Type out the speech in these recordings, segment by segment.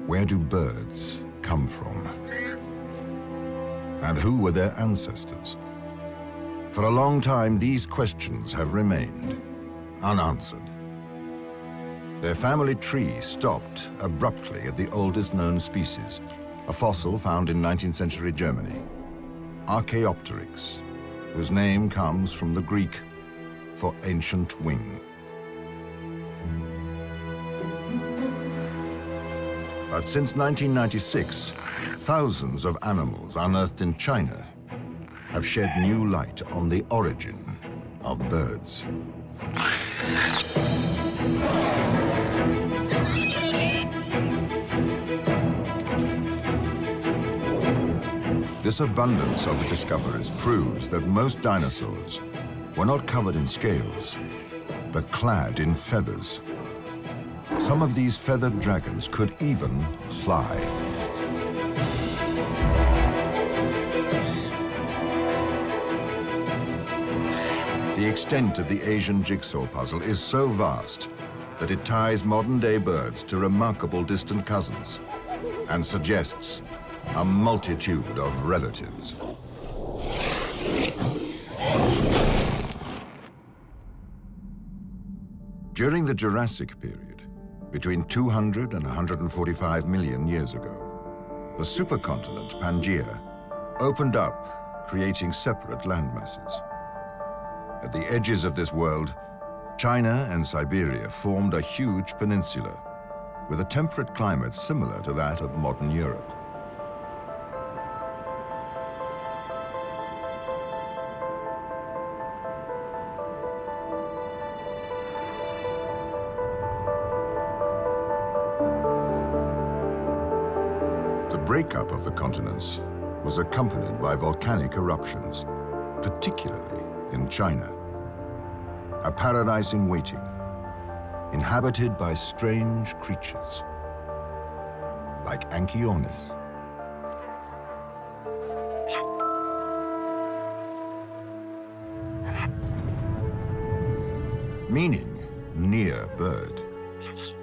Where do birds come from? And who were their ancestors? For a long time, these questions have remained unanswered. Their family tree stopped abruptly at the oldest known species, a fossil found in 19th century Germany, Archaeopteryx, whose name comes from the Greek for ancient wing. But since 1996, thousands of animals unearthed in China have shed new light on the origin of birds. This abundance of discoveries proves that most dinosaurs were not covered in scales, but clad in feathers. Some of these feathered dragons could even fly. The extent of the Asian jigsaw puzzle is so vast that it ties modern-day birds to remarkable distant cousins and suggests a multitude of relatives. During the Jurassic period, between 200 and 145 million years ago, the supercontinent Pangaea opened up, creating separate landmasses. At the edges of this world, China and Siberia formed a huge peninsula with a temperate climate similar to that of modern Europe. The breakup of the continents was accompanied by volcanic eruptions, particularly in China. A paradise in waiting, inhabited by strange creatures, like Anchiornis. Meaning near bird.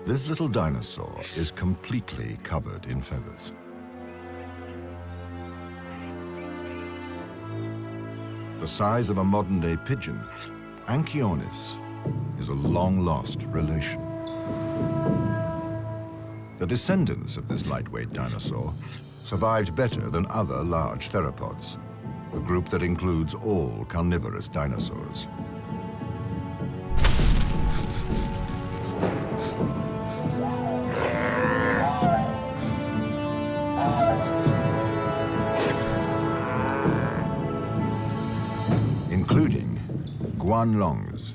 This little dinosaur is completely covered in feathers. The size of a modern-day pigeon, Anchiornis is a long-lost relation. The descendants of this lightweight dinosaur survived better than other large theropods, a group that includes all carnivorous dinosaurs. Including guanlongs.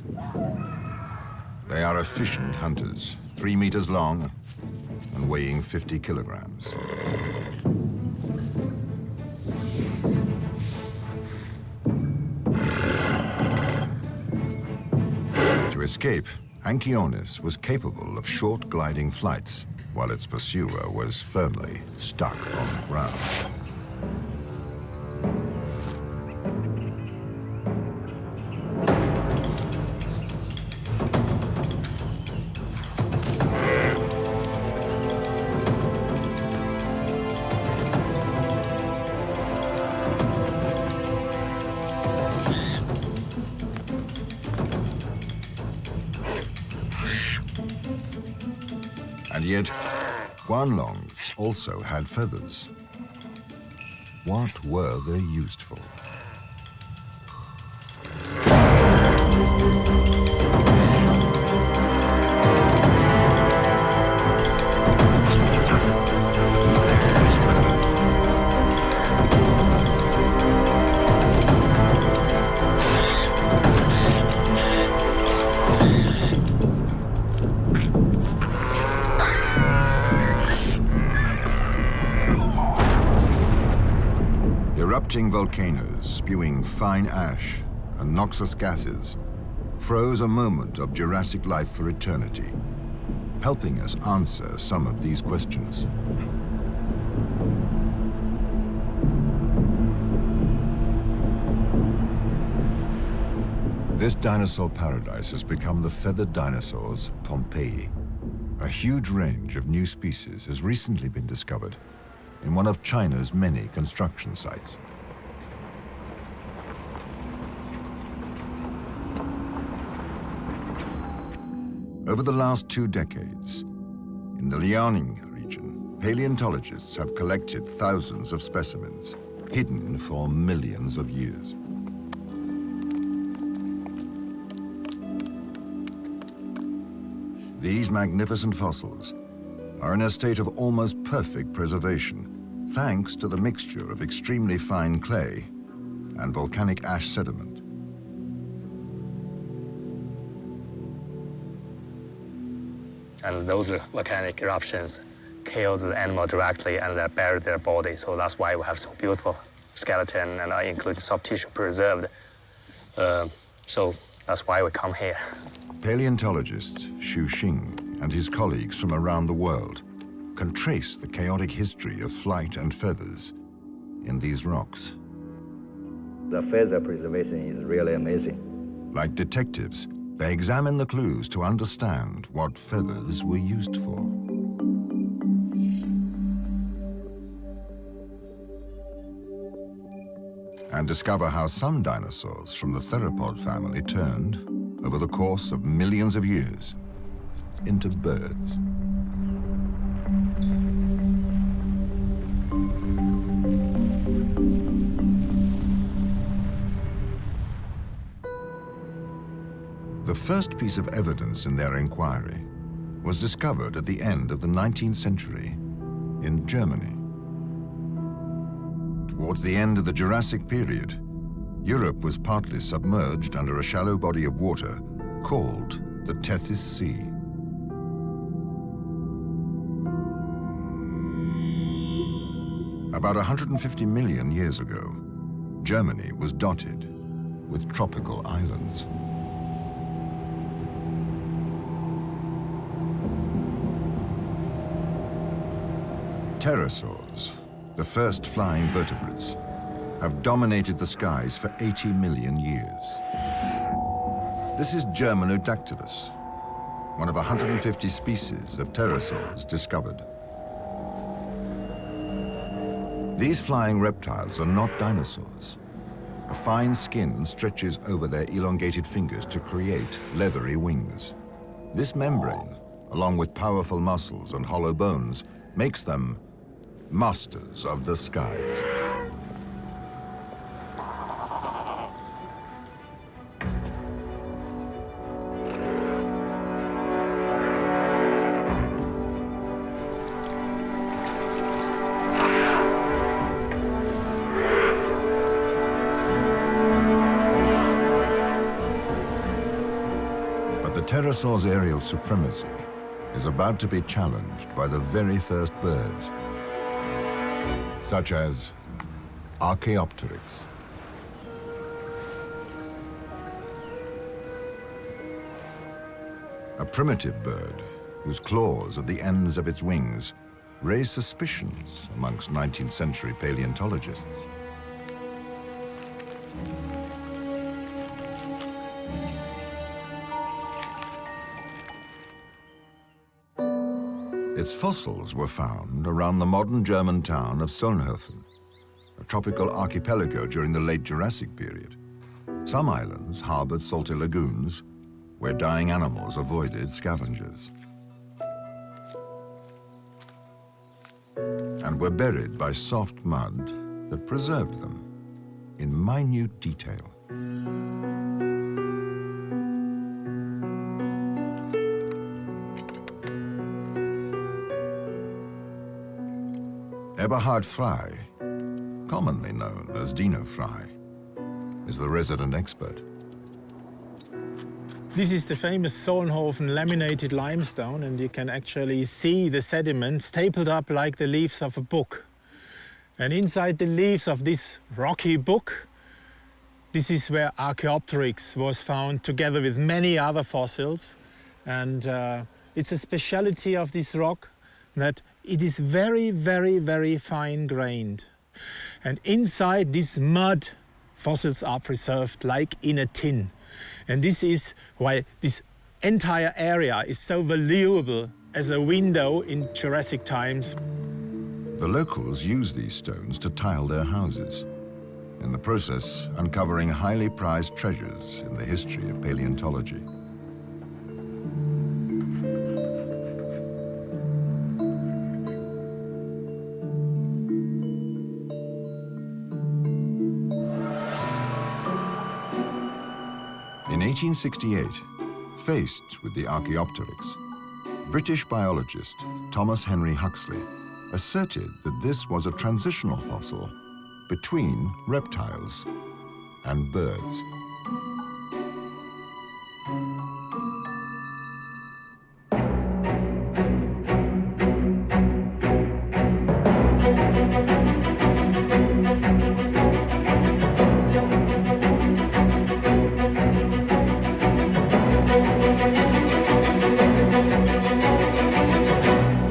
They are efficient hunters, 3 meters long and weighing 50 kilograms. To escape, Anchiornis was capable of short gliding flights, while its pursuer was firmly stuck on the ground. And yet, guanlongs also had feathers. What were they used for? Erupting volcanoes spewing fine ash and noxious gases froze a moment of Jurassic life for eternity, helping us answer some of these questions. This dinosaur paradise has become the feathered dinosaurs' Pompei. A huge range of new species has recently been discovered in one of China's many construction sites. Over the last 2 decades, in the Liaoning region, paleontologists have collected thousands of specimens, hidden for millions of years. These magnificent fossils are in a state of almost perfect preservation, thanks to the mixture of extremely fine clay and volcanic ash sediment. And those volcanic eruptions killed the animal directly and they buried their body. So that's why we have so beautiful skeleton and including soft tissue preserved. So that's why we come here. Paleontologist Xu Xing and his colleagues from around the world can trace the chaotic history of flight and feathers in these rocks. The feather preservation is really amazing. Like detectives, they examine the clues to understand what feathers were used for. And discover how some dinosaurs from the theropod family turned, over the course of millions of years, into birds. The first piece of evidence in their inquiry was discovered at the end of the 19th century in Germany. Towards the end of the Jurassic period, Europe was partly submerged under a shallow body of water called the Tethys Sea. About 150 million years ago, Germany was dotted with tropical islands. Pterosaurs, the first flying vertebrates, have dominated the skies for 80 million years. This is Germanodactylus, one of 150 species of pterosaurs discovered. These flying reptiles are not dinosaurs. A fine skin stretches over their elongated fingers to create leathery wings. This membrane, along with powerful muscles and hollow bones, makes them masters of the skies. But the pterosaur's aerial supremacy is about to be challenged by the very first birds, such as Archaeopteryx. A primitive bird whose claws at the ends of its wings raised suspicions amongst 19th century paleontologists. Its fossils were found around the modern German town of Solnhofen, a tropical archipelago during the late Jurassic period. Some islands harbored salty lagoons where dying animals avoided scavengers, and were buried by soft mud that preserved them in minute detail. Eberhard Frey, commonly known as Dino Frey, is the resident expert. This is the famous Solnhofen laminated limestone, and you can actually see the sediment stapled up like the leaves of a book. And inside the leaves of this rocky book, this is where Archaeopteryx was found together with many other fossils. And it's a speciality of this rock that it is very, very, very fine-grained. And inside this mud, fossils are preserved like in a tin. And this is why this entire area is so valuable as a window in Jurassic times. The locals use these stones to tile their houses, in the process uncovering highly prized treasures in the history of paleontology. In 1868, faced with the Archaeopteryx, British biologist Thomas Henry Huxley asserted that this was a transitional fossil between reptiles and birds.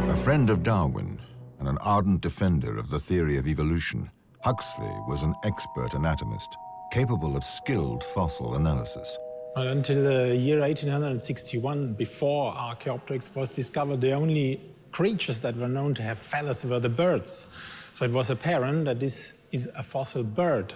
A friend of Darwin and an ardent defender of the theory of evolution, Huxley was an expert anatomist, capable of skilled fossil analysis. And until the year 1861, before Archaeopteryx was discovered, the only creatures that were known to have feathers were the birds. So it was apparent that this is a fossil bird.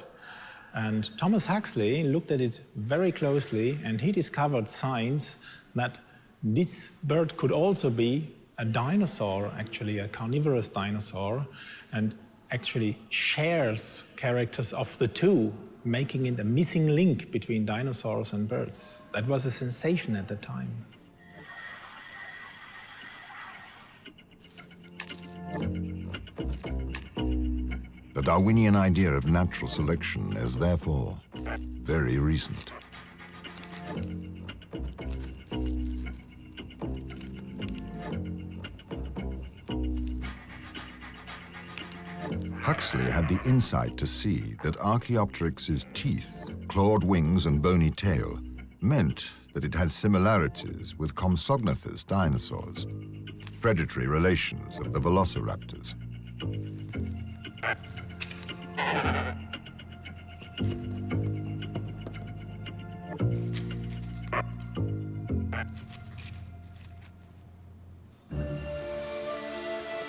And Thomas Huxley looked at it very closely, and he discovered signs that this bird could also be a dinosaur, actually a carnivorous dinosaur, and actually shares characters of the two, making it a missing link between dinosaurs and birds. That was a sensation at the time. The Darwinian idea of natural selection is therefore very recent. Huxley had the insight to see that Archaeopteryx's teeth, clawed wings and bony tail meant that it had similarities with Compsognathus dinosaurs, predatory relations of the velociraptors.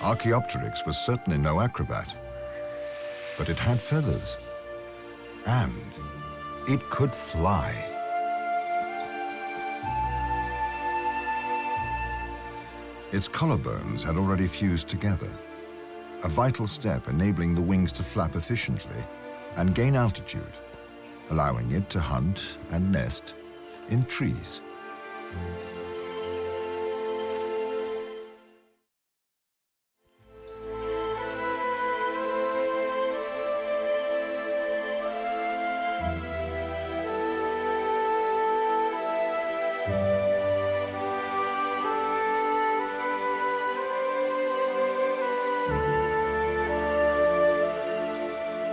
Archaeopteryx was certainly no acrobat, but it had feathers, and it could fly. Its collarbones had already fused together, a vital step enabling the wings to flap efficiently and gain altitude, allowing it to hunt and nest in trees.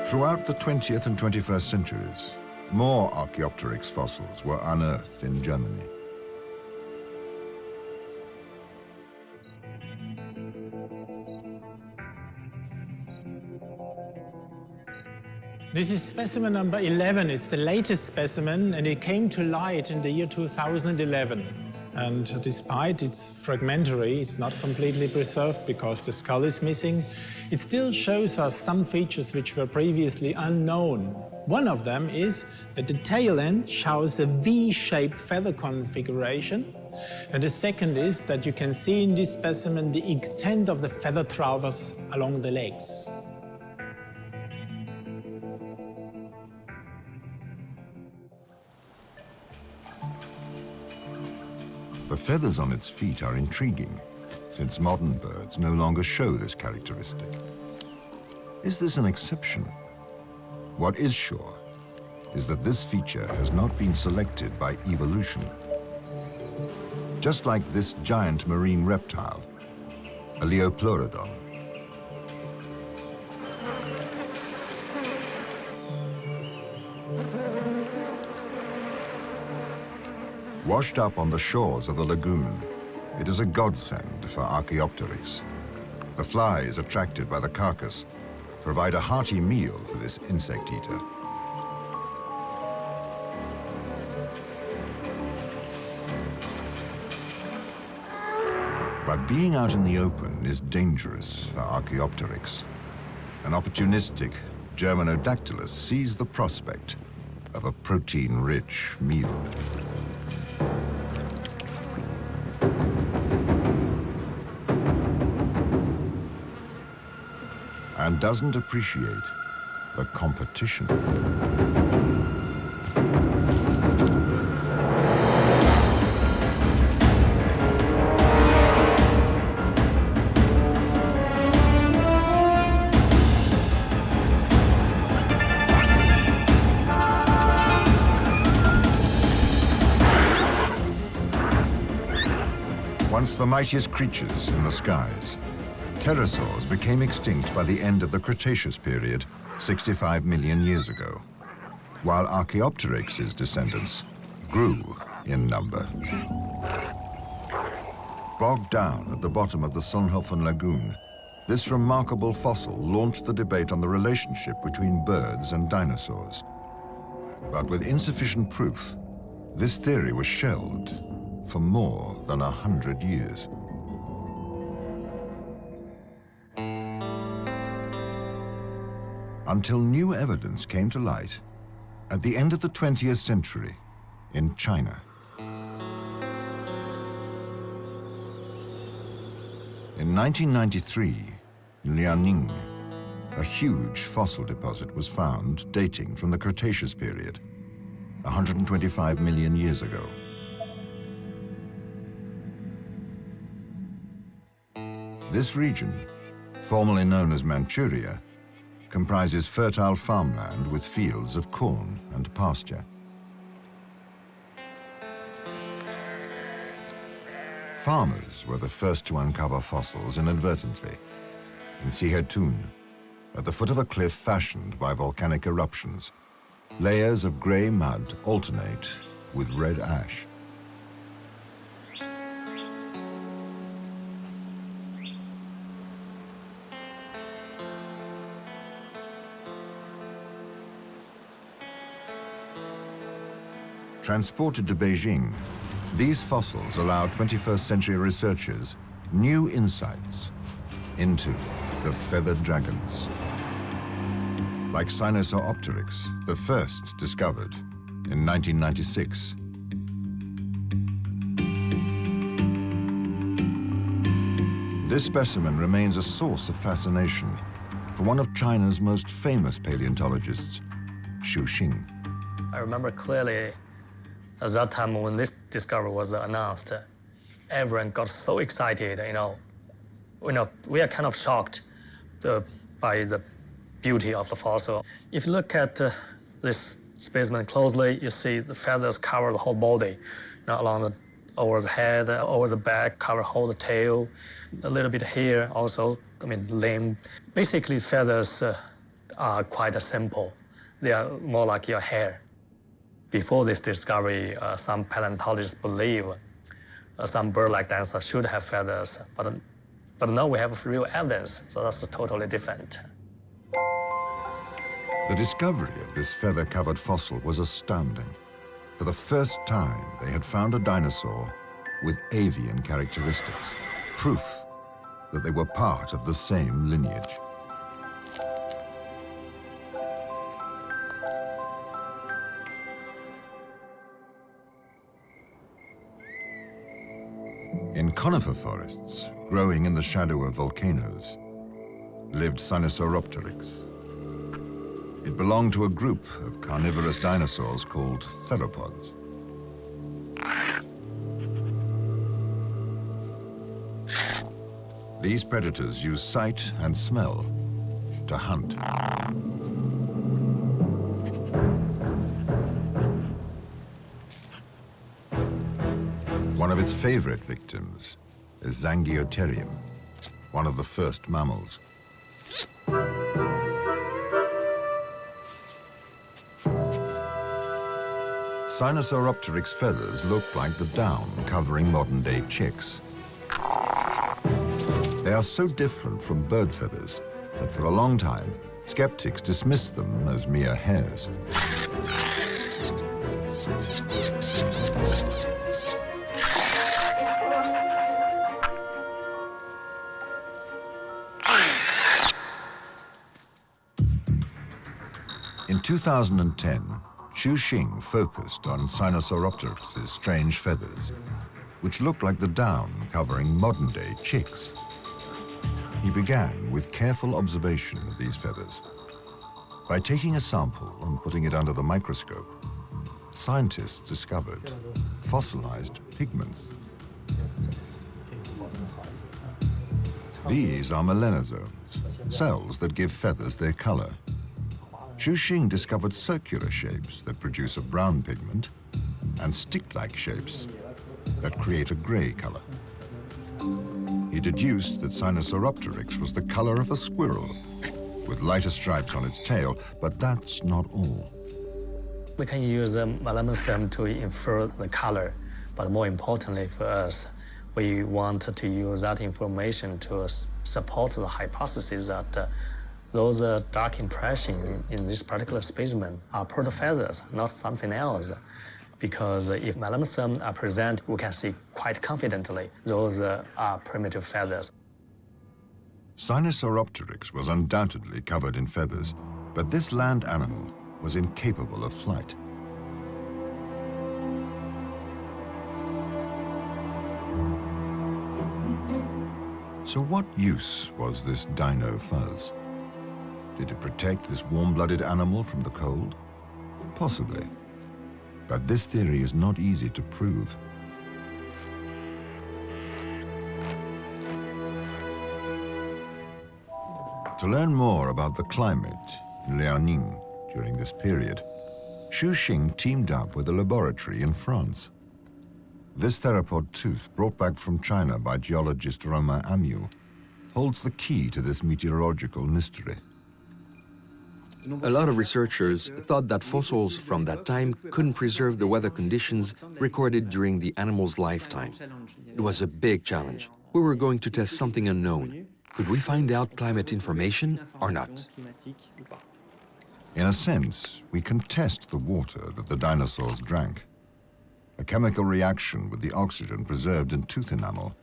Throughout the 20th and 21st centuries, more Archaeopteryx fossils were unearthed in Germany. This is specimen number 11. It's the latest specimen, and it came to light in the year 2011. And despite it's fragmentary, it's not completely preserved because the skull is missing, it still shows us some features which were previously unknown. One of them is that the tail end shows a V-shaped feather configuration. And the second is that you can see in this specimen the extent of the feather troughs along the legs. The feathers on its feet are intriguing, since modern birds no longer show this characteristic. Is this an exception? What is sure is that this feature has not been selected by evolution. Just like this giant marine reptile, a Leopleurodon. Washed up on the shores of the lagoon, it is a godsend for Archaeopteryx. The flies attracted by the carcass provide a hearty meal for this insect eater. But being out in the open is dangerous for Archaeopteryx. An opportunistic Germanodactylus sees the prospect of a protein-rich meal. And doesn't appreciate the competition. Once the mightiest creatures in the skies, pterosaurs became extinct by the end of the Cretaceous period, 65 million years ago, while Archaeopteryx's descendants grew in number. Bogged down at the bottom of the Solnhofen Lagoon, this remarkable fossil launched the debate on the relationship between birds and dinosaurs. But with insufficient proof, this theory was shelved for more than 100 years. Until new evidence came to light at the end of the 20th century in China. In 1993, in Liaoning, a huge fossil deposit was found dating from the Cretaceous period, 125 million years ago. This region, formerly known as Manchuria, comprises fertile farmland with fields of corn and pasture. Farmers were the first to uncover fossils inadvertently. In Sihetun, at the foot of a cliff fashioned by volcanic eruptions, layers of grey mud alternate with red ash. Transported to Beijing, these fossils allowed 21st century researchers new insights into the feathered dragons. Like Sinosauropteryx, the first discovered in 1996. This specimen remains a source of fascination for one of China's most famous paleontologists, Xu Xing. I remember clearly at that time when this discovery was announced, everyone got so excited, we are kind of shocked by the beauty of the fossil. If you look at this specimen closely, you see the feathers cover the whole body, over the head, over the back, cover whole the tail, a little bit here also, limb. Basically, feathers are quite simple. They are more like your hair. Before this discovery, some paleontologists believe some bird-like dinosaurs should have feathers, but now we have real evidence, so that's totally different. The discovery of this feather-covered fossil was astounding. For the first time, they had found a dinosaur with avian characteristics, proof that they were part of the same lineage. In conifer forests, growing in the shadow of volcanoes, lived Sinosauropteryx. It belonged to a group of carnivorous dinosaurs called theropods. These predators use sight and smell to hunt. One of its favorite victims is Zangiotherium, one of the first mammals. Sinosauropteryx feathers look like the down covering modern-day chicks. They are so different from bird feathers that for a long time, skeptics dismissed them as mere hairs. In 2010, Xu Xing focused on Sinosauropteryx's strange feathers, which look like the down covering modern-day chicks. He began with careful observation of these feathers. By taking a sample and putting it under the microscope, scientists discovered fossilized pigments. These are melanosomes, cells that give feathers their color. Xu Xing discovered circular shapes that produce a brown pigment and stick-like shapes that create a gray color. He deduced that Sinosauropteryx was the color of a squirrel, with lighter stripes on its tail, but that's not all. We can use melanosome to infer the color, but more importantly for us, we want to use that information to support the hypothesis that those dark impressions in this particular specimen are protofeathers, not something else. Because if melanosomes are present, we can see quite confidently those are primitive feathers. Sinosauropteryx was undoubtedly covered in feathers, but this land animal was incapable of flight. So what use was this dino fuzz? Did it protect this warm-blooded animal from the cold? Possibly. But this theory is not easy to prove. To learn more about the climate in Liaoning during this period, Xu Xing teamed up with a laboratory in France. This theropod tooth, brought back from China by geologist Romain Amiot, holds the key to this meteorological mystery. A lot of researchers thought that fossils from that time couldn't preserve the weather conditions recorded during the animal's lifetime. It was a big challenge. We were going to test something unknown. Could we find out climate information or not? In a sense, we can test the water that the dinosaurs drank. A chemical reaction with the oxygen preserved in tooth enamel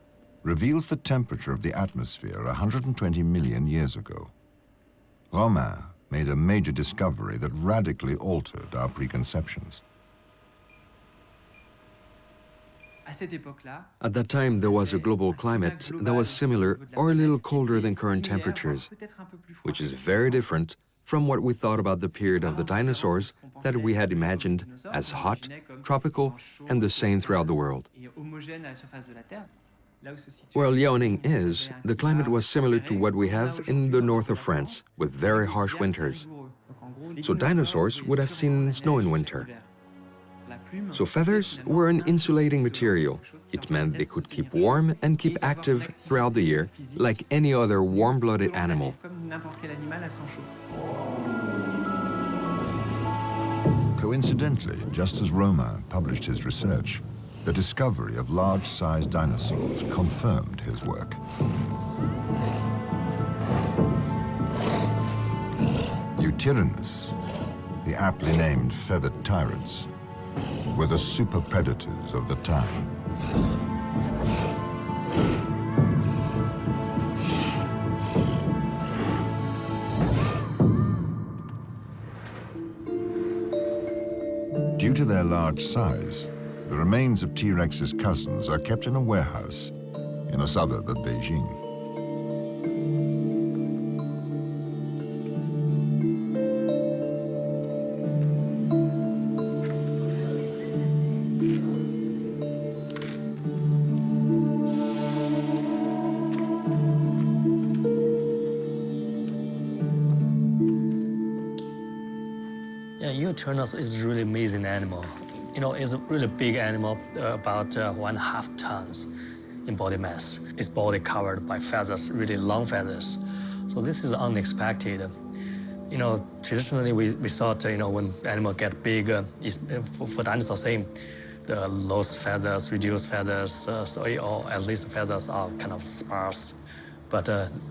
reveals the temperature of the atmosphere 120 million years ago. Romain made a major discovery that radically altered our preconceptions. At that time, there was a global climate that was similar or a little colder than current temperatures, which is very different from what we thought about the period of the dinosaurs that we had imagined as hot, tropical, and the same throughout the world. Where Liaoning is, the climate was similar to what we have in the north of France, with very harsh winters. So dinosaurs would have seen snow in winter. So feathers were an insulating material. It meant they could keep warm and keep active throughout the year, like any other warm-blooded animal. Coincidentally, just as Romain published his research, the discovery of large-sized dinosaurs confirmed his work. Eutyrannus, the aptly named feathered tyrants, were the super predators of the time. Due to their large size, the remains of T-Rex's cousins are kept in a warehouse in a suburb of Beijing. Unearth is a really amazing animal. You know, it's a really big animal, about 1.5 tons in body mass. Its body covered by feathers, really long feathers. So this is unexpected. You know, traditionally we thought, you know, when animal get big, for dinosaurs same, those feathers, reduced feathers, or at least feathers are kind of sparse. But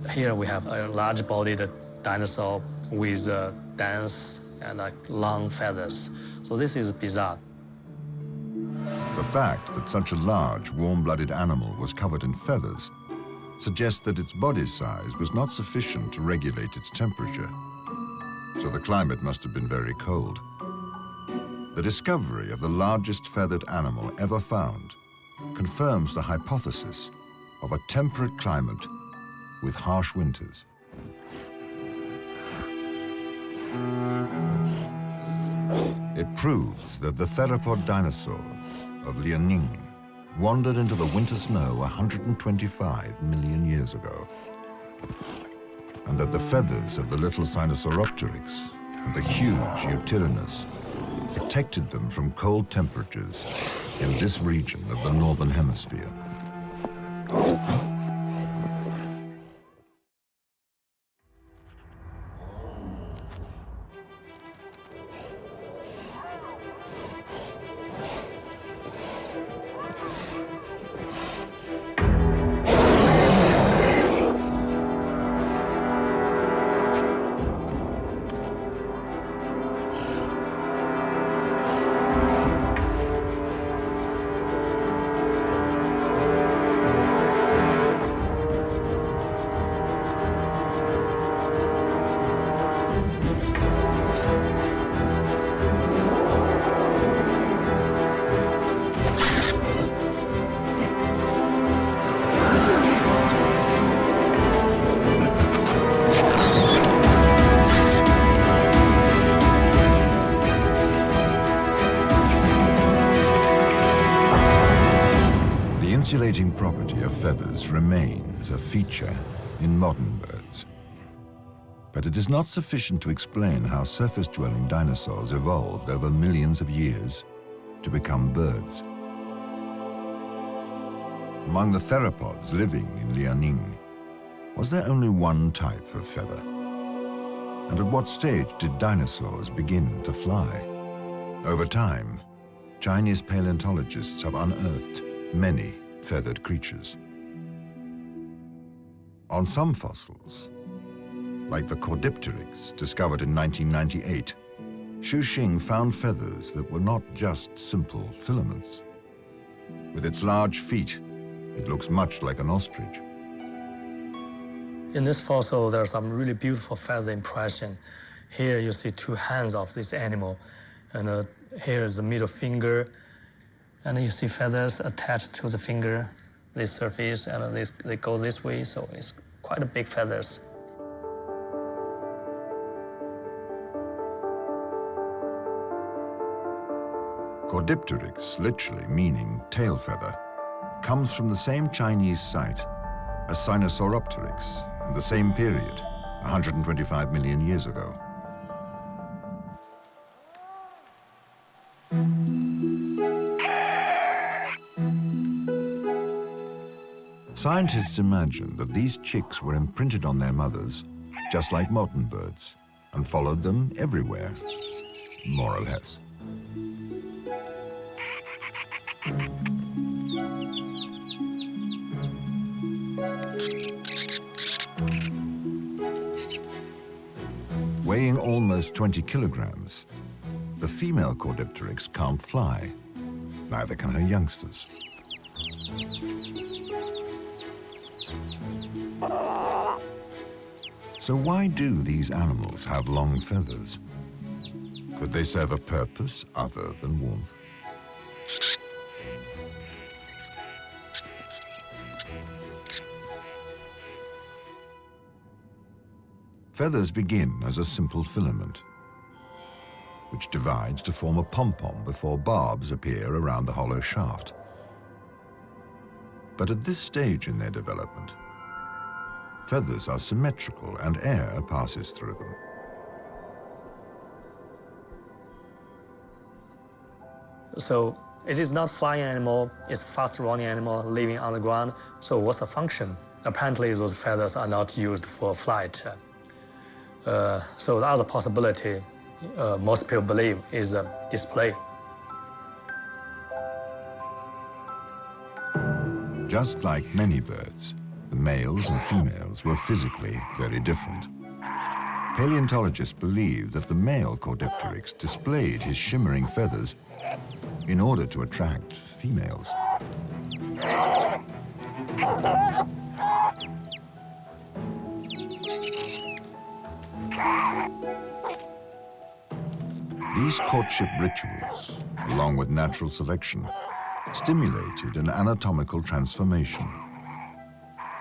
here we have a large-bodied dinosaur with dense and long feathers. So this is bizarre. The fact that such a large, warm-blooded animal was covered in feathers suggests that its body size was not sufficient to regulate its temperature. so the climate must have been very cold. The discovery of the largest feathered animal ever found confirms the hypothesis of a temperate climate with harsh winters. It proves that the theropod dinosaurs of Liaoning wandered into the winter snow 125 million years ago, and that the feathers of the little Sinosauropteryx and the huge Eutyrannus protected them from cold temperatures in this region of the northern hemisphere. The insulating property of feathers remains a feature in modern birds. But it is not sufficient to explain how surface-dwelling dinosaurs evolved over millions of years to become birds. Among the theropods living in Liaoning, was there only one type of feather? And at what stage did dinosaurs begin to fly? Over time, Chinese paleontologists have unearthed many feathered creatures. On some fossils, like the Cordipteryx discovered in 1998, Xu Xing found feathers that were not just simple filaments. With its large feet, it looks much like an ostrich. In this fossil, there are some really beautiful feather impression. Here you see two hands of this animal, and here is the middle finger, and you see feathers attached to the finger, this surface, and they go this way, so it's quite a big feathers. Cordipteryx, literally meaning tail feather, comes from the same Chinese site as Sinosauropteryx in the same period, 125 million years ago. Scientists imagine that these chicks were imprinted on their mothers, just like modern birds, and followed them everywhere, more or less. Weighing almost 20 kilograms, the female Cordipteryx can't fly. Neither can her youngsters. So why do these animals have long feathers? Could they serve a purpose other than warmth? Feathers begin as a simple filament, which divides to form a pom-pom before barbs appear around the hollow shaft. But at this stage in their development, feathers are symmetrical and air passes through them. So it is not flying animal, it's fast-running animal living on the ground. So what's the function? Apparently those feathers are not used for flight. So the other possibility most people believe is display. Just like many birds, the males and females were physically very different. Paleontologists believe that the male Cordipteryx displayed his shimmering feathers in order to attract females. These courtship rituals, along with natural selection, stimulated an anatomical transformation.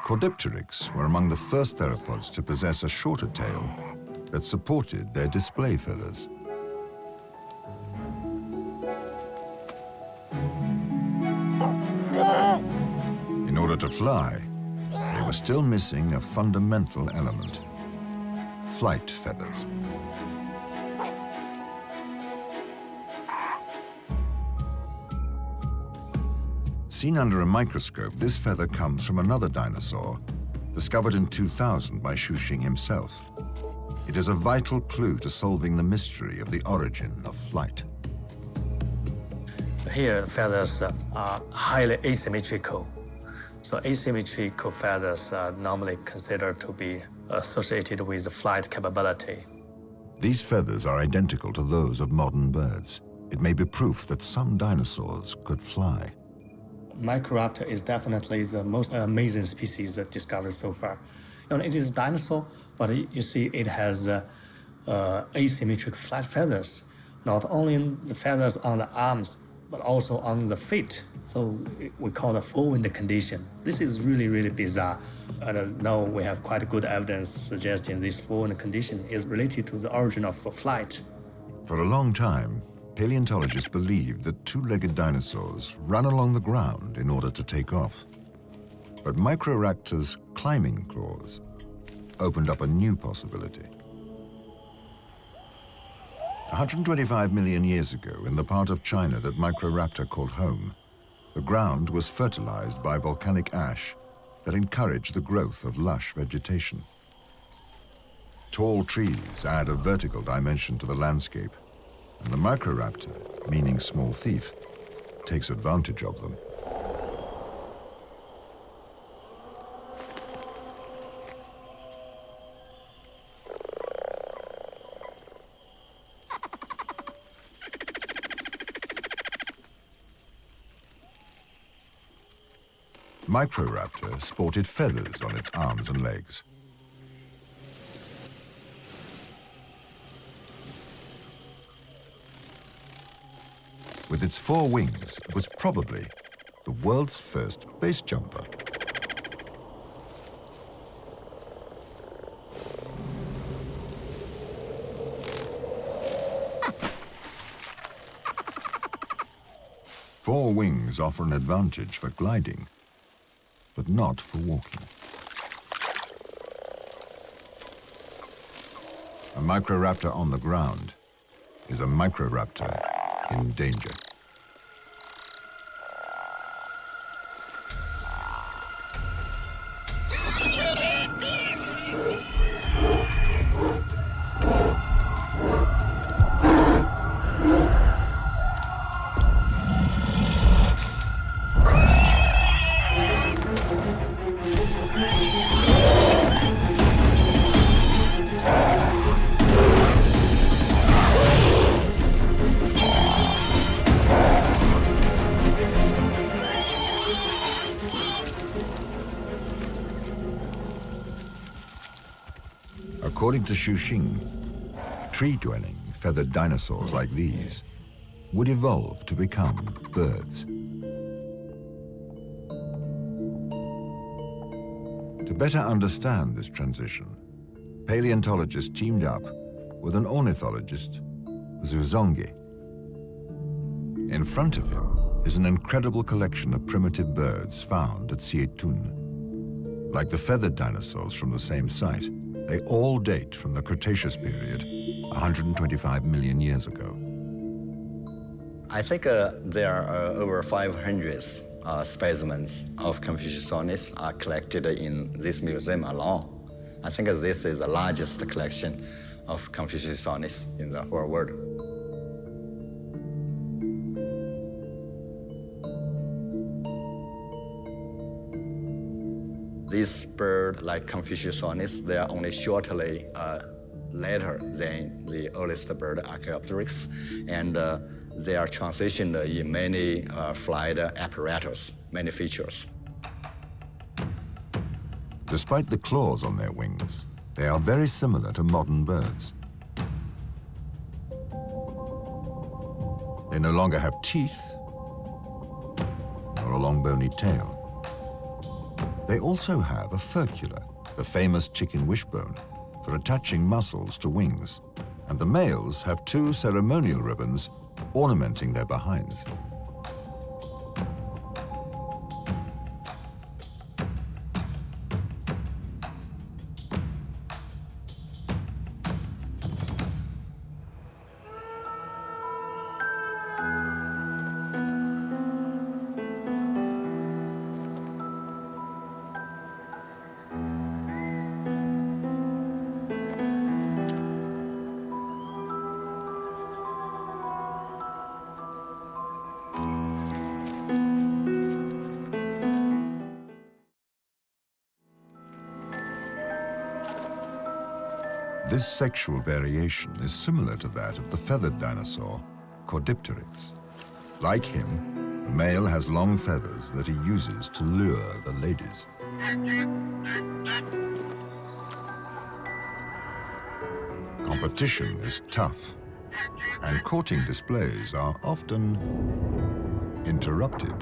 Archaeopteryx were among the first theropods to possess a shorter tail that supported their display feathers. In order to fly, they were still missing a fundamental element: flight feathers. Seen under a microscope, this feather comes from another dinosaur, discovered in 2000 by Xuxing himself. It is a vital clue to solving the mystery of the origin of flight. Here, the feathers are highly asymmetrical. So asymmetrical feathers are normally considered to be associated with flight capability. These feathers are identical to those of modern birds. It may be proof that some dinosaurs could fly. Microaptor is definitely the most amazing species discovered so far. It is a dinosaur, but you see it has asymmetric flat feathers, not only the feathers on the arms, but also on the feet. So we call it four-winged condition. This is really, really bizarre. And now we have quite good evidence suggesting this four-winged condition is related to the origin of flight. For a long time, paleontologists believed that two-legged dinosaurs run along the ground in order to take off. But Microaptor's climbing claws opened up a new possibility. 125 million years ago, in the part of China that Microaptor called home, the ground was fertilized by volcanic ash that encouraged the growth of lush vegetation. Tall trees add a vertical dimension to the landscape, and the Microaptor, meaning small thief, takes advantage of them. Microaptor sported feathers on its arms and legs. With its four wings, it was probably the world's first base jumper. Four wings offer an advantage for gliding, but not for walking. A Microaptor on the ground is a Microaptor in danger. According to Xuxing, tree-dwelling feathered dinosaurs like these would evolve to become birds. To better understand this transition, paleontologists teamed up with an ornithologist, Zhuzhongyi. In front of him is an incredible collection of primitive birds found at Sietun. Like the feathered dinosaurs from the same site, they all date from the Cretaceous period, 125 million years ago. I think there are over 500 specimens of Confuciusornis are collected in this museum alone. I think this is the largest collection of Confuciusornis in the whole world. This bird, like Confuciusornis, they are only shortly later than the earliest bird, Archaeopteryx, and they are transitioned in many flight apparatus, many features. Despite the claws on their wings, They are very similar to modern birds. They no longer have teeth or a long bony tail. They also have a furcula, the famous chicken wishbone, for attaching muscles to wings. And the males have two ceremonial ribbons ornamenting their behinds. This sexual variation is similar to that of the feathered dinosaur, Cordipteryx. Like him, the male has long feathers that he uses to lure the ladies. Competition is tough, and courting displays are often interrupted.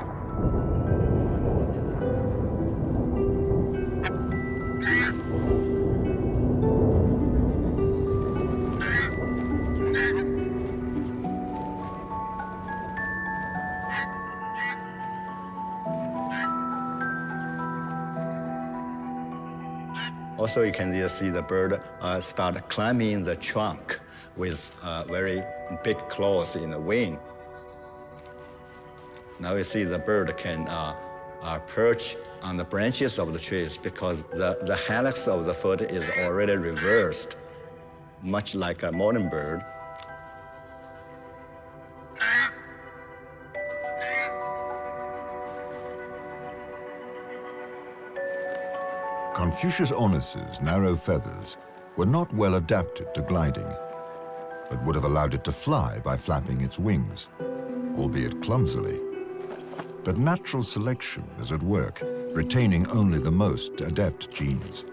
Also, you can see the bird start climbing the trunk with very big claws in the wing. Now you see the bird can perch on the branches of the trees because the helix of the foot is already reversed, much like a modern bird. Confucius ornis's narrow feathers were not well adapted to gliding, but would have allowed it to fly by flapping its wings, albeit clumsily. But natural selection is at work, retaining only the most adept genes.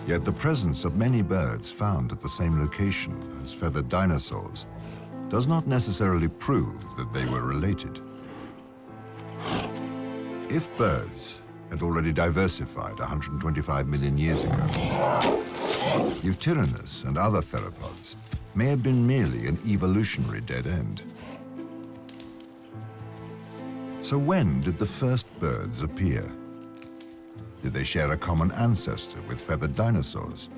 Yet the presence of many birds found at the same location as feathered dinosaurs does not necessarily prove that they were related. If birds had already diversified 125 million years ago, Eutyrannus and other theropods may have been merely an evolutionary dead end. So when did the first birds appear? Did they share a common ancestor with feathered dinosaurs?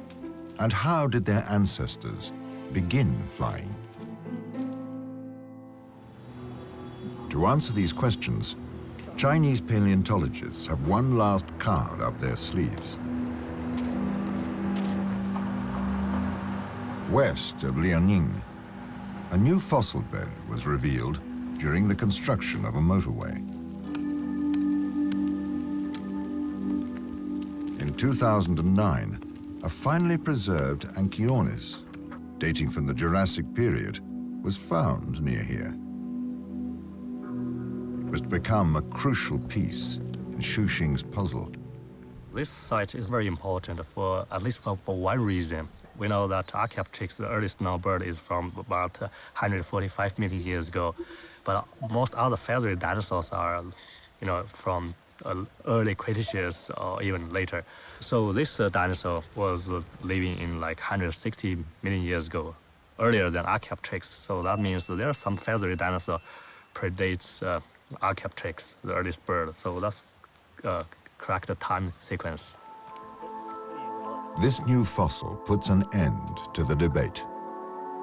And how did their ancestors begin flying? To answer these questions, Chinese paleontologists have one last card up their sleeves. West of Liaoning, a new fossil bed was revealed during the construction of a motorway. In 2009, a finely preserved Anchiornis, dating from the Jurassic period, was found near here. It was to become a crucial piece in Shuxing's puzzle. This site is very important for, at least for one reason. We know that Archaeopteryx, the earliest known bird, is from about 145 million years ago. But most other feathered dinosaurs are, from early Cretaceous or even later. So this dinosaur was living in like 160 million years ago, earlier than Archaeopteryx. So that means there are some feathered dinosaur predates Archaeopteryx, the earliest bird. So that's correct time sequence. This new fossil puts an end to the debate.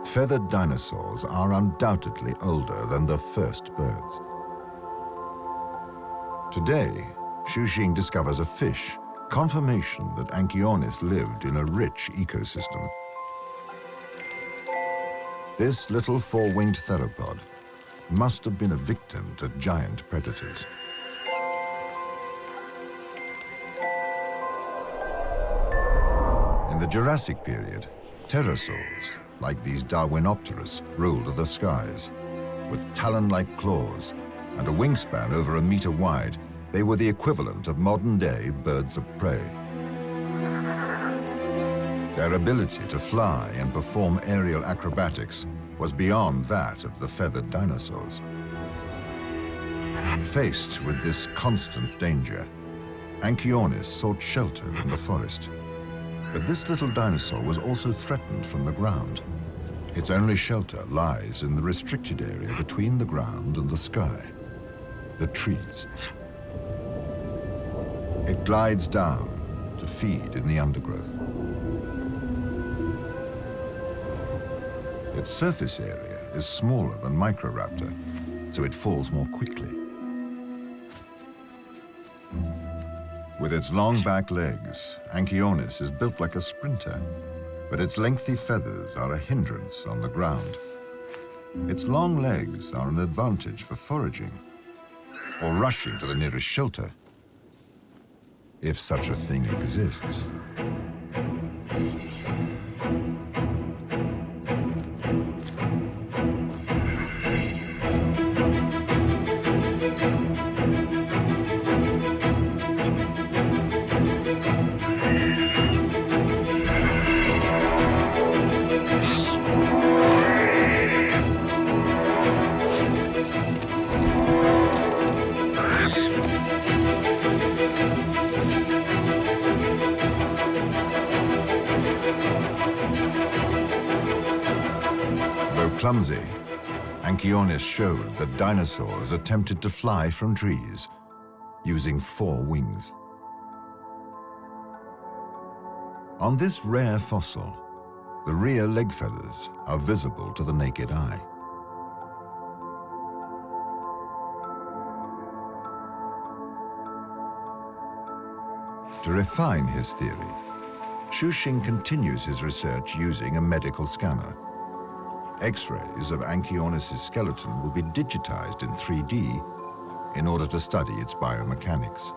Feathered dinosaurs are undoubtedly older than the first birds. Today, Shuxing discovers a fish, confirmation that Anchiornis lived in a rich ecosystem. This little four-winged theropod must have been a victim to giant predators. In the Jurassic period, pterosaurs, like these Darwinopterus, ruled the skies. With talon-like claws, and a wingspan over 1 meter wide, they were the equivalent of modern-day birds of prey. Their ability to fly and perform aerial acrobatics was beyond that of the feathered dinosaurs. Faced with this constant danger, Anchiornis sought shelter in the forest. But this little dinosaur was also threatened from the ground. Its only shelter lies in the restricted area between the ground and the sky, the trees. It glides down to feed in the undergrowth. Its surface area is smaller than Microaptor, so it falls more quickly. With its long back legs, Anchiornis is built like a sprinter, but its lengthy feathers are a hindrance on the ground. Its long legs are an advantage for foraging or rushing to the nearest shelter, if such a thing exists. Clumsy, Anchiornis showed that dinosaurs attempted to fly from trees using 4 wings. On this rare fossil, the rear leg feathers are visible to the naked eye. To refine his theory, Shuxing continues his research using a medical scanner. X-rays of Anchiornis' skeleton will be digitized in 3D in order to study its biomechanics.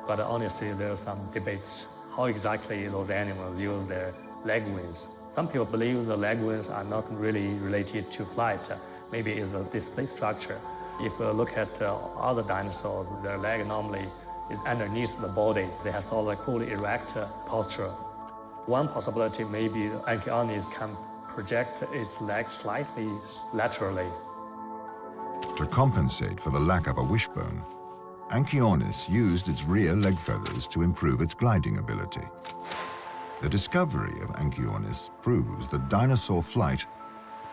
But honestly, there are some debates how exactly those animals use their leg wings. Some people believe the leg wings are not really related to flight. Maybe it's a display structure. If we look at other dinosaurs, their leg normally is underneath the body. They have sort of like fully erect posture. One possibility may be Anchiornis can project its leg slightly laterally. To compensate for the lack of a wishbone, Anchiornis used its rear leg feathers to improve its gliding ability. The discovery of Anchiornis proves that dinosaur flight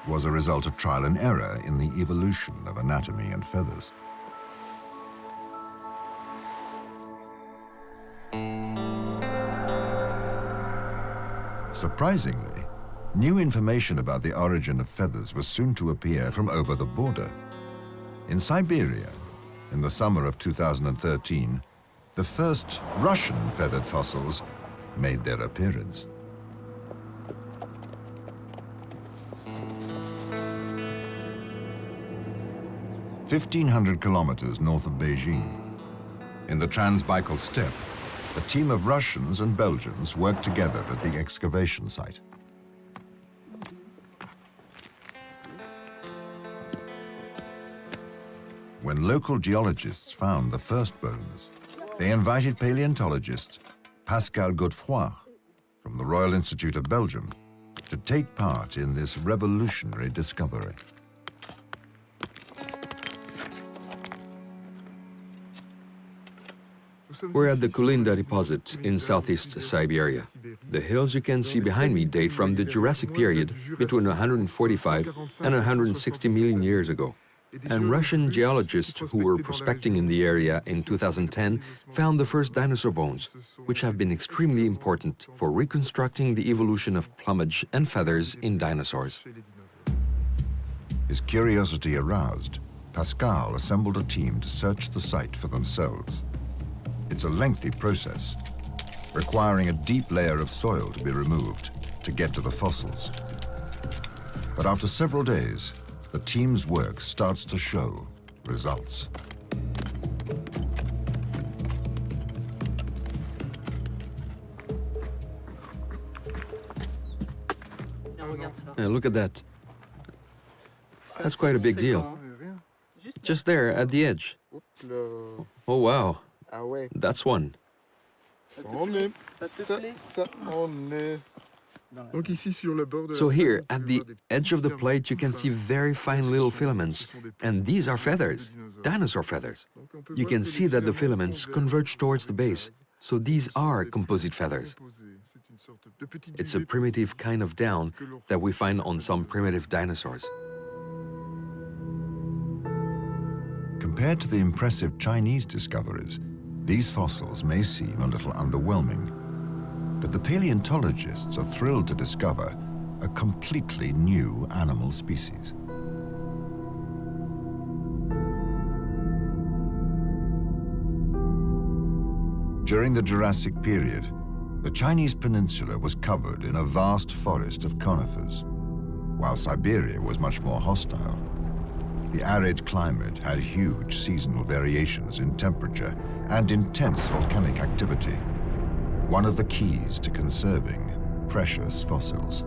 was a result of trial and error in the evolution of anatomy and feathers. Surprisingly, new information about the origin of feathers was soon to appear from over the border. In Siberia, in the summer of 2013, the first Russian feathered fossils made their appearance. "1,500 kilometers north of Beijing, in the Trans-Baikal steppe, a team of Russians and Belgians worked together at the excavation site. When local geologists found the first bones, they invited paleontologist Pascal Godefroy from the Royal Institute of Belgium to take part in this revolutionary discovery. We're at the Kulinda deposit in southeast Siberia. The hills you can see behind me date from the Jurassic period between 145 and 160 million years ago. And Russian geologists who were prospecting in the area in 2010 found the first dinosaur bones, which have been extremely important for reconstructing the evolution of plumage and feathers in dinosaurs. His curiosity aroused, Pascal assembled a team to search the site for themselves. It's a lengthy process, requiring a deep layer of soil to be removed to get to the fossils. But after several days, the team's work starts to show results. Look at that. That's quite a big deal. Just there at the edge. Oh, wow. That's one. So here, at the edge of the plate, you can see very fine little filaments. And these are feathers, dinosaur feathers. You can see that the filaments converge towards the base. So these are composite feathers. It's a primitive kind of down that we find on some primitive dinosaurs. Compared to the impressive Chinese discoveries, these fossils may seem a little underwhelming. But the paleontologists are thrilled to discover a completely new animal species. During the Jurassic period, the Chinese peninsula was covered in a vast forest of conifers, while Siberia was much more hostile. The arid climate had huge seasonal variations in temperature and intense volcanic activity, one of the keys to conserving precious fossils.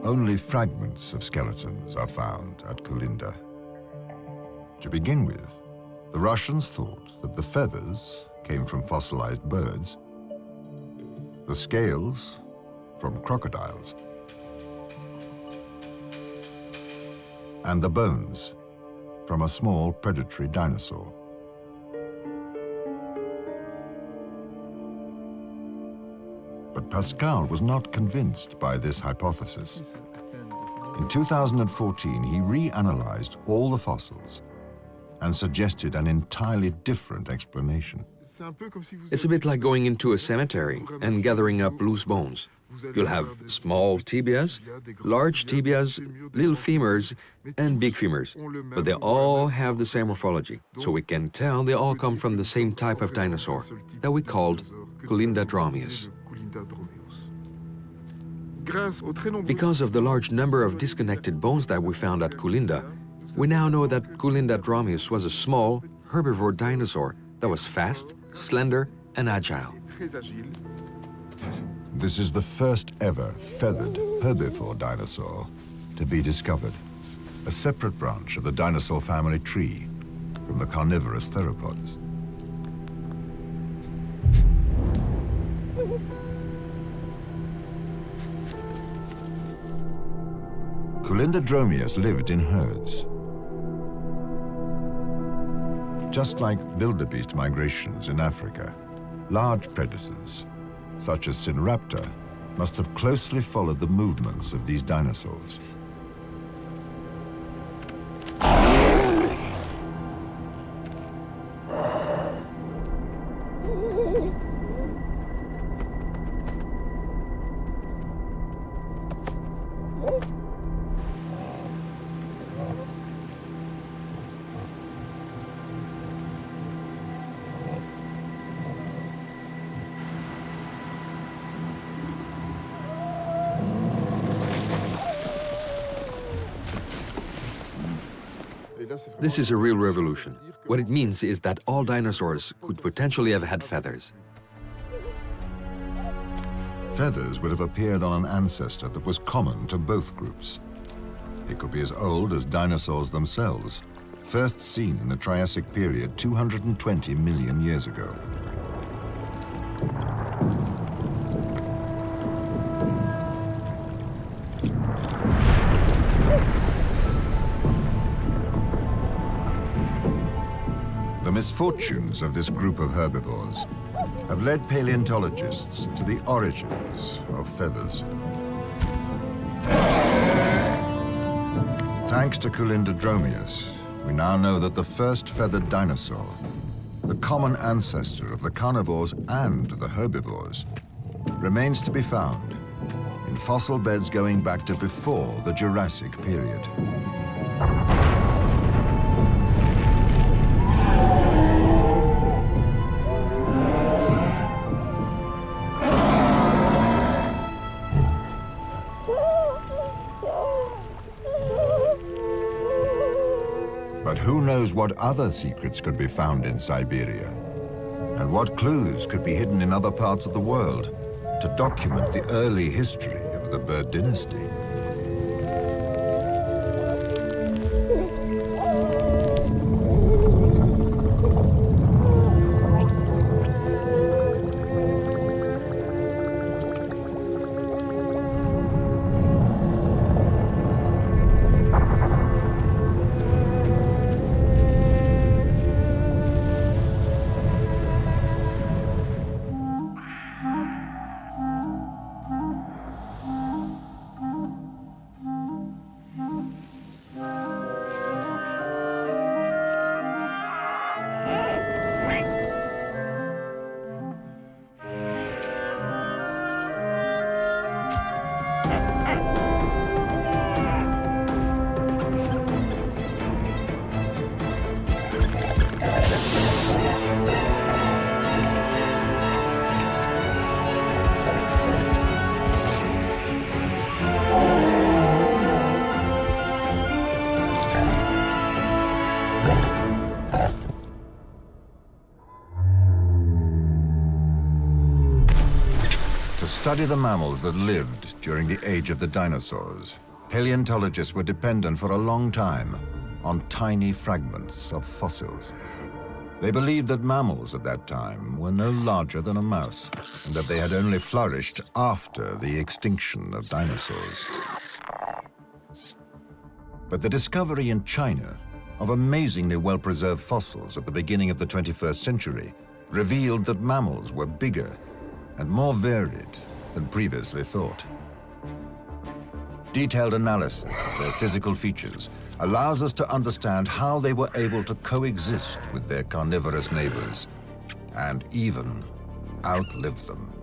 Only fragments of skeletons are found at Kolinda. To begin with, the Russians thought that the feathers came from fossilized birds, the scales from crocodiles, and the bones from a small predatory dinosaur. But Pascal was not convinced by this hypothesis. In 2014, he reanalyzed all the fossils and suggested an entirely different explanation. It's a bit like going into a cemetery and gathering up loose bones. You'll have small tibias, large tibias, little femurs, and big femurs. But they all have the same morphology, so we can tell they all come from the same type of dinosaur that we called Colindadramius. Because of the large number of disconnected bones that we found at Kolinda, we now know that Colindadramius was a small, herbivore dinosaur that was fast, slender, and agile. This is the first ever feathered herbivore dinosaur to be discovered, a separate branch of the dinosaur family tree from the carnivorous theropods. Colindadramius lived in herds. Just like wildebeest migrations in Africa, large predators, such as Sinraptor, must have closely followed the movements of these dinosaurs. This is a real revolution. What it means is that all dinosaurs could potentially have had feathers. Feathers would have appeared on an ancestor that was common to both groups. It could be as old as dinosaurs themselves, first seen in the Triassic period 220 million years ago. The misfortunes of this group of herbivores have led paleontologists to the origins of feathers. Thanks to Colindadramius, we now know that the first feathered dinosaur, the common ancestor of the carnivores and the herbivores, remains to be found in fossil beds going back to before the Jurassic period. But who knows what other secrets could be found in Siberia? And what clues could be hidden in other parts of the world to document the early history of the bird dynasty? To study the mammals that lived during the age of the dinosaurs, paleontologists were dependent for a long time on tiny fragments of fossils. They believed that mammals at that time were no larger than a mouse, and that they had only flourished after the extinction of dinosaurs. But the discovery in China of amazingly well-preserved fossils at the beginning of the 21st century revealed that mammals were bigger and more varied than previously thought. Detailed analysis of their physical features allows us to understand how they were able to coexist with their carnivorous neighbors and even outlive them.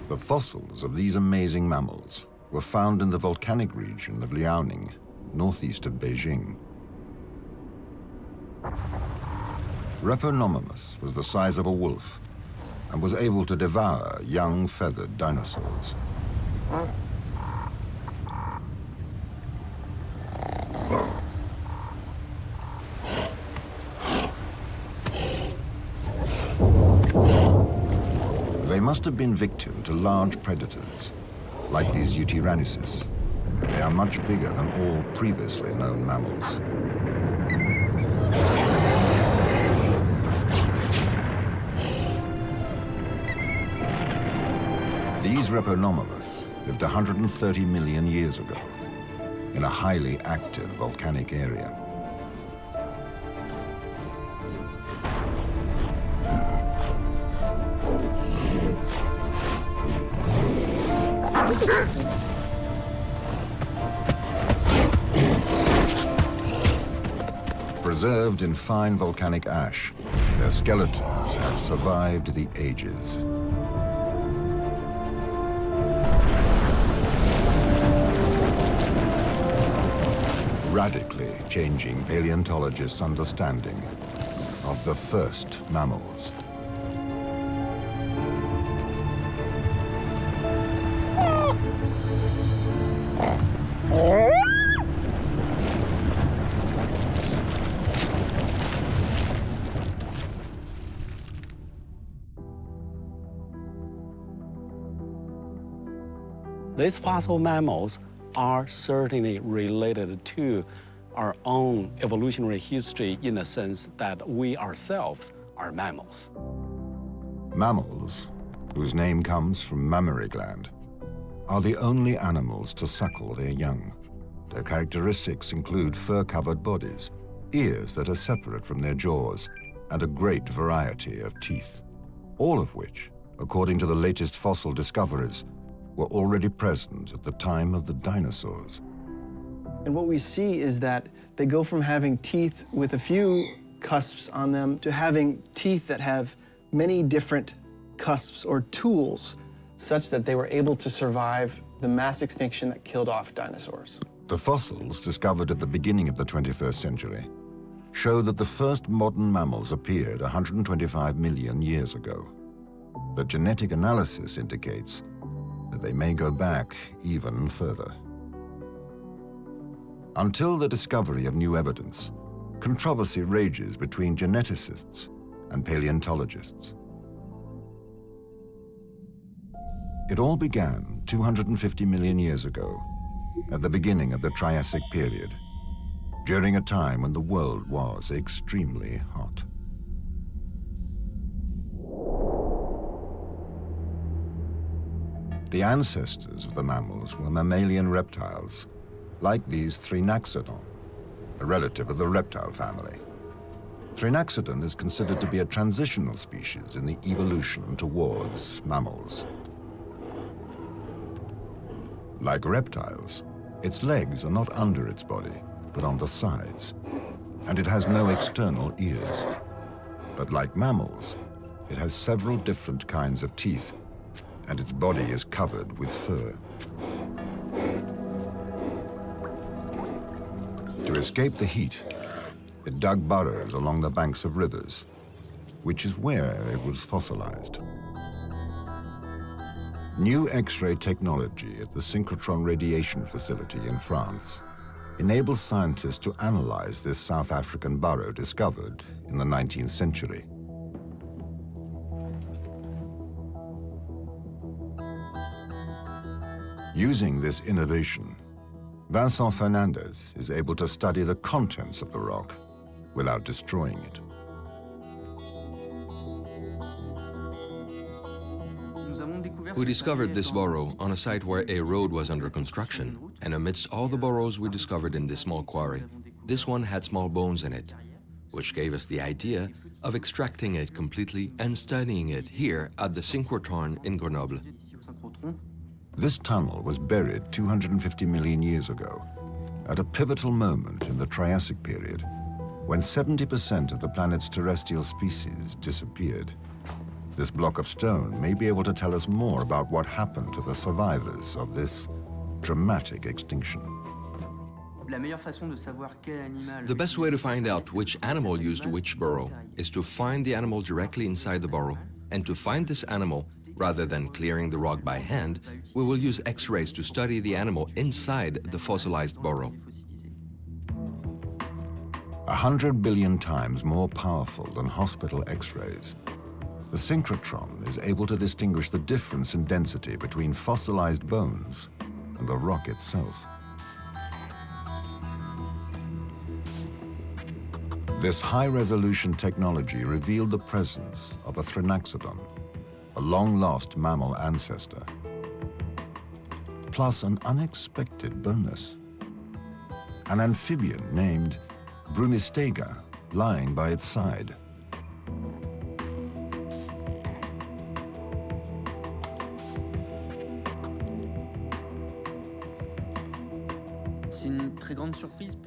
The fossils of these amazing mammals were found in the volcanic region of Liaoning, northeast of Beijing. Repenomamus was the size of a wolf and was able to devour young feathered dinosaurs. They must have been victim to large predators, like these Tyrannosaurus. They are much bigger than all previously known mammals. These Repenomamus lived 130 million years ago in a highly active volcanic area. Preserved in fine volcanic ash, their skeletons have survived the ages. Radically changing paleontologists' understanding of the first mammals. These fossil mammals are certainly related to our own evolutionary history in the sense that we ourselves are mammals. Mammals, whose name comes from mammary gland, are the only animals to suckle their young. Their characteristics include fur-covered bodies, ears that are separate from their jaws, and a great variety of teeth, all of which, according to the latest fossil discoveries, were already present at the time of the dinosaurs. And what we see is that they go from having teeth with a few cusps on them to having teeth that have many different cusps or tools, such that they were able to survive the mass extinction that killed off dinosaurs. The fossils discovered at the beginning of the 21st century show that the first modern mammals appeared 125 million years ago. But genetic analysis indicates that they may go back even further. Until the discovery of new evidence, controversy rages between geneticists and paleontologists. It all began 250 million years ago, at the beginning of the Triassic period, during a time when the world was extremely hot. The ancestors of the mammals were mammalian reptiles, like these Trinaxodon, a relative of the reptile family. Trinaxodon is considered to be a transitional species in the evolution towards mammals. Like reptiles, its legs are not under its body, but on the sides, and it has no external ears. But like mammals, it has several different kinds of teeth, and its body is covered with fur. To escape the heat, it dug burrows along the banks of rivers, which is where it was fossilized. New X-ray technology at the synchrotron radiation facility in France enables scientists to analyze this South African burrow discovered in the 19th century. Using this innovation, Vincent Fernandez is able to study the contents of the rock without destroying it. We discovered this burrow on a site where a road was under construction, and amidst all the burrows we discovered in this small quarry, this one had small bones in it, which gave us the idea of extracting it completely and studying it here at the synchrotron in Grenoble. This tunnel was buried 250 million years ago, at a pivotal moment in the Triassic period, when 70% of the planet's terrestrial species disappeared. This block of stone may be able to tell us more about what happened to the survivors of this dramatic extinction. The best way to find out which animal used which burrow is to find the animal directly inside the burrow, and to find this animal, rather than clearing the rock by hand, we will use X-rays to study the animal inside the fossilized burrow. 100 billion times more powerful than hospital X-rays, the synchrotron is able to distinguish the difference in density between fossilized bones and the rock itself. This high-resolution technology revealed the presence of a Trinaxodon, a long-lost mammal ancestor, plus an unexpected bonus: an amphibian named Brumistega lying by its side.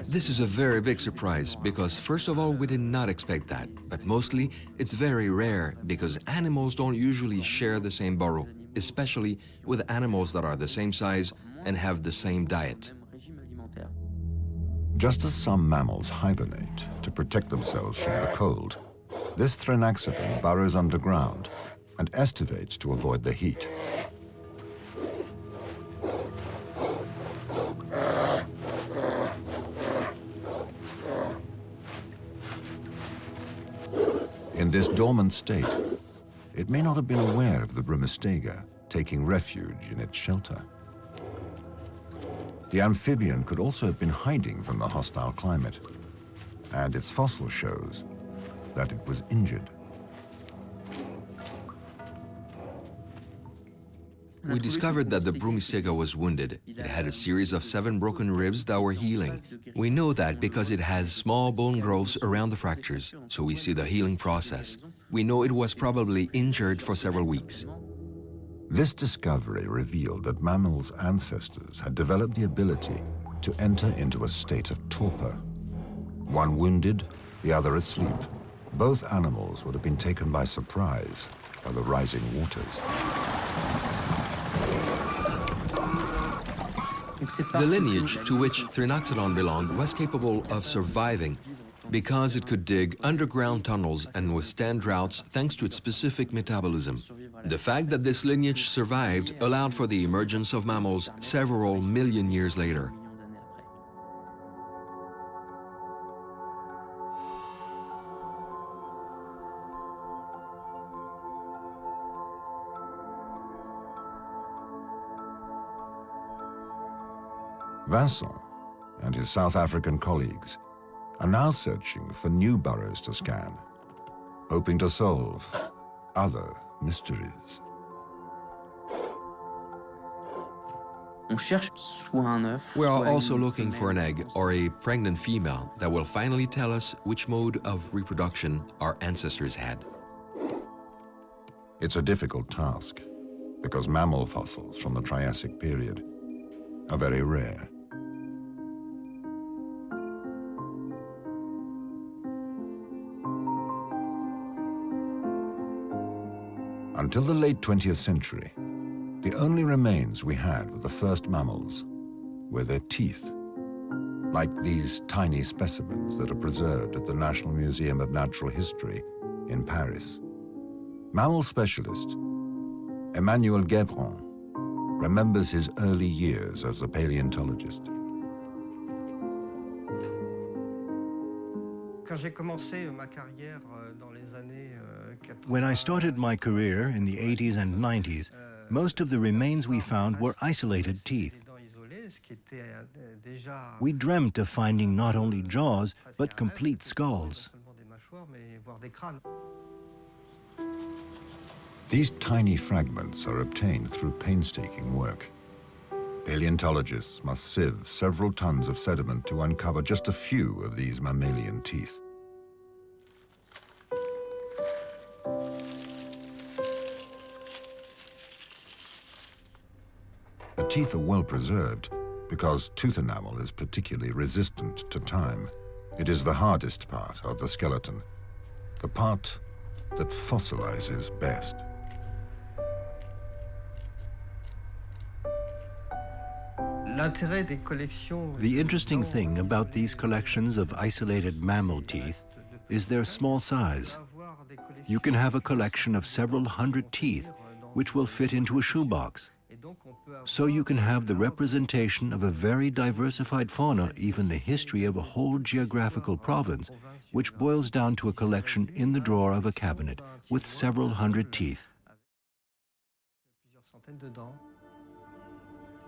This is a very big surprise because, first of all, we did not expect that, but mostly it's very rare because animals don't usually share the same burrow, especially with animals that are the same size and have the same diet. Just as some mammals hibernate to protect themselves from the cold, this Trinaxodon burrows underground and estivates to avoid the heat. In this dormant state, it may not have been aware of the Brumistega taking refuge in its shelter. The amphibian could also have been hiding from the hostile climate, and its fossil shows that it was injured. We discovered that the Brumistega was wounded. It had a series of 7 broken ribs that were healing. We know that because it has small bone growths around the fractures, so we see the healing process. We know it was probably injured for several weeks. This discovery revealed that mammals' ancestors had developed the ability to enter into a state of torpor. One wounded, the other asleep. Both animals would have been taken by surprise by the rising waters. The lineage to which Trinaxodon belonged was capable of surviving, because it could dig underground tunnels and withstand droughts thanks to its specific metabolism. The fact that this lineage survived allowed for the emergence of mammals several million years later. Vincent and his South African colleagues are now searching for new burrows to scan, hoping to solve other mysteries. We are also looking for an egg or a pregnant female that will finally tell us which mode of reproduction our ancestors had. It's a difficult task because mammal fossils from the Triassic period are very rare. Until the late 20th century, the only remains we had of the first mammals were their teeth, like these tiny specimens that are preserved at the National Museum of Natural History in Paris. Mammal specialist Emmanuel Guebron remembers his early years as a paleontologist. When I started my career in the 80s and 90s, most of the remains we found were isolated teeth. We dreamt of finding not only jaws, but complete skulls. These tiny fragments are obtained through painstaking work. Paleontologists must sieve several tons of sediment to uncover just a few of these mammalian teeth. The teeth are well preserved because tooth enamel is particularly resistant to time. It is the hardest part of the skeleton, the part that fossilizes best. The interesting thing about these collections of isolated mammal teeth is their small size. You can have a collection of several hundred teeth, which will fit into a shoebox. So you can have the representation of a very diversified fauna, even the history of a whole geographical province, which boils down to a collection in the drawer of a cabinet with several hundred teeth.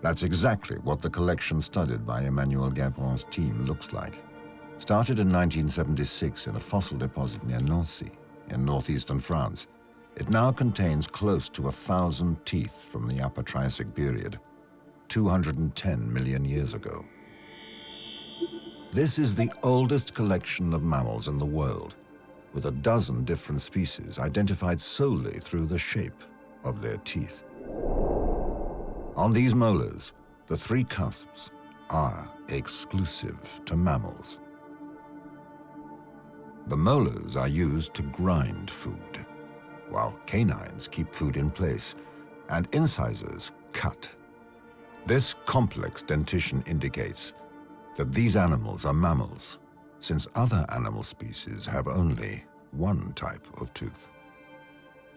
That's exactly what the collection studied by Emmanuel Guebron's team looks like. Started in 1976 in a fossil deposit near Nancy, in northeastern France, it now contains close to 1,000 teeth from the Upper Triassic period, 210 million years ago. This is the oldest collection of mammals in the world, with a dozen different species identified solely through the shape of their teeth. On these molars, the three cusps are exclusive to mammals. The molars are used to grind food, while canines keep food in place, and incisors cut. This complex dentition indicates that these animals are mammals, since other animal species have only one type of tooth.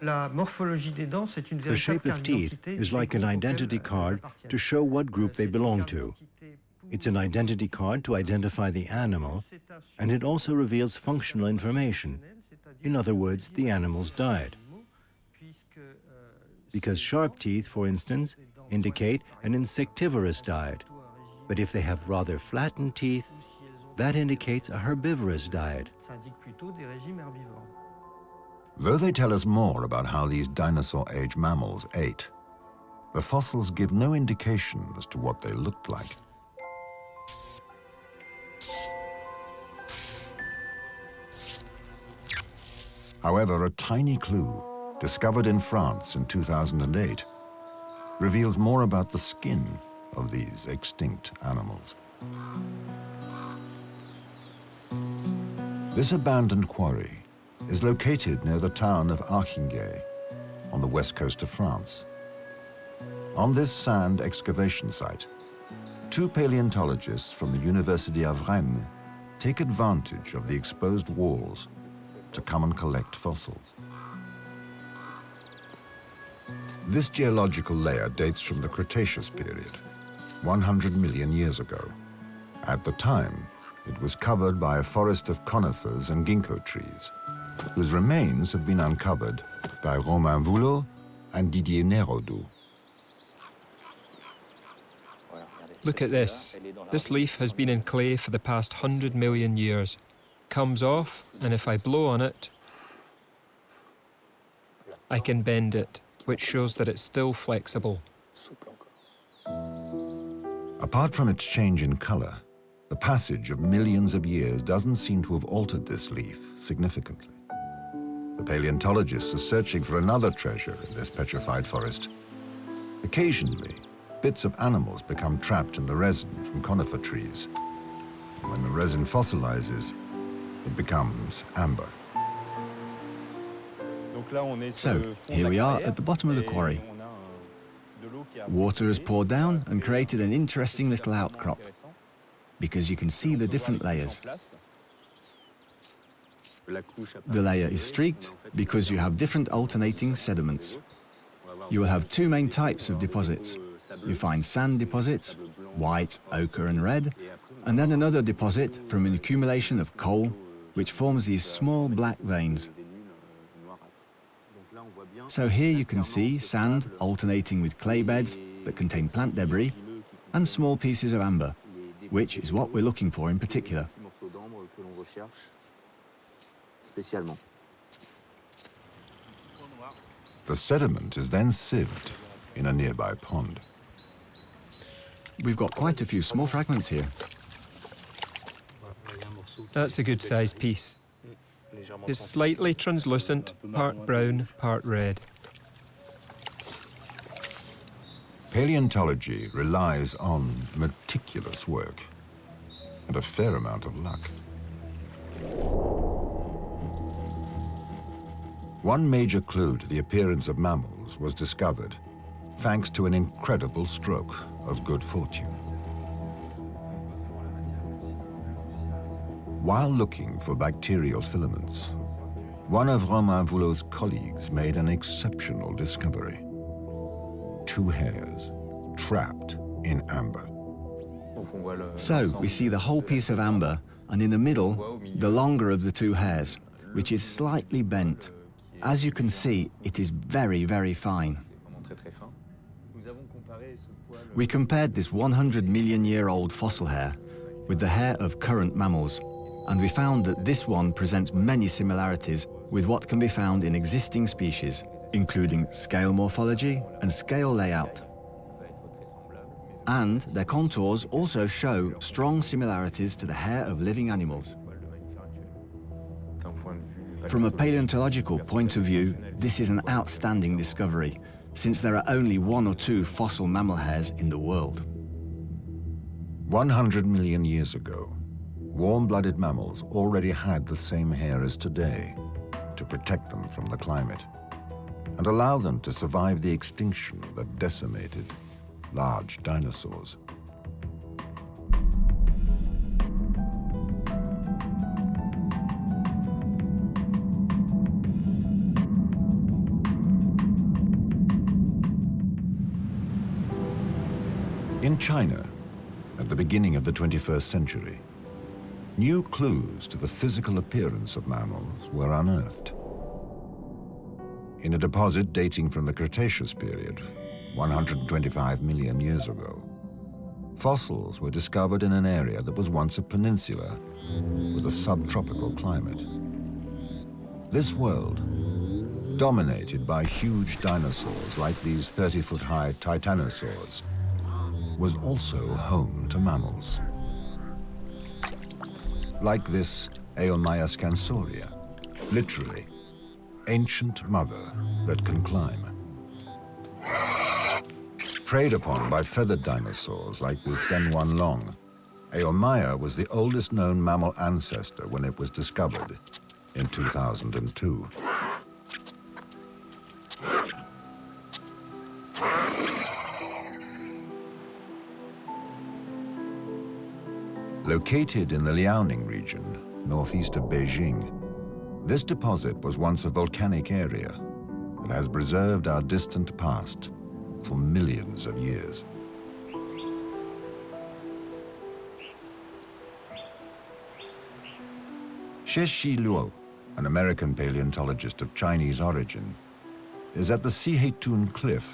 The shape of teeth is like an identity card to show what group they belong to. It's an identity card to identify the animal, and it also reveals functional information. In other words, the animal's diet. Because sharp teeth, for instance, indicate an insectivorous diet. But if they have rather flattened teeth, that indicates a herbivorous diet. Though they tell us more about how these dinosaur-age mammals ate, the fossils give no indication as to what they looked like. However, a tiny clue, discovered in France in 2008, reveals more about the skin of these extinct animals. This abandoned quarry is located near the town of Archaeopteryx on the west coast of France. On this sand excavation site, two paleontologists from the University of Rennes take advantage of the exposed walls to come and collect fossils. This geological layer dates from the Cretaceous period, 100 million years ago. At the time, it was covered by a forest of conifers and ginkgo trees, whose remains have been uncovered by Romain Voulot and Didier Néraudot. Look at this. This leaf has been in clay for the past 100 million years. Comes off, and if I blow on it, I can bend it, which shows that it's still flexible. Apart from its change in color, the passage of millions of years doesn't seem to have altered this leaf significantly. The paleontologists are searching for another treasure in this petrified forest. Occasionally, bits of animals become trapped in the resin from conifer trees. When the resin fossilizes, it becomes amber. So, here we are at the bottom of the quarry. Water has poured down and created an interesting little outcrop, because you can see the different layers. The layer is streaked because you have different alternating sediments. You will have two main types of deposits. You find sand deposits, white, ochre and red, and then another deposit from an accumulation of coal, which forms these small black veins. So here you can see sand alternating with clay beds that contain plant debris and small pieces of amber, which is what we're looking for in particular. The sediment is then sieved in a nearby pond. We've got quite a few small fragments here. That's a good-sized piece. It's slightly translucent, part brown, part red. Paleontology relies on meticulous work and a fair amount of luck. One major clue to the appearance of mammals was discovered thanks to an incredible stroke of good fortune. While looking for bacterial filaments, one of Romain Voulot's colleagues made an exceptional discovery. 2 hairs trapped in amber. So we see the whole piece of amber, and in the middle, the longer of the 2 hairs, which is slightly bent. As you can see, it is very, very fine. We compared this 100 million year old fossil hair with the hair of current mammals, and we found that this one presents many similarities with what can be found in existing species, including scale morphology and scale layout. And their contours also show strong similarities to the hair of living animals. From a paleontological point of view, this is an outstanding discovery, since there are only 1 or 2 fossil mammal hairs in the world. 100 million years ago, warm-blooded mammals already had the same hair as today to protect them from the climate and allow them to survive the extinction that decimated large dinosaurs. In China, at the beginning of the 21st century, new clues to the physical appearance of mammals were unearthed. In a deposit dating from the Cretaceous period, 125 million years ago, fossils were discovered in an area that was once a peninsula with a subtropical climate. This world, dominated by huge dinosaurs like these 30-foot-high titanosaurs, was also home to mammals. Like this Eomaya scansoria, literally, ancient mother that can climb. Preyed upon by feathered dinosaurs like this Zenwan long, Eomaya was the oldest known mammal ancestor when it was discovered in 2002. Located in the Liaoning region, northeast of Beijing, this deposit was once a volcanic area that has preserved our distant past for millions of years. Xie Luo, an American paleontologist of Chinese origin, is at the Siheitun Cliff,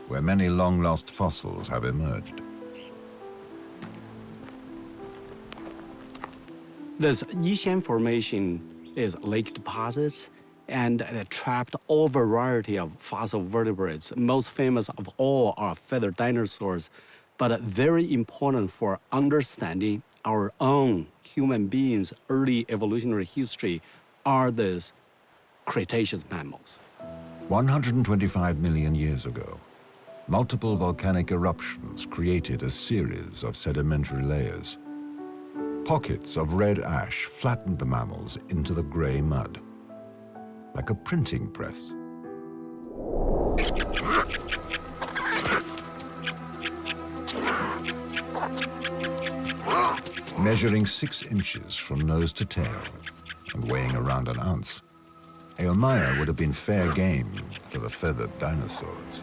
where many long-lost fossils have emerged. This Yishan Formation is lake deposits, and it trapped all variety of fossil vertebrates. Most famous of all are feathered dinosaurs, but very important for understanding our own human beings' early evolutionary history are these Cretaceous mammals. 125 million years ago, multiple volcanic eruptions created a series of sedimentary layers. Pockets of red ash flattened the mammals into the gray mud, like a printing press. Measuring 6 inches from nose to tail and weighing around an ounce, Eomaya would have been fair game for the feathered dinosaurs.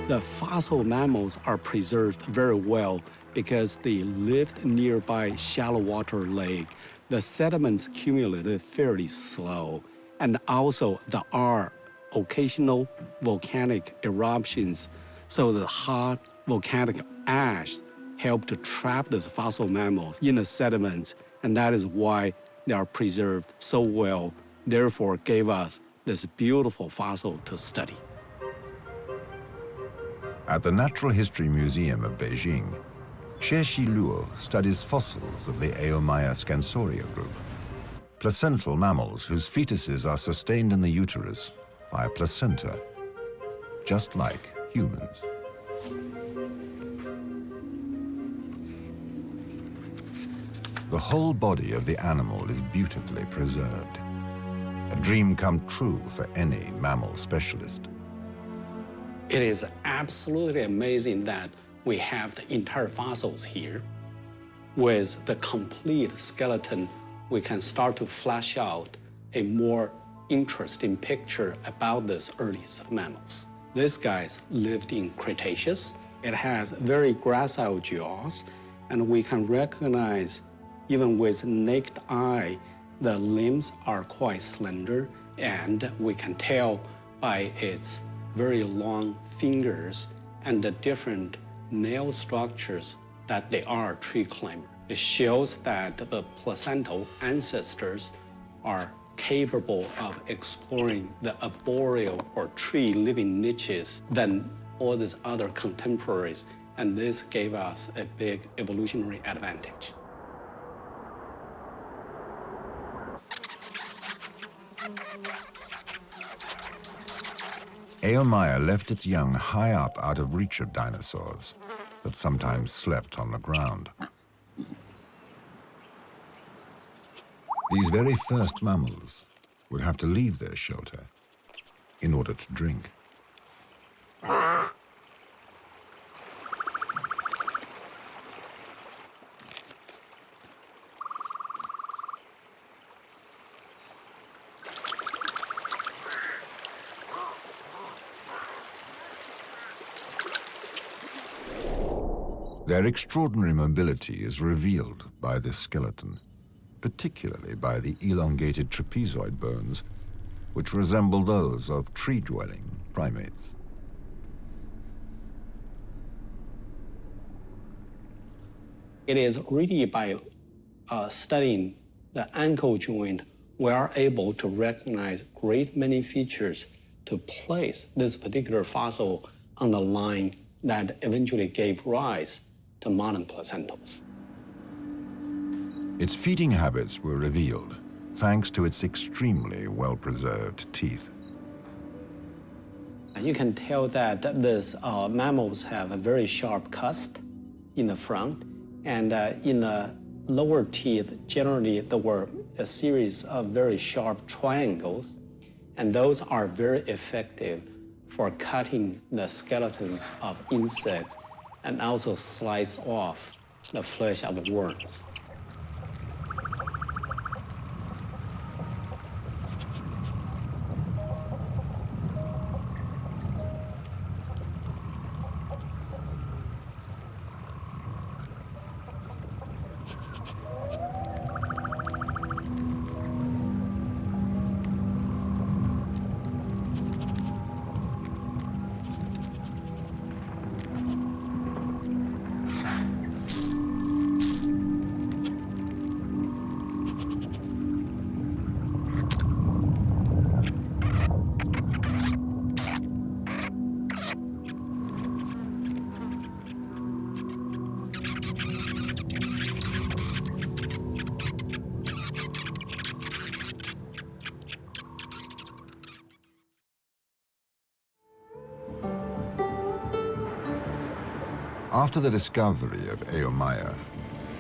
The fossil mammals are preserved very well because they lived nearby shallow water lake. The sediments accumulated fairly slow, and also there are occasional volcanic eruptions, so the hot volcanic ash helped to trap these fossil mammals in the sediments, and that is why they are preserved so well, therefore gave us this beautiful fossil to study. At the Natural History Museum of Beijing, Xie Luo studies fossils of the Eomaya Scansauria group, placental mammals whose fetuses are sustained in the uterus by a placenta, just like humans. The whole body of the animal is beautifully preserved, a dream come true for any mammal specialist. It is absolutely amazing that we have the entire fossils here. With the complete skeleton, we can start to flesh out a more interesting picture about these earliest mammals. These guys lived in Cretaceous. It has very gracile jaws, and we can recognize, even with naked eye, the limbs are quite slender, and we can tell by its very long fingers and the different nail structures that they are tree climbers. It shows that the placental ancestors are capable of exploring the arboreal or tree living niches than all these other contemporaries, and this gave us a big evolutionary advantage. Eomaya left its young high up out of reach of dinosaurs that sometimes slept on the ground. These very first mammals would have to leave their shelter in order to drink. Their extraordinary mobility is revealed by this skeleton, particularly by the elongated trapezoid bones, which resemble those of tree-dwelling primates. It is really by studying the ankle joint, we are able to recognize great many features to place this particular fossil on the line that eventually gave rise to modern placentals. Its feeding habits were revealed thanks to its extremely well-preserved teeth. You can tell that these mammals have a very sharp cusp in the front, and in the lower teeth, generally there were a series of very sharp triangles, and those are very effective for cutting the skeletons of insects and also slice off the flesh of worms. After the discovery of Eomaya,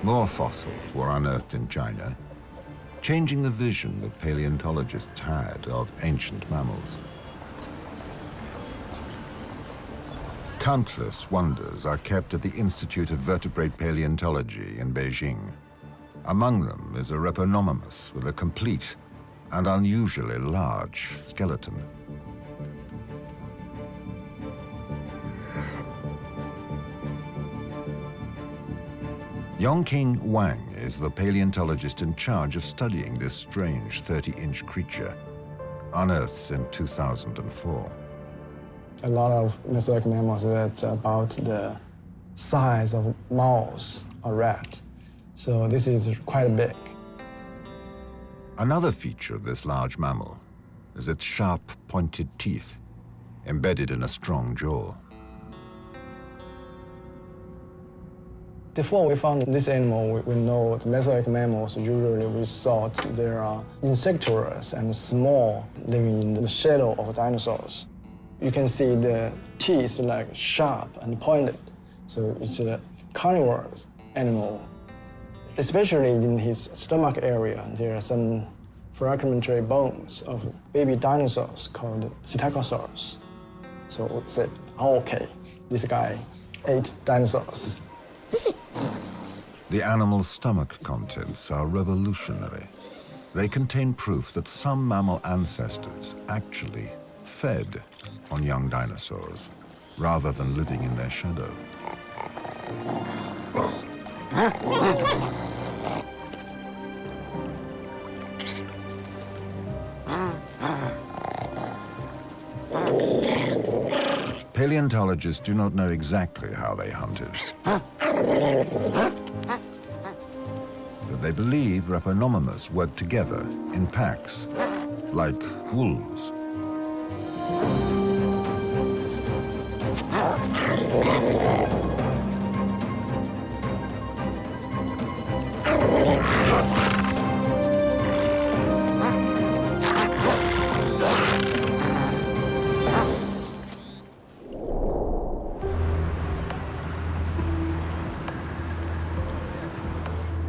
more fossils were unearthed in China, changing the vision that paleontologists had of ancient mammals. Countless wonders are kept at the Institute of Vertebrate Paleontology in Beijing. Among them is a Repenomamus with a complete and unusually large skeleton. Yongqing Wang is the paleontologist in charge of studying this strange 30-inch creature, unearthed in 2004. A lot of Mesozoic mammals that's about the size of mouse or rat. So this is quite big. Another feature of this large mammal is its sharp, pointed teeth, embedded in a strong jaw. Before we found this animal, we know the Mesozoic mammals, usually we thought they are insectivorous and small, living in the shadow of dinosaurs. You can see the teeth like sharp and pointed. So it's a carnivorous animal. Especially in his stomach area, there are some fragmentary bones of baby dinosaurs called Psittacosaurs. So we said, oh, okay, this guy ate dinosaurs. The animal's stomach contents are revolutionary. They contain proof that some mammal ancestors actually fed on young dinosaurs rather than living in their shadow. Paleontologists do not know exactly how they hunted. But they believe Repenomamus worked together in packs, like wolves.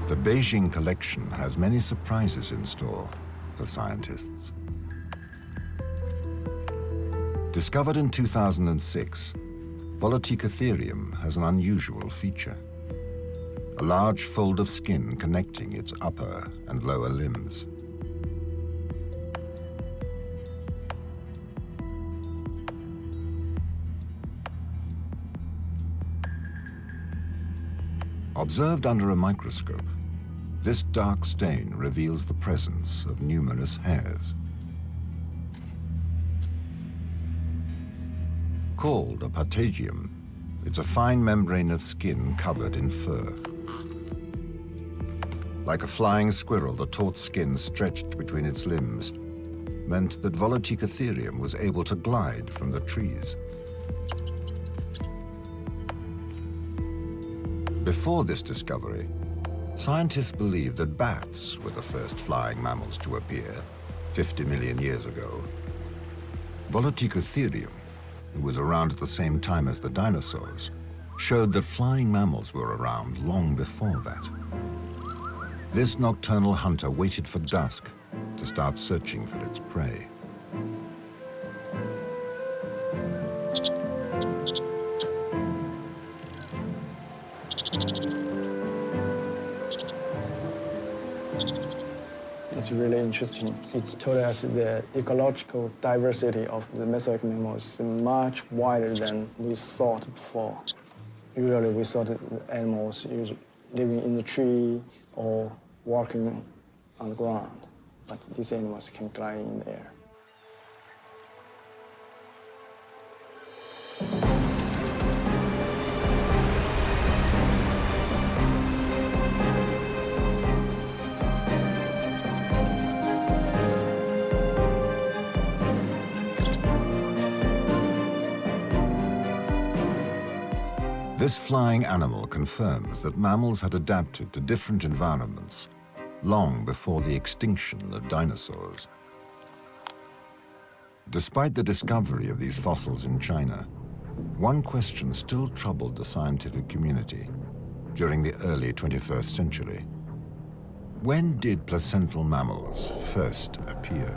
The Beijing collection has many surprises in store for scientists. Discovered in 2006, Volaticotherium has an unusual feature. A large fold of skin connecting its upper and lower limbs. Observed under a microscope, this dark stain reveals the presence of numerous hairs. Called a patagium, it's a fine membrane of skin covered in fur. Like a flying squirrel, the taut skin stretched between its limbs meant that Volaticotherium was able to glide from the trees. Before this discovery, scientists believed that bats were the first flying mammals to appear 50 million years ago. Volaticotherium, who was around at the same time as the dinosaurs, showed that flying mammals were around long before that. This nocturnal hunter waited for dusk to start searching for its prey. It's really interesting. It's told us the ecological diversity of the Mesozoic mammals is much wider than we thought before. Usually we thought that animals usually living in the tree or walking on the ground, but these animals can climb in the air. This flying animal confirms that mammals had adapted to different environments long before the extinction of dinosaurs. Despite the discovery of these fossils in China, one question still troubled the scientific community during the early 21st century. When did placental mammals first appear?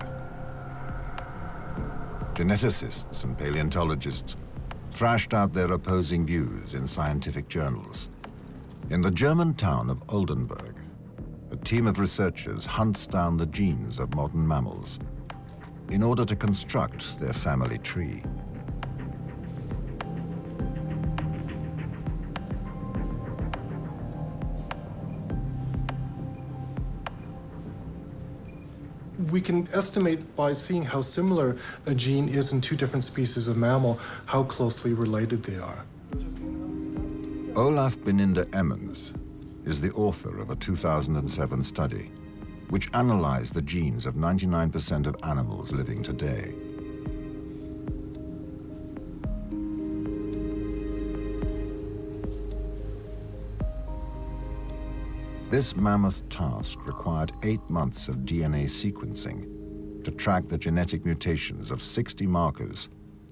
Geneticists and paleontologists thrashed out their opposing views in scientific journals. In the German town of Oldenburg, a team of researchers hunts down the genes of modern mammals in order to construct their family tree. We can estimate by seeing how similar a gene is in two different species of mammal, how closely related they are. Olaf Beninde Emmons is the author of a 2007 study which analyzed the genes of 99% of animals living today. This mammoth task required 8 months of DNA sequencing to track the genetic mutations of 60 markers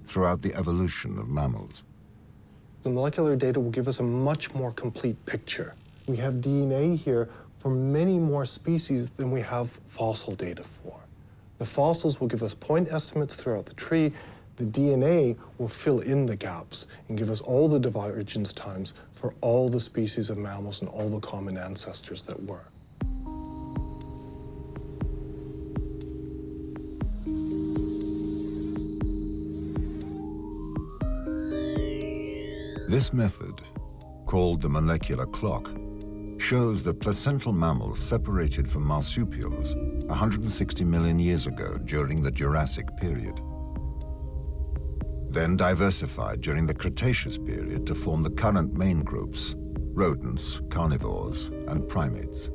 throughout the evolution of mammals. The molecular data will give us a much more complete picture. We have DNA here for many more species than we have fossil data for. The fossils will give us point estimates throughout the tree. The DNA will fill in the gaps and give us all the divergence times for all the species of mammals and all the common ancestors that were. This method, called the molecular clock, shows that placental mammals separated from marsupials 160 million years ago during the Jurassic period. Then diversified during the Cretaceous period to form the current main groups: rodents, carnivores, and primates.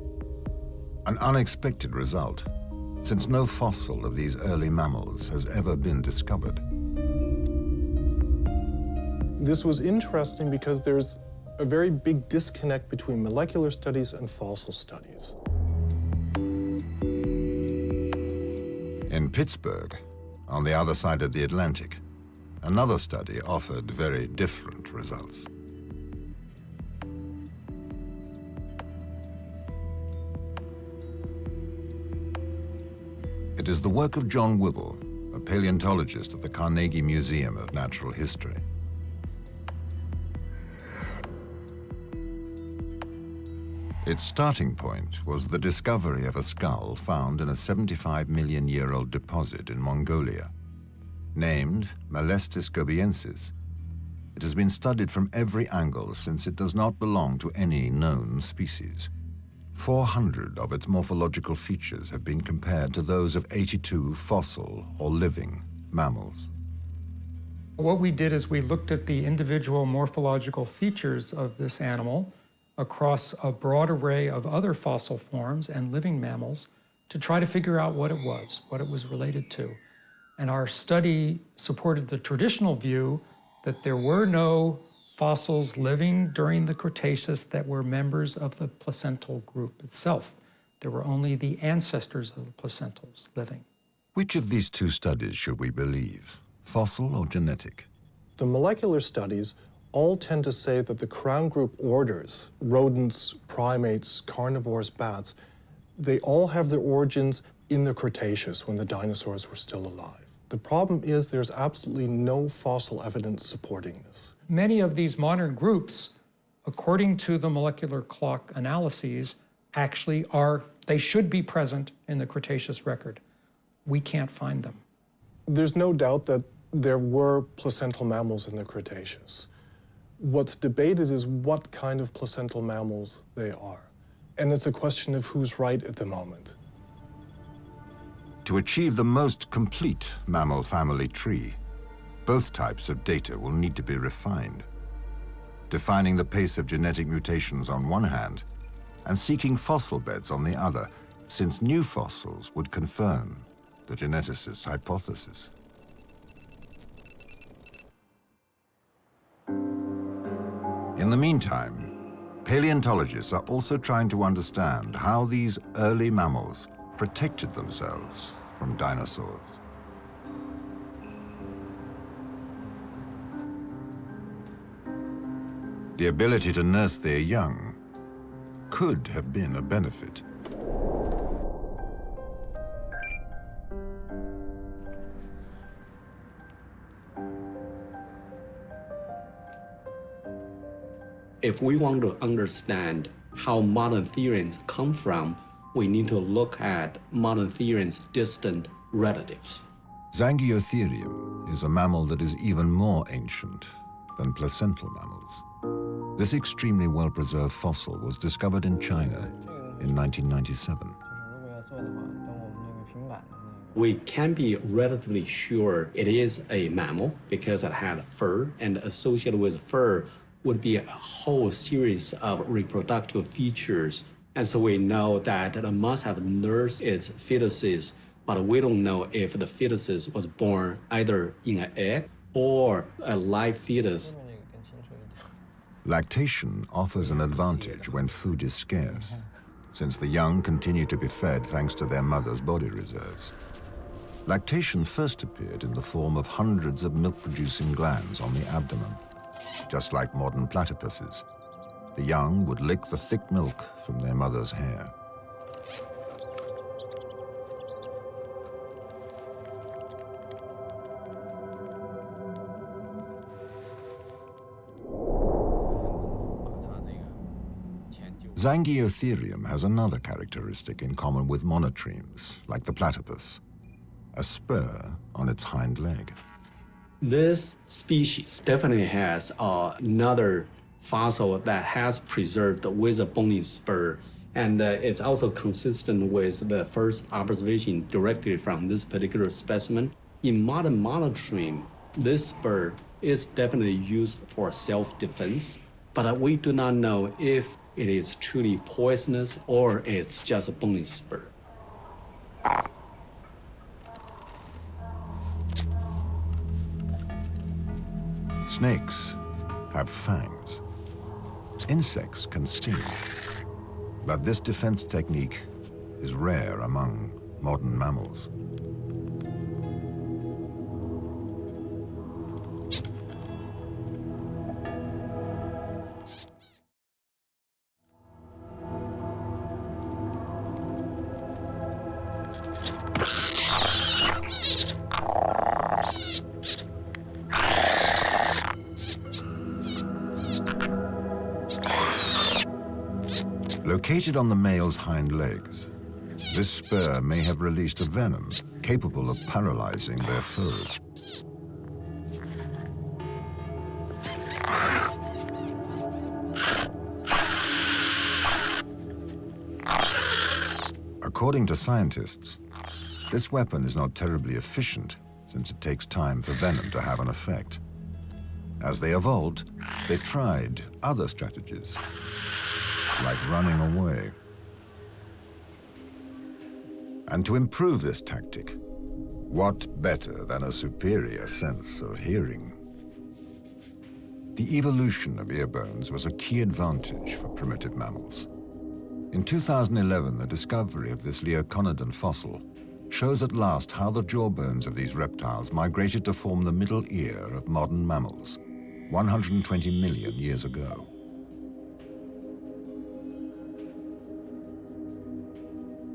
An unexpected result, since no fossil of these early mammals has ever been discovered. This was interesting because there's a very big disconnect between molecular studies and fossil studies. In Pittsburgh, on the other side of the Atlantic, another study offered very different results. It is the work of John Whipple, a paleontologist at the Carnegie Museum of Natural History. Its starting point was the discovery of a skull found in a 75-million-year-old deposit in Mongolia. Named Malestis gobiensis, it has been studied from every angle since it does not belong to any known species. 400 of its morphological features have been compared to those of 82 fossil or living mammals. What we did is we looked at the individual morphological features of this animal across a broad array of other fossil forms and living mammals to try to figure out what it was related to. And our study supported the traditional view that there were no fossils living during the Cretaceous that were members of the placental group itself. There were only the ancestors of the placentals living. Which of these two studies should we believe, fossil or genetic? The molecular studies all tend to say that the crown group orders, rodents, primates, carnivores, bats, They all have their origins in the Cretaceous when the dinosaurs were still alive. The problem is there's absolutely no fossil evidence supporting this. Many of these modern groups, according to the molecular clock analyses, actually they should be present in the Cretaceous record. We can't find them. There's no doubt that there were placental mammals in the Cretaceous. What's debated is what kind of placental mammals they are. And it's a question of who's right at the moment. To achieve the most complete mammal family tree, both types of data will need to be refined, defining the pace of genetic mutations on one hand, and seeking fossil beds on the other, since new fossils would confirm the geneticist's hypothesis. In the meantime, paleontologists are also trying to understand how these early mammals protected themselves from dinosaurs. The ability to nurse their young could have been a benefit. If we want to understand how modern theorians come from, we need to look at modern theorians' distant relatives. Zangiotherium is a mammal that is even more ancient than placental mammals. This extremely well-preserved fossil was discovered in China in 1997. We can be relatively sure it is a mammal because it had fur, and associated with fur would be a whole series of reproductive features. And so we know that it must have nursed its fetuses, but we don't know if the fetuses was born either in an egg or a live fetus. Lactation offers an advantage when food is scarce, since the young continue to be fed thanks to their mother's body reserves. Lactation first appeared in the form of hundreds of milk-producing glands on the abdomen. Just like modern platypuses, the young would lick the thick milk from their mother's hair. Zangiotherium has another characteristic in common with monotremes, like the platypus, a spur on its hind leg. This species definitely has another fossil that has preserved with a bony spur, and it's also consistent with the first observation directly from this particular specimen. In modern monotreme, this spur is definitely used for self-defense, but we do not know if it is truly poisonous or it's just a bony spur. Snakes have fangs. Insects can sting. But this defense technique is rare among modern mammals. Located on the male's hind legs, this spur may have released a venom capable of paralyzing their foes. According to scientists, this weapon is not terribly efficient since it takes time for venom to have an effect. As they evolved, they tried other strategies, like running away. And to improve this tactic, what better than a superior sense of hearing? The evolution of ear bones was a key advantage for primitive mammals. In 2011, the discovery of this Leoconodon fossil shows at last how the jawbones of these reptiles migrated to form the middle ear of modern mammals 120 million years ago.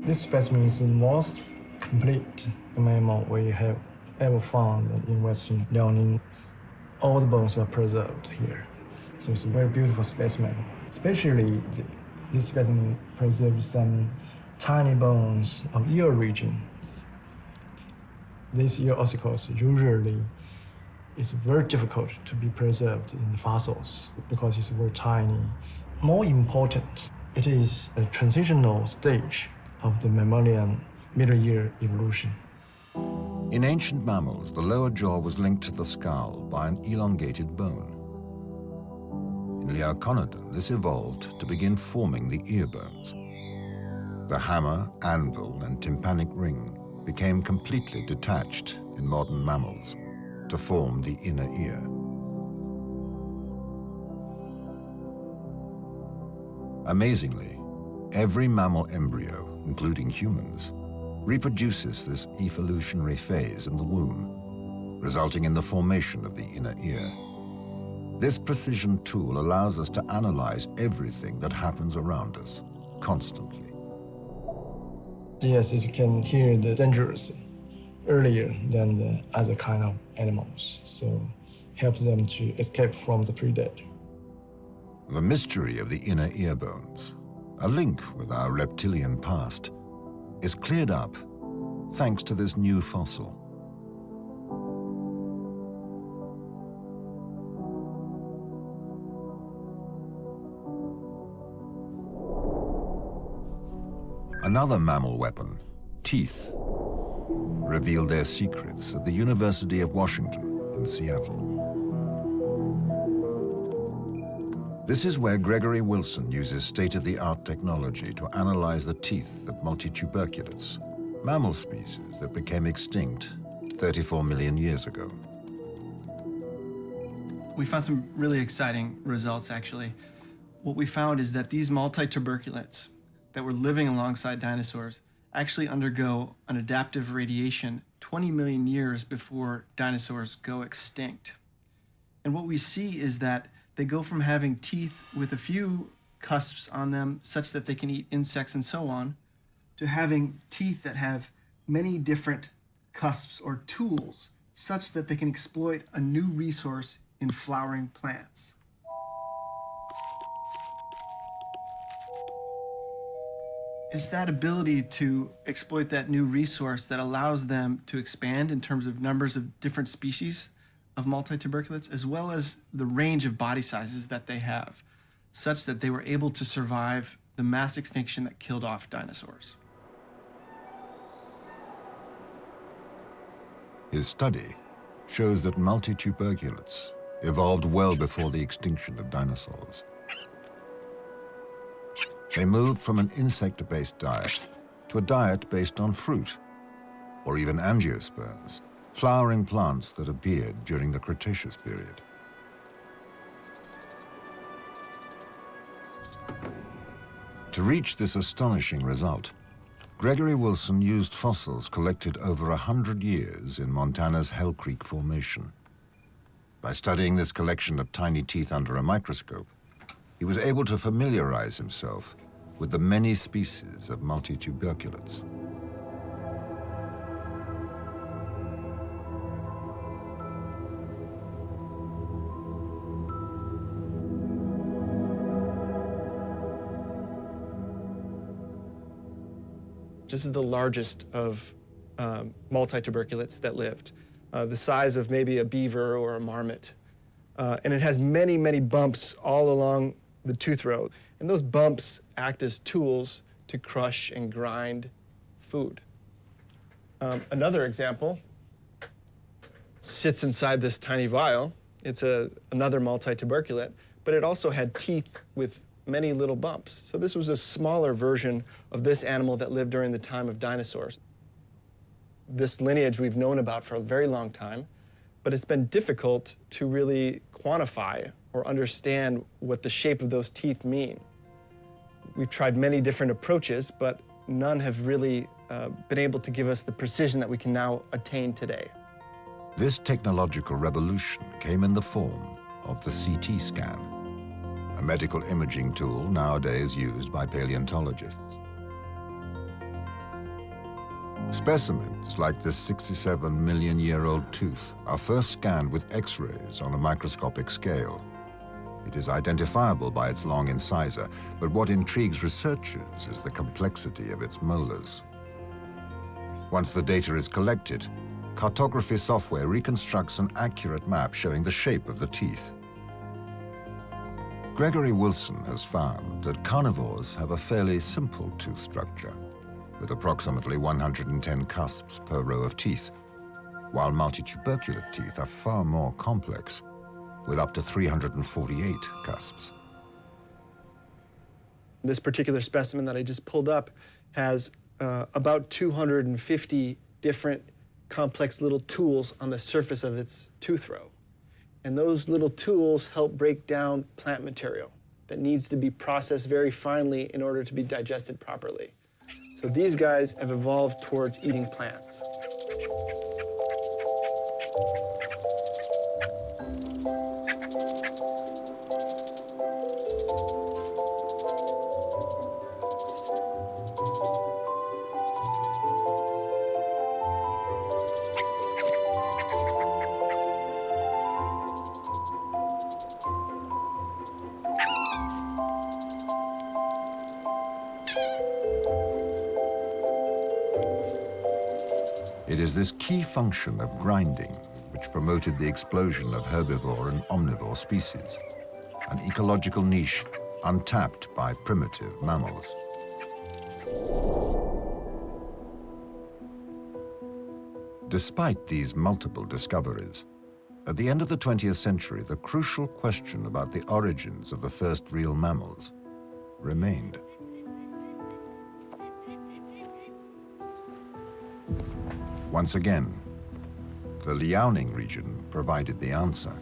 This specimen is the most complete mammal we have ever found in Western Liaoning. All the bones are preserved here. So it's a very beautiful specimen. Especially this specimen preserves some tiny bones of ear region. These ear ossicles usually is very difficult to be preserved in the fossils because it's very tiny. More important, it is a transitional stage of the mammalian middle ear evolution. In ancient mammals, the lower jaw was linked to the skull by an elongated bone. In Liaoconodon, this evolved to begin forming the ear bones. The hammer, anvil, and tympanic ring became completely detached in modern mammals to form the inner ear. Amazingly, every mammal embryo, including humans, reproduces this evolutionary phase in the womb, resulting in the formation of the inner ear. This precision tool allows us to analyze everything that happens around us, constantly. Yes, you can hear the dangers earlier than the other kind of animals, so helps them to escape from the predator. The mystery of the inner ear bones, a link with our reptilian past, is cleared up thanks to this new fossil. Another mammal weapon, teeth, revealed their secrets at the University of Washington in Seattle. This is where Gregory Wilson uses state-of-the-art technology to analyze the teeth of Multituberculates, mammal species that became extinct 34 million years ago. We found some really exciting results, actually. What we found is that these multituberculates that were living alongside dinosaurs actually undergo an adaptive radiation 20 million years before dinosaurs go extinct. And what we see is that they go from having teeth with a few cusps on them such that they can eat insects and so on, to having teeth that have many different cusps or tools such that they can exploit a new resource in flowering plants. It's that ability to exploit that new resource that allows them to expand in terms of numbers of different species of multituberculates, as well as the range of body sizes that they have, such that they were able to survive the mass extinction that killed off dinosaurs. His study shows that multituberculates evolved well before the extinction of dinosaurs. They moved from an insect-based diet to a diet based on fruit, or even angiosperms, flowering plants that appeared during the Cretaceous period. To reach this astonishing result, Gregory Wilson used fossils collected over 100 years in Montana's Hell Creek Formation. By studying this collection of tiny teeth under a microscope, he was able to familiarize himself with the many species of multituberculates. This is the largest of multituberculates that lived, the size of maybe a beaver or a marmot. And it has many, many bumps all along the tooth row. And those bumps act as tools to crush and grind food. Another example sits inside this tiny vial. It's another multituberculate, but it also had teeth with many little bumps. So this was a smaller version of this animal that lived during the time of dinosaurs. This lineage we've known about for a very long time, but it's been difficult to really quantify or understand what the shape of those teeth mean. We've tried many different approaches, but none have really been able to give us the precision that we can now attain today. This technological revolution came in the form of the CT scan, a medical imaging tool nowadays used by paleontologists. Specimens like this 67-million-year-old tooth are first scanned with X-rays on a microscopic scale. It is identifiable by its long incisor, but what intrigues researchers is the complexity of its molars. Once the data is collected, cartography software reconstructs an accurate map showing the shape of the teeth. Gregory Wilson has found that carnivores have a fairly simple tooth structure, with approximately 110 cusps per row of teeth, while multituberculate teeth are far more complex, with up to 348 cusps. This particular specimen that I just pulled up has about 250 different complex little tools on the surface of its tooth row. And those little tools help break down plant material that needs to be processed very finely in order to be digested properly. So these guys have evolved towards eating plants. It is this key function of grinding which promoted the explosion of herbivore and omnivore species, an ecological niche untapped by primitive mammals. Despite these multiple discoveries, at the end of the 20th century, the crucial question about the origins of the first real mammals remained. Once again, the Liaoning region provided the answer.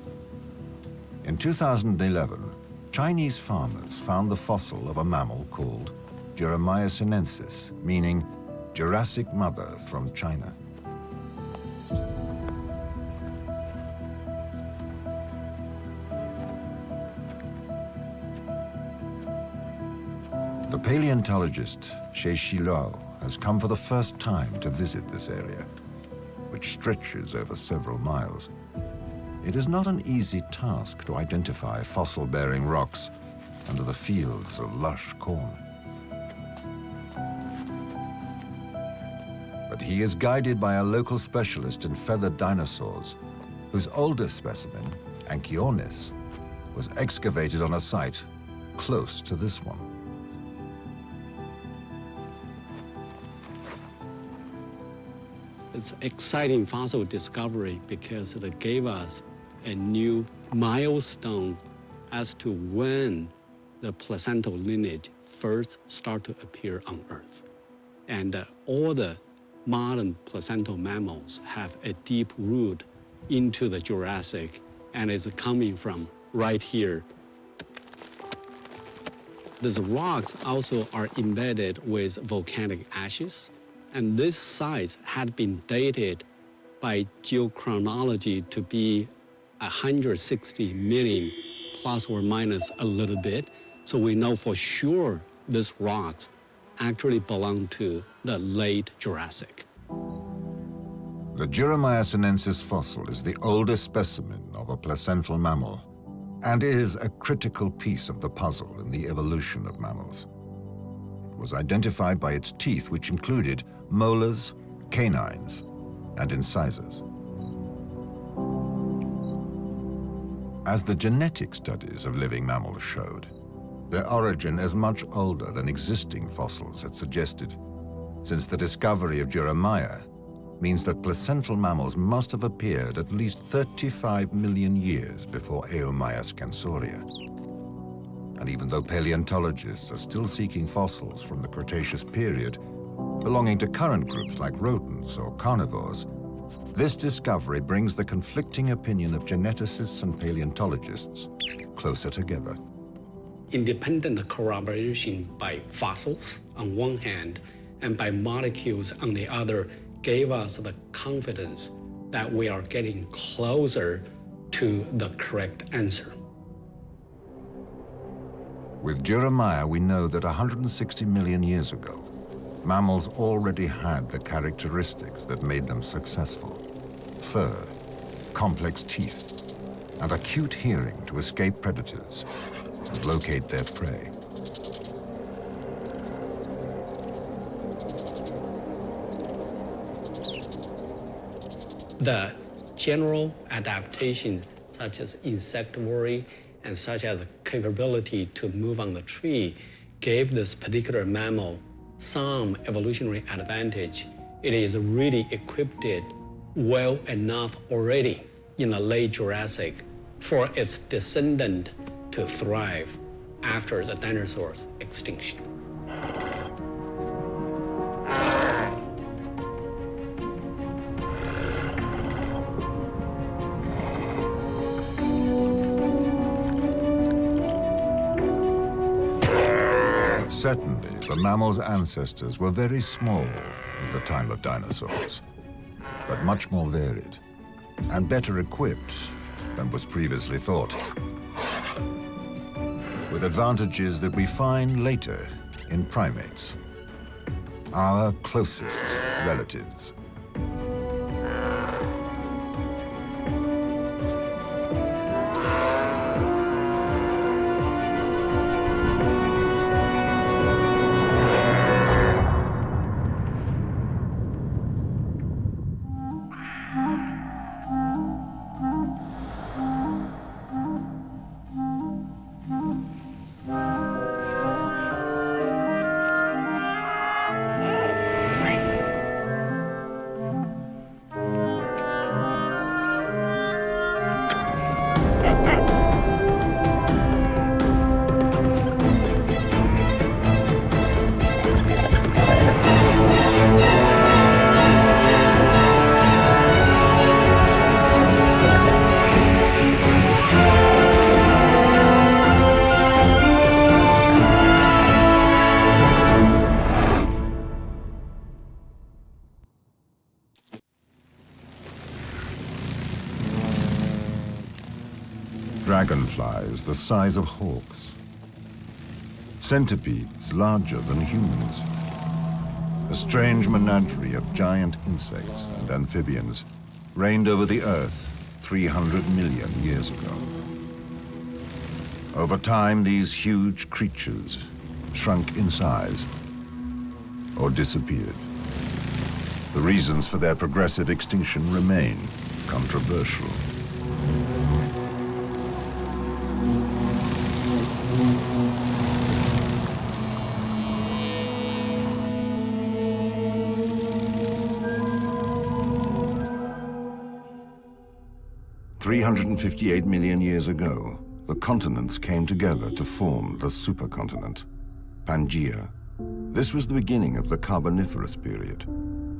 In 2011, Chinese farmers found the fossil of a mammal called Jeremiahis, meaning Jurassic mother from China. The paleontologist Xie Xiluo has come for the first time to visit this area, which stretches over several miles. It is not an easy task to identify fossil-bearing rocks under the fields of lush corn. But he is guided by a local specialist in feathered dinosaurs, whose oldest specimen, Anchiornis, was excavated on a site close to this one. It's exciting fossil discovery because it gave us a new milestone as to when the placental lineage first started to appear on Earth. And all the modern placental mammals have a deep root into the Jurassic, and it's coming from right here. These rocks also are embedded with volcanic ashes, and these sites had been dated by geochronology to be 160 million, plus or minus a little bit. So we know for sure these rocks actually belong to the late Jurassic. The Jeremiahis fossil is the oldest specimen of a placental mammal and is a critical piece of the puzzle in the evolution of mammals. It was identified by its teeth, which included molars, canines, and incisors. As the genetic studies of living mammals showed, their origin is much older than existing fossils had suggested, since the discovery of Jeremiah means that placental mammals must have appeared at least 35 million years before Eomyascansauria. And even though paleontologists are still seeking fossils from the Cretaceous period, belonging to current groups like rodents or carnivores, this discovery brings the conflicting opinion of geneticists and paleontologists closer together. Independent corroboration by fossils on one hand and by molecules on the other gave us the confidence that we are getting closer to the correct answer. With Jeremiah, we know that 160 million years ago, mammals already had the characteristics that made them successful: fur, complex teeth, and acute hearing to escape predators and locate their prey. The general adaptation, such as insectivory and such as capability to move on the tree, gave this particular mammal some evolutionary advantage. It is really equipped well enough already in the late Jurassic for its descendant to thrive after the dinosaurs' extinction. Certainly, the mammals' ancestors were very small at the time of dinosaurs, but much more varied and better equipped than was previously thought, with advantages that we find later in primates, our closest relatives. Dragonflies the size of hawks. Centipedes larger than humans. A strange menagerie of giant insects and amphibians reigned over the Earth 300 million years ago. Over time, these huge creatures shrunk in size or disappeared. The reasons for their progressive extinction remain controversial. $358 million years ago, the continents came together to form the supercontinent, Pangaea. This was the beginning of the Carboniferous period.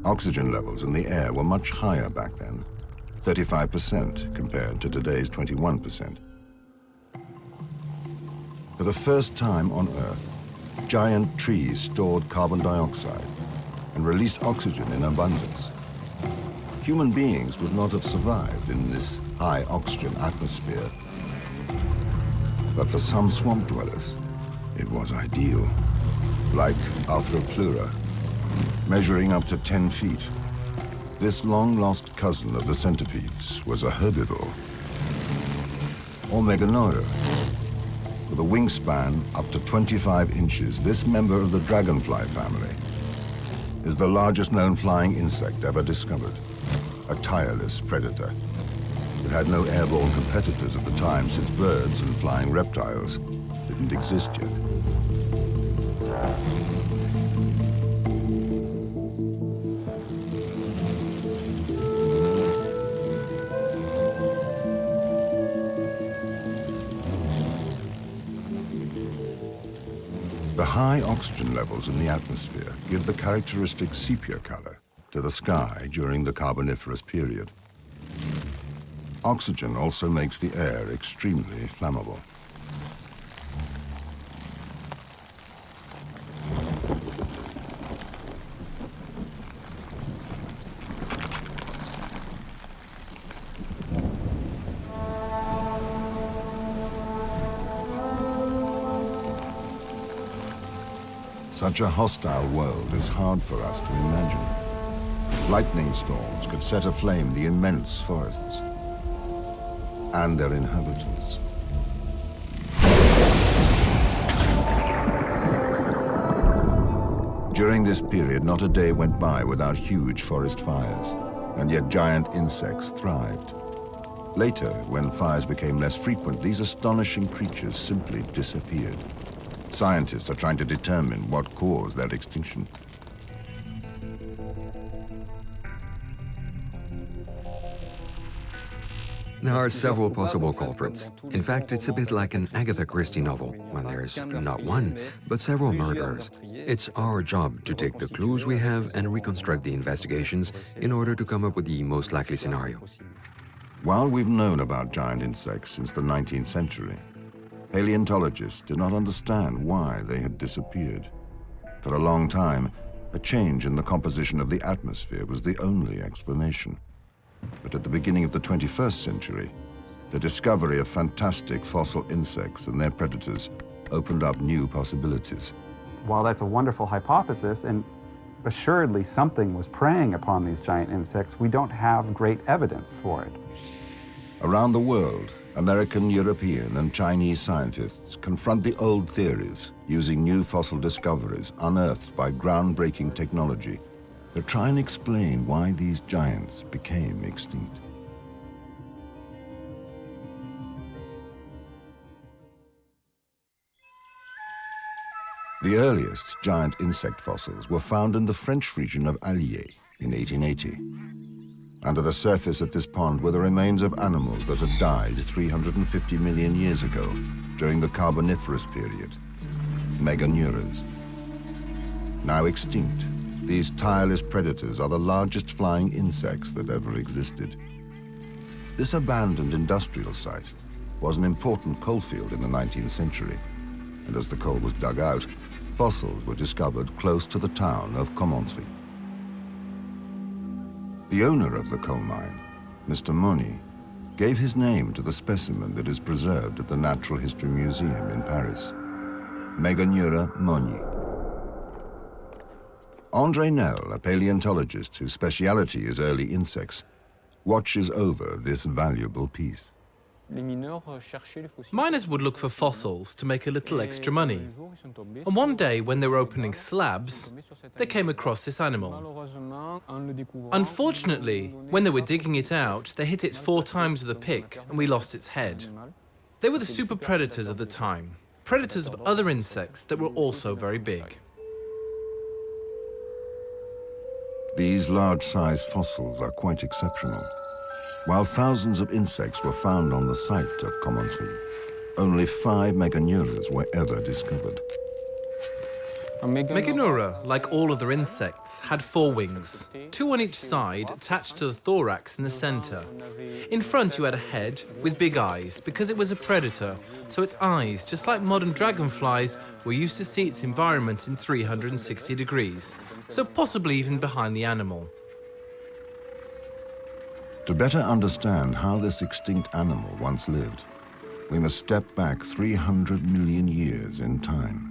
Oxygen levels in the air were much higher back then, 35% compared to today's 21%. For the first time on Earth, giant trees stored carbon dioxide and released oxygen in abundance. Human beings would not have survived in this high oxygen atmosphere. But for some swamp dwellers, it was ideal. Like Archaeopteryx, measuring up to 10 feet. This long-lost cousin of the centipedes was a herbivore. Or Meganura. With a wingspan up to 25 inches, this member of the dragonfly family is the largest known flying insect ever discovered. A tireless predator. It had no airborne competitors at the time, since birds and flying reptiles didn't exist yet. The high oxygen levels in the atmosphere give the characteristic sepia color to the sky during the Carboniferous period. Oxygen also makes the air extremely flammable. Such a hostile world is hard for us to imagine. Lightning storms could set aflame the immense forests and their inhabitants. During this period, not a day went by without huge forest fires, and yet giant insects thrived. Later, when fires became less frequent, these astonishing creatures simply disappeared. Scientists are trying to determine what caused their extinction. There are several possible culprits. In fact, it's a bit like an Agatha Christie novel, when there's not one, but several murderers. It's our job to take the clues we have and reconstruct the investigations in order to come up with the most likely scenario. While we've known about giant insects since the 19th century, paleontologists did not understand why they had disappeared. For a long time, a change in the composition of the atmosphere was the only explanation. But at the beginning of the 21st century, the discovery of fantastic fossil insects and their predators opened up new possibilities. While that's a wonderful hypothesis, and assuredly something was preying upon these giant insects, we don't have great evidence for it. Around the world, American, European, and Chinese scientists confront the old theories using new fossil discoveries unearthed by groundbreaking technology to try and explain why these giants became extinct. The earliest giant insect fossils were found in the French region of Allier in 1880. Under the surface at this pond were the remains of animals that had died 350 million years ago during the Carboniferous period, Meganuras. Now extinct, these tireless predators are the largest flying insects that ever existed. This abandoned industrial site was an important coalfield in the 19th century, and as the coal was dug out, fossils were discovered close to the town of Commentry. The owner of the coal mine, Mr. Moni, gave his name to the specimen that is preserved at the Natural History Museum in Paris, Meganura Moni. André Nel, a paleontologist whose speciality is early insects, watches over this valuable piece. Miners would look for fossils to make a little extra money. And one day, when they were opening slabs, they came across this animal. Unfortunately, when they were digging it out, they hit it 4 times with a pick, and we lost its head. They were the super predators of the time, predators of other insects that were also very big. These large-sized fossils are quite exceptional. While thousands of insects were found on the site of Commentry, only 5 Meganuras were ever discovered. Meganura, like all other insects, had 4 wings, 2 on each side attached to the thorax in the center. In front you had a head with big eyes because it was a predator, so its eyes, just like modern dragonflies, were used to see its environment in 360 degrees, so possibly even behind the animal. To better understand how this extinct animal once lived, we must step back 300 million years in time.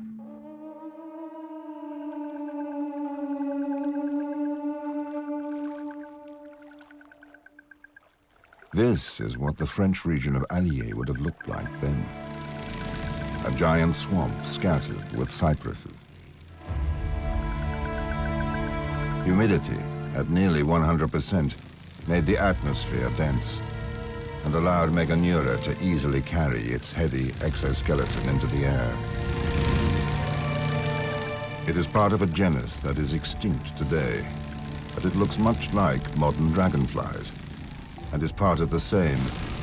This is what the French region of Allier would have looked like then. A giant swamp scattered with cypresses. Humidity at nearly 100% made the atmosphere dense and allowed Meganura to easily carry its heavy exoskeleton into the air. It is part of a genus that is extinct today, but it looks much like modern dragonflies and is part of the same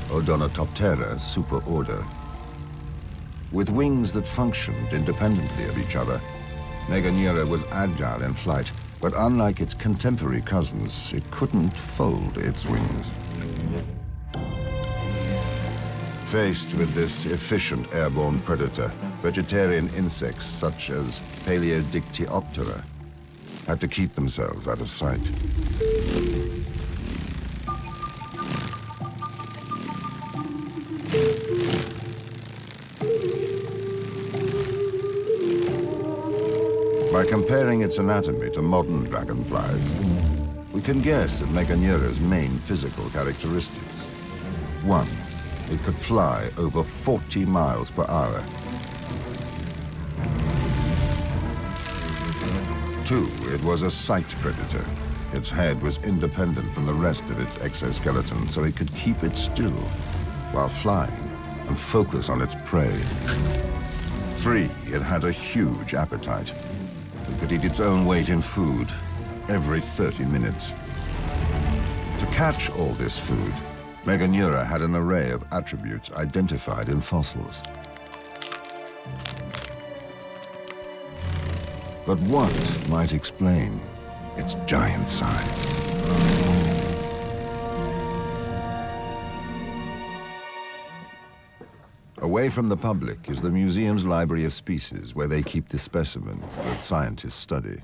Odonatoptera superorder. With wings that functioned independently of each other, Meganura was agile in flight, but unlike its contemporary cousins, it couldn't fold its wings. Faced with this efficient airborne predator, vegetarian insects such as Paleodictyoptera had to keep themselves out of sight. By comparing its anatomy to modern dragonflies, we can guess at Meganura's main physical characteristics. 1, it could fly over 40 miles per hour. 2, it was a sight predator. Its head was independent from the rest of its exoskeleton, so it could keep it still while flying and focus on its prey. 3, it had a huge appetite. It could eat its own weight in food every 30 minutes. To catch all this food, Meganura had an array of attributes identified in fossils. But what might explain its giant size? Away from the public is the museum's library of species, where they keep the specimens that scientists study.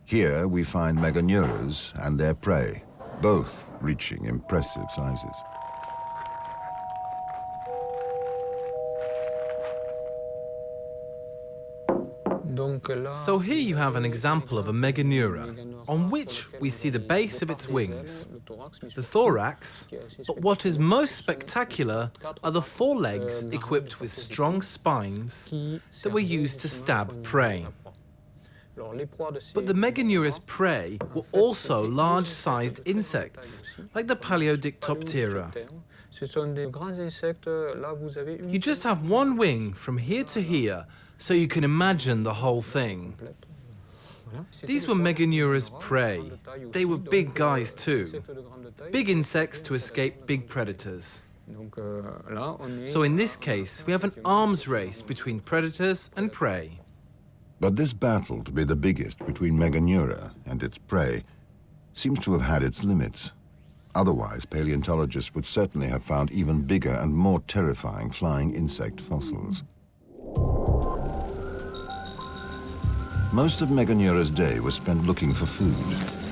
Here we find Meganuras and their prey, both reaching impressive sizes. So here you have an example of a Meganura, on which we see the base of its wings, the thorax, but what is most spectacular are the forelegs equipped with strong spines that were used to stab prey. But the Meganura's prey were also large-sized insects, like the Paleodictoptera. You just have one wing from here to here, so you can imagine the whole thing. These were Meganura's prey. They were big guys too. Big insects to escape big predators. So in this case, we have an arms race between predators and prey. But this battle to be the biggest between Meganura and its prey seems to have had its limits. Otherwise, paleontologists would certainly have found even bigger and more terrifying flying insect fossils. Most of Meganura's day was spent looking for food,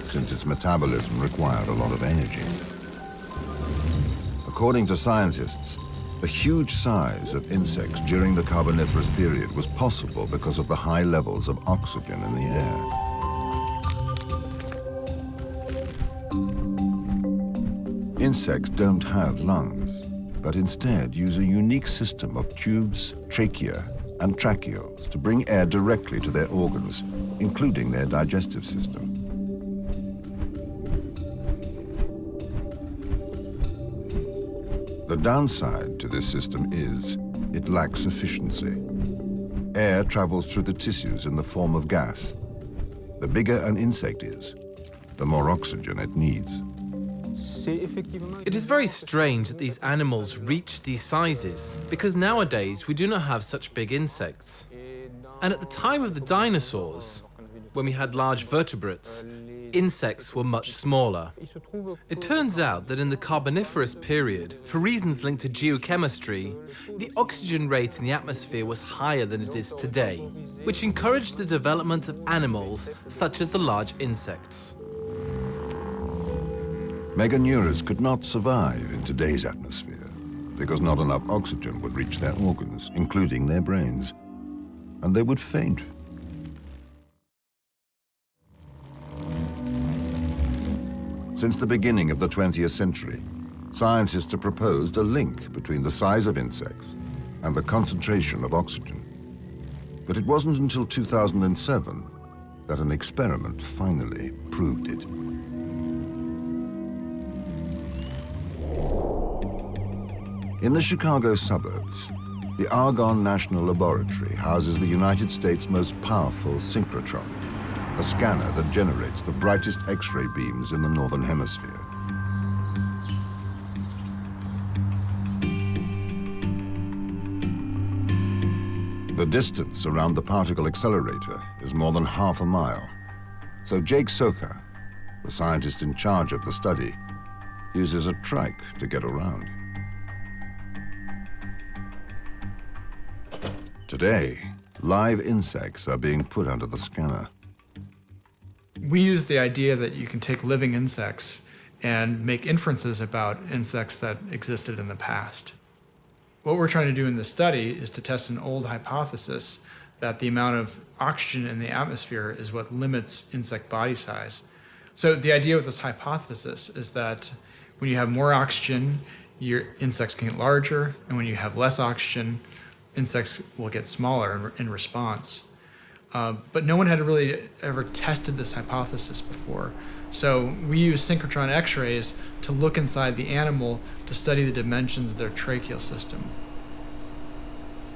since its metabolism required a lot of energy. According to scientists, the huge size of insects during the Carboniferous period was possible because of the high levels of oxygen in the air. Insects don't have lungs, but instead use a unique system of tubes, trachea, and tracheoles to bring air directly to their organs, including their digestive system. The downside to this system is it lacks efficiency. Air travels through the tissues in the form of gas. The bigger an insect is, the more oxygen it needs. It is very strange that these animals reach these sizes, because nowadays we do not have such big insects. And at the time of the dinosaurs, when we had large vertebrates, insects were much smaller. It turns out that in the Carboniferous period, for reasons linked to geochemistry, the oxygen rate in the atmosphere was higher than it is today, which encouraged the development of animals such as the large insects. Meganuras could not survive in today's atmosphere because not enough oxygen would reach their organs, including their brains, and they would faint. Since the beginning of the 20th century, scientists have proposed a link between the size of insects and the concentration of oxygen. But it wasn't until 2007 that an experiment finally proved it. In the Chicago suburbs, the Argonne National Laboratory houses the United States' most powerful synchrotron, a scanner that generates the brightest X-ray beams in the Northern Hemisphere. The distance around the particle accelerator is more than half a mile, so Jake Soka, the scientist in charge of the study, uses a trike to get around. Today, live insects are being put under the scanner. We use the idea that you can take living insects and make inferences about insects that existed in the past. What we're trying to do in this study is to test an old hypothesis that the amount of oxygen in the atmosphere is what limits insect body size. So the idea with this hypothesis is that when you have more oxygen, your insects can get larger, and when you have less oxygen, insects will get smaller in response. But no one had really ever tested this hypothesis before. So we use synchrotron X-rays to look inside the animal to study the dimensions of their tracheal system.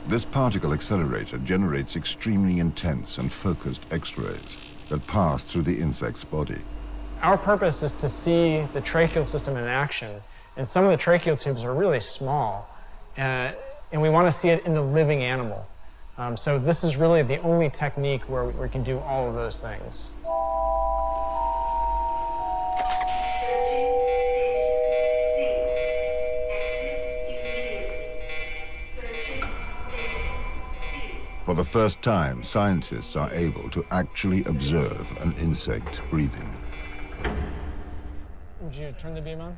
This particle accelerator generates extremely intense and focused X-rays that pass through the insect's body. Our purpose is to see the tracheal system in action, and some of the tracheal tubes are really small, and we want to see it in the living animal. So this is really the only technique where we can do all of those things. For the first time, scientists are able to actually observe an insect breathing. Would you turn the beam on?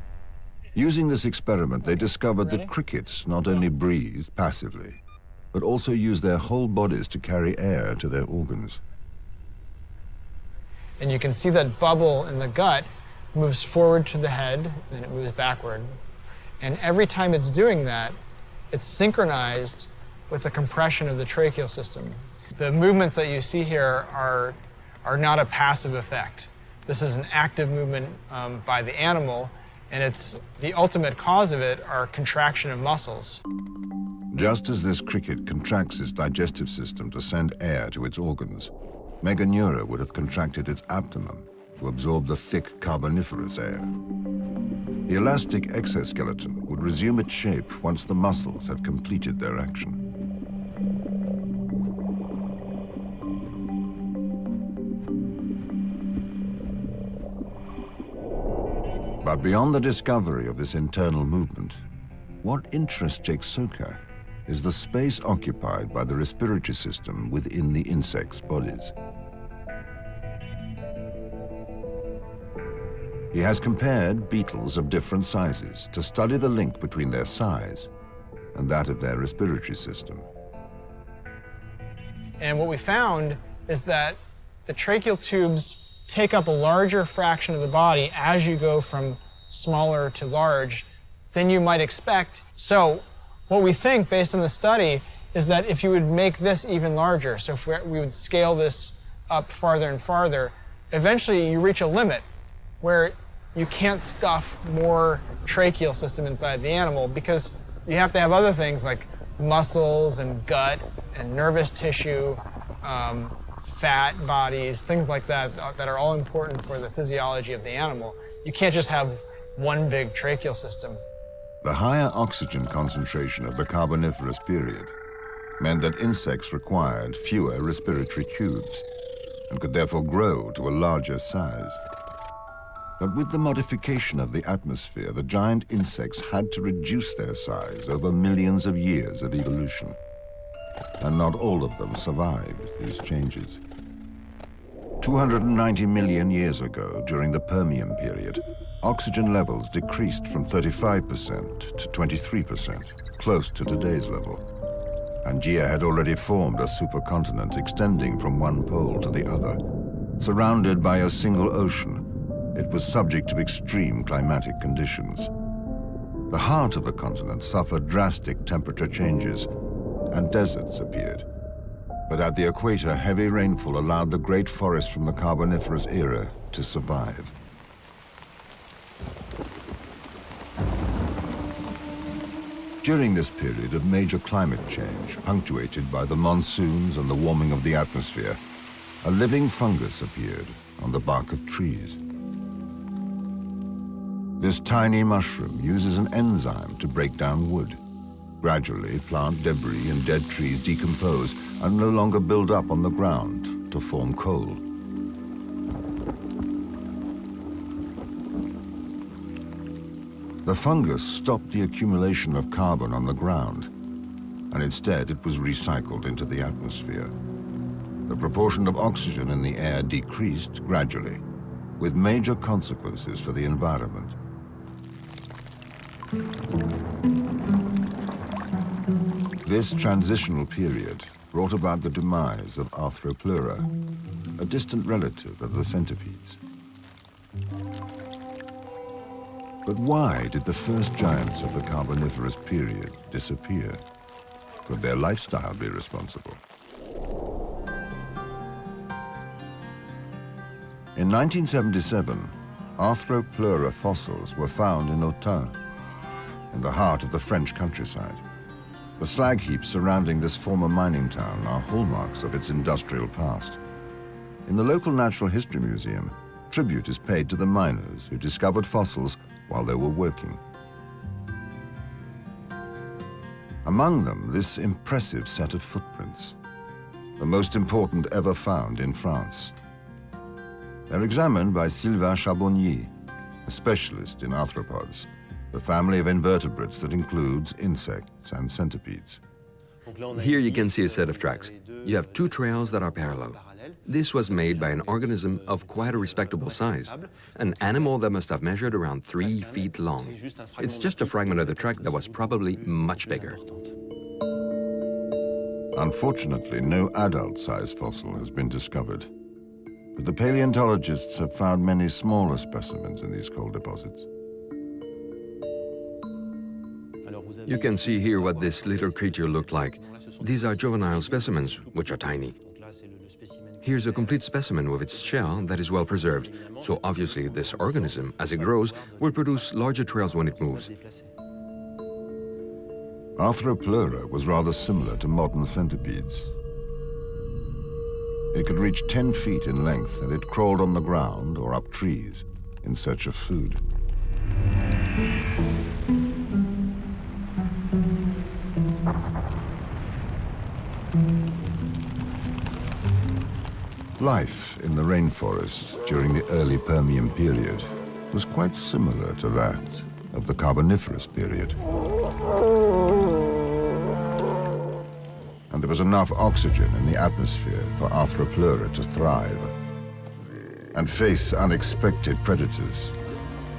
Using this experiment, they discovered that crickets not only breathe passively, but also use their whole bodies to carry air to their organs. And you can see that bubble in the gut moves forward to the head, and it moves backward. And every time it's doing that, it's synchronized with the compression of the tracheal system. The movements that you see here are not a passive effect. This is an active movement by the animal, and it's the ultimate cause of it are contraction of muscles. Just as this cricket contracts its digestive system to send air to its organs, Meganura would have contracted its abdomen to absorb the thick Carboniferous air. The elastic exoskeleton would resume its shape once the muscles had completed their action. But beyond the discovery of this internal movement, what interests Jake Soka is the space occupied by the respiratory system within the insects' bodies. He has compared beetles of different sizes to study the link between their size and that of their respiratory system. And what we found is that the tracheal tubes take up a larger fraction of the body as you go from smaller to large than you might expect. So what we think, based on the study, is that if you would make this even larger, so if we would scale this up farther and farther, eventually you reach a limit where you can't stuff more tracheal system inside the animal because you have to have other things like muscles and gut and nervous tissue, fat bodies, things like that, that are all important for the physiology of the animal. You can't just have one big tracheal system. The higher oxygen concentration of the Carboniferous period meant that insects required fewer respiratory tubes and could therefore grow to a larger size. But with the modification of the atmosphere, the giant insects had to reduce their size over millions of years of evolution. And not all of them survived these changes. 290 million years ago, during the Permian period, oxygen levels decreased from 35% to 23%, close to today's level. Pangaea had already formed a supercontinent extending from one pole to the other. Surrounded by a single ocean, it was subject to extreme climatic conditions. The heart of the continent suffered drastic temperature changes, and deserts appeared. But at the equator, heavy rainfall allowed the great forests from the Carboniferous era to survive. During this period of major climate change, punctuated by the monsoons and the warming of the atmosphere, a living fungus appeared on the bark of trees. This tiny mushroom uses an enzyme to break down wood. Gradually, plant debris and dead trees decompose and no longer build up on the ground to form coal. The fungus stopped the accumulation of carbon on the ground, and instead it was recycled into the atmosphere. The proportion of oxygen in the air decreased gradually, with major consequences for the environment. This transitional period brought about the demise of Archaeopteryx, a distant relative of the centipedes. But why did the first giants of the Carboniferous period disappear? Could their lifestyle be responsible? In 1977, Archaeopteryx fossils were found in Autun, in the heart of the French countryside. The slag heaps surrounding this former mining town are hallmarks of its industrial past. In the local Natural History Museum, tribute is paid to the miners who discovered fossils while they were working. Among them, this impressive set of footprints, the most important ever found in France. They're examined by Sylvain Charbonnier, a specialist in arthropods, the family of invertebrates that includes insects and centipedes. Here you can see a set of tracks. You have two trails that are parallel. This was made by an organism of quite a respectable size, an animal that must have measured around 3 feet long. It's just a fragment of the track that was probably much bigger. Unfortunately, no adult-sized fossil has been discovered, but the paleontologists have found many smaller specimens in these coal deposits. You can see here what this little creature looked like. These are juvenile specimens, which are tiny. Here's a complete specimen with its shell that is well preserved, so obviously this organism, as it grows, will produce larger trails when it moves. Archaeopteryx was rather similar to modern centipedes. It could reach 10 feet in length, and it crawled on the ground or up trees in search of food. Life in the rainforests during the early Permian period was quite similar to that of the Carboniferous period. And there was enough oxygen in the atmosphere for Archaeopteryx to thrive and face unexpected predators,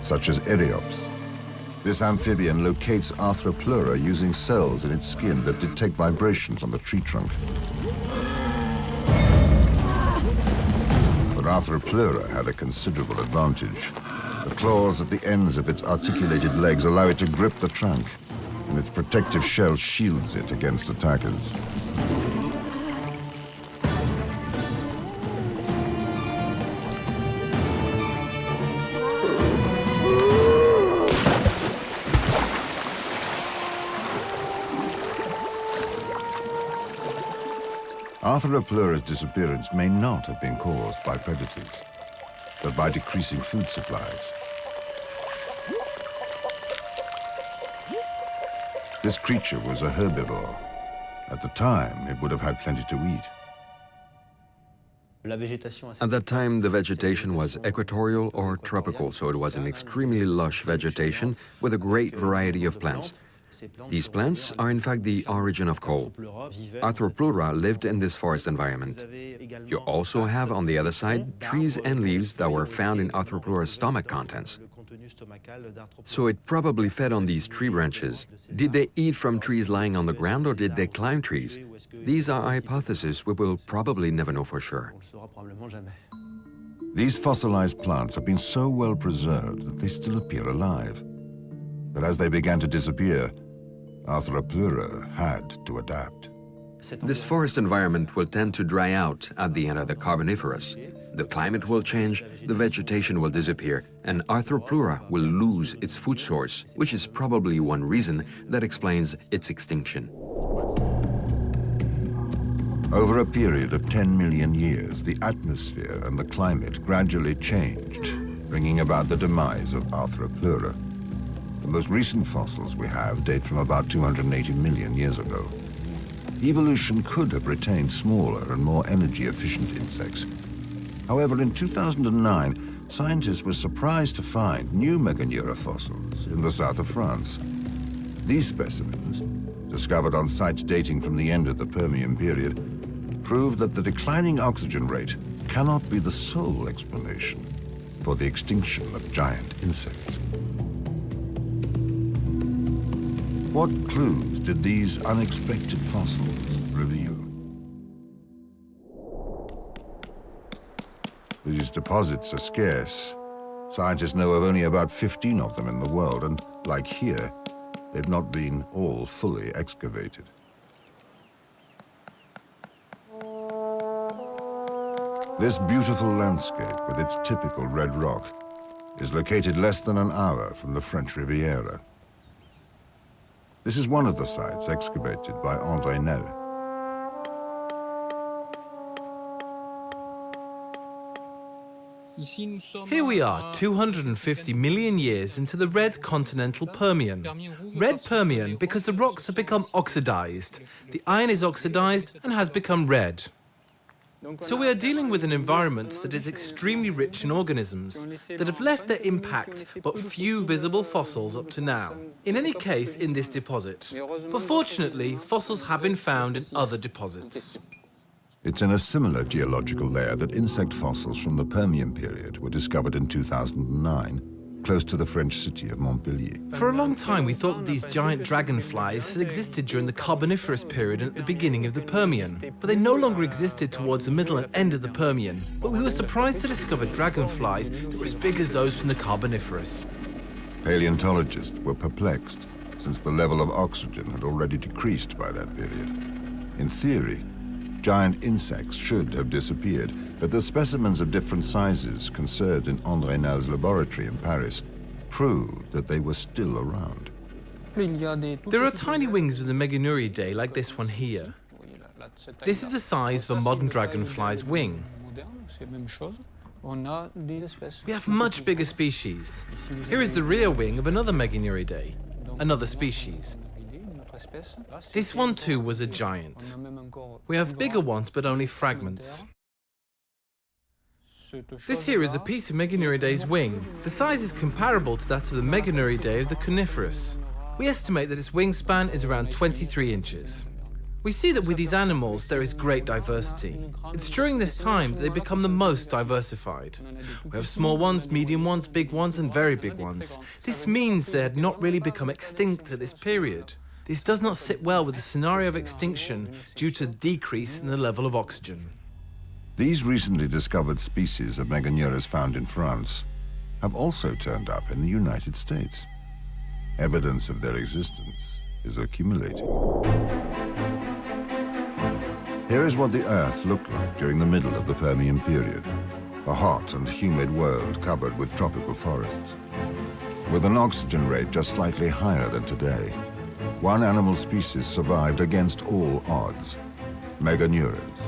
such as Eriops. This amphibian locates Archaeopteryx using cells in its skin that detect vibrations on the tree trunk. But Archaeopteryx had a considerable advantage. The claws at the ends of its articulated legs allow it to grip the trunk, and its protective shell shields it against attackers. Archaeopteryx's disappearance may not have been caused by predators, but by decreasing food supplies. This creature was a herbivore. At the time, it would have had plenty to eat. At that time, the vegetation was equatorial or tropical, so it was an extremely lush vegetation with a great variety of plants. These plants are in fact the origin of coal. Archaeopteryx lived in this forest environment. You also have on the other side trees and leaves that were found in Archaeopteryx's stomach contents. So it probably fed on these tree branches. Did they eat from trees lying on the ground or did they climb trees? These are hypotheses we will probably never know for sure. These fossilized plants have been so well preserved that they still appear alive. But as they began to disappear, Archaeopteryx had to adapt. This forest environment will tend to dry out at the end of the Carboniferous. The climate will change, the vegetation will disappear, and Archaeopteryx will lose its food source, which is probably one reason that explains its extinction. Over a period of 10 million years, the atmosphere and the climate gradually changed, bringing about the demise of Archaeopteryx. The most recent fossils we have date from about 280 million years ago. Evolution could have retained smaller and more energy-efficient insects. However, in 2009, scientists were surprised to find new Meganura fossils in the south of France. These specimens, discovered on sites dating from the end of the Permian period, prove that the declining oxygen rate cannot be the sole explanation for the extinction of giant insects. What clues did these unexpected fossils reveal? These deposits are scarce. Scientists know of only about 15 of them in the world, and like here, they've not been all fully excavated. This beautiful landscape with its typical red rock is located less than an hour from the French Riviera. This is one of the sites excavated by André Nel. Here we are, 250 million years into the red continental Permian. Red Permian because the rocks have become oxidized. The iron is oxidized and has become red. So we are dealing with an environment that is extremely rich in organisms that have left their impact but few visible fossils up to now. In any case, in this deposit. But fortunately, fossils have been found in other deposits. It's in a similar geological layer that insect fossils from the Permian period were discovered in 2009, close to the French city of Montpellier. For a long time, we thought that these giant dragonflies had existed during the Carboniferous period and at the beginning of the Permian, but they no longer existed towards the middle and end of the Permian. But we were surprised to discover dragonflies that were as big as those from the Carboniferous. Paleontologists were perplexed, since the level of oxygen had already decreased by that period. In theory, giant insects should have disappeared, but the specimens of different sizes conserved in André Nel's laboratory in Paris prove that they were still around. There are tiny wings with the Meganuridae like this one here. This is the size of a modern dragonfly's wing. We have much bigger species. Here is the rear wing of another Meganuridae, another species. This one too was a giant. We have bigger ones, but only fragments. This here is a piece of Meganuridae's wing. The size is comparable to that of the Meganuridae of the Coniferous. We estimate that its wingspan is around 23 inches. We see that with these animals there is great diversity. It's during this time that they become the most diversified. We have small ones, medium ones, big ones, and very big ones. This means they had not really become extinct at this period. This does not sit well with the scenario of extinction due to the decrease in the level of oxygen. These recently discovered species of Meganuras found in France have also turned up in the United States. Evidence of their existence is accumulating. Here is what the Earth looked like during the middle of the Permian period, a hot and humid world covered with tropical forests. With an oxygen rate just slightly higher than today, one animal species survived against all odds, Meganuras,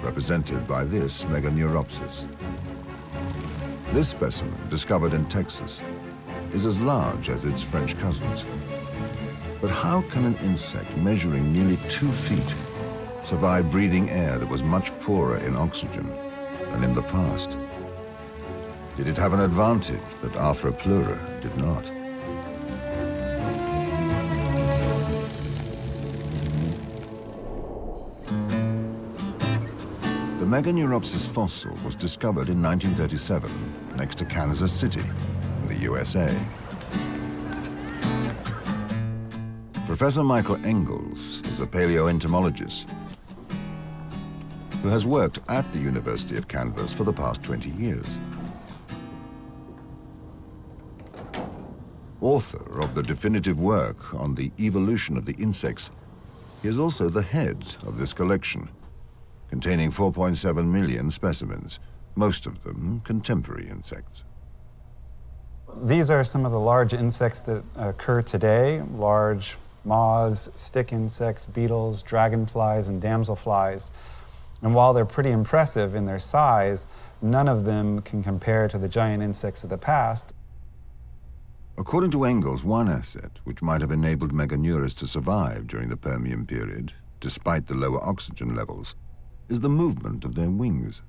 represented by this Meganeuropsis. This specimen, discovered in Texas, is as large as its French cousins. But how can an insect measuring nearly 2 feet survive breathing air that was much poorer in oxygen than in the past? Did it have an advantage that Arthropleura did not? The Meganeuropsis fossil was discovered in 1937 next to Kansas City in the USA. Professor Michael Engels is a paleoentomologist who has worked at the University of Kansas for the past 20 years. Author of the definitive work on the evolution of the insects, he is also the head of this collection, containing 4.7 million specimens, most of them contemporary insects. These are some of the large insects that occur today, large moths, stick insects, beetles, dragonflies, and damselflies. And while they're pretty impressive in their size, none of them can compare to the giant insects of the past. According to Engels, one asset which might have enabled Meganuras to survive during the Permian period, despite the lower oxygen levels, is the movement of their wings.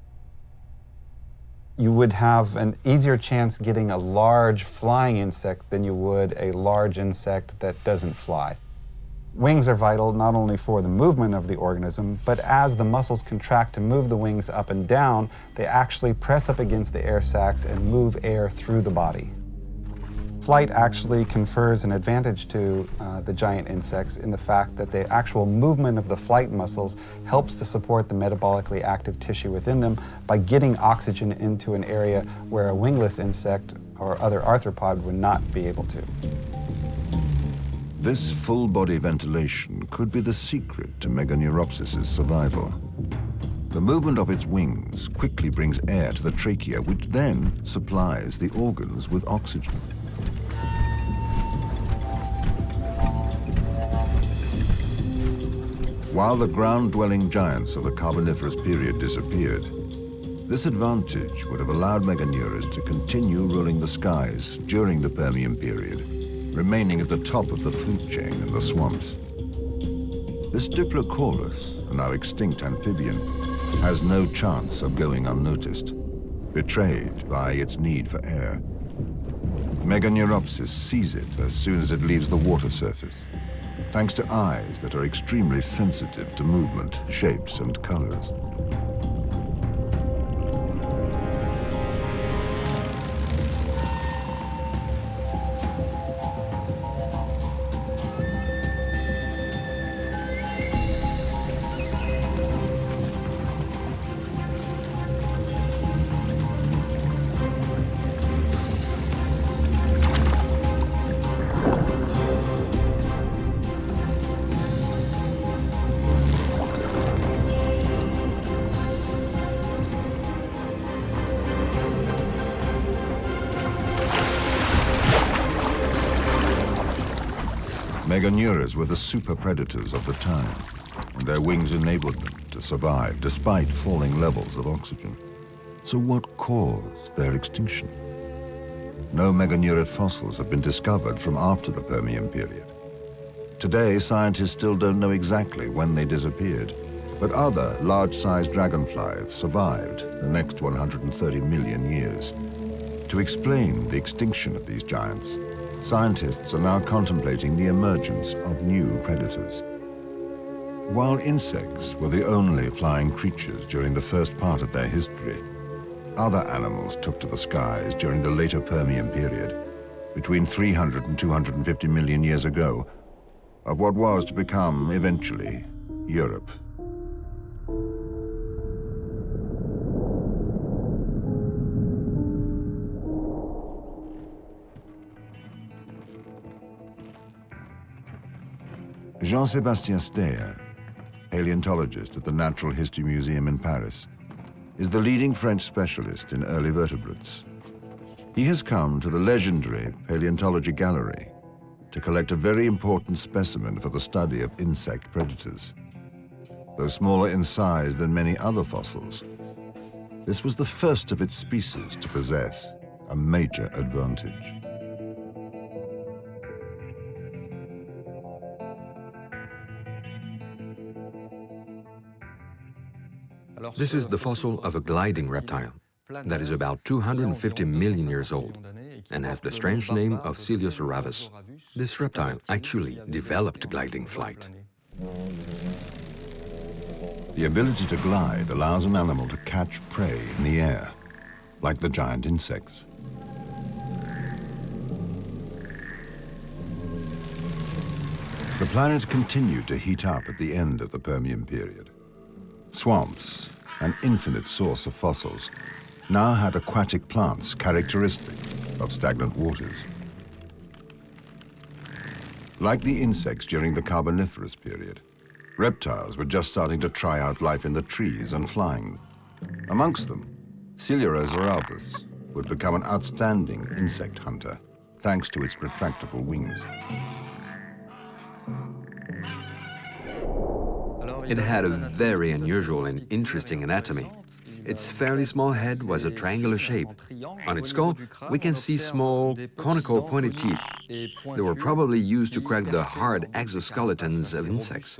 You would have an easier chance getting a large flying insect than you would a large insect that doesn't fly. Wings are vital not only for the movement of the organism, but as the muscles contract to move the wings up and down, they actually press up against the air sacs and move air through the body. Flight actually confers an advantage to the giant insects in the fact that the actual movement of the flight muscles helps to support the metabolically active tissue within them by getting oxygen into an area where a wingless insect or other arthropod would not be able to. This full-body ventilation could be the secret to Meganeuropsis' survival. The movement of its wings quickly brings air to the trachea, which then supplies the organs with oxygen. While the ground-dwelling giants of the Carboniferous period disappeared, this advantage would have allowed Meganuras to continue ruling the skies during the Permian period, remaining at the top of the food chain in the swamps. This Diplocaulus, a now extinct amphibian, has no chance of going unnoticed, betrayed by its need for air. Meganeuropsis sees it as soon as it leaves the water surface, thanks to eyes that are extremely sensitive to movement, shapes, and colors. Meganuras were the super predators of the time, and their wings enabled them to survive despite falling levels of oxygen. So what caused their extinction? No Meganurid fossils have been discovered from after the Permian period. Today, scientists still don't know exactly when they disappeared, but other large-sized dragonflies survived the next 130 million years. To explain the extinction of these giants, scientists are now contemplating the emergence of new predators. While insects were the only flying creatures during the first part of their history, other animals took to the skies during the later Permian period, between 300 and 250 million years ago, of what was to become, eventually, Europe. Jean-Sébastien Steyer, paleontologist at the Natural History Museum in Paris, is the leading French specialist in early vertebrates. He has come to the legendary Paleontology Gallery to collect a very important specimen for the study of insect predators. Though smaller in size than many other fossils, this was the first of its species to possess a major advantage. This is the fossil of a gliding reptile that is about 250 million years old and has the strange name of Coelurosauravus. This reptile actually developed gliding flight. The ability to glide allows an animal to catch prey in the air, like the giant insects. The planet continued to heat up at the end of the Permian period. Swamps, an infinite source of fossils, now had aquatic plants characteristic of stagnant waters. Like the insects during the Carboniferous period, reptiles were just starting to try out life in the trees and flying. Amongst them, Coelurosauravus would become an outstanding insect hunter, thanks to its retractable wings. It had a very unusual and interesting anatomy. Its fairly small head was a triangular shape. On its skull, we can see small, conical pointed teeth. They were probably used to crack the hard exoskeletons of insects.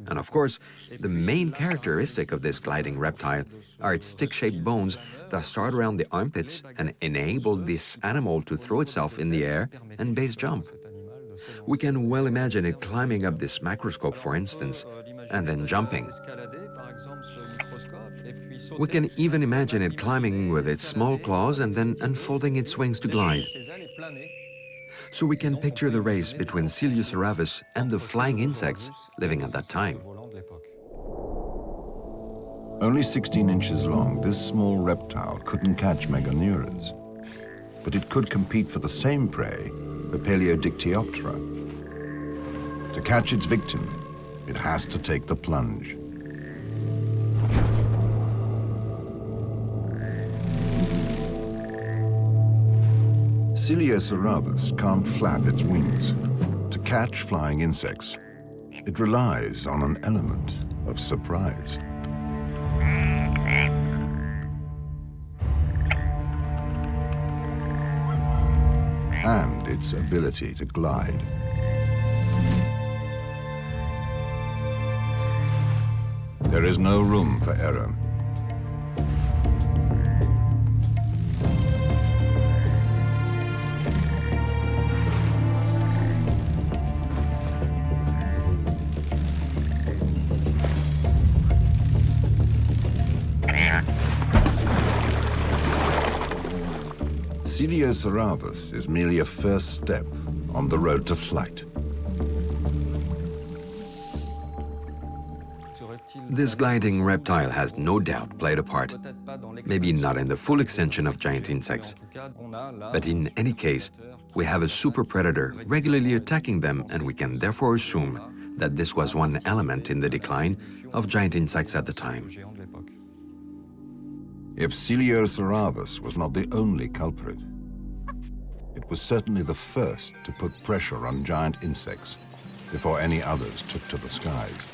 And of course, the main characteristic of this gliding reptile are its stick-shaped bones that start around the armpits and enable this animal to throw itself in the air and base jump. We can well imagine it climbing up this microscope, for instance, and then jumping. We can even imagine it climbing with its small claws and then unfolding its wings to glide. So we can picture the race between Coelosaurus and the flying insects living at that time. Only 16 inches long, this small reptile couldn't catch Meganuras, but it could compete for the same prey, the Paleodictyoptera. To catch its victim, it has to take the plunge. Coelosaurus can't flap its wings. To catch flying insects, it relies on an element of surprise. And its ability to glide. There is no room for error. Coelosaurus is merely a first step on the road to flight. This gliding reptile has no doubt played a part, maybe not in the full extension of giant insects, but in any case, we have a super predator regularly attacking them, and we can therefore assume that this was one element in the decline of giant insects at the time. If Coelosaurus was not the only culprit, it was certainly the first to put pressure on giant insects before any others took to the skies.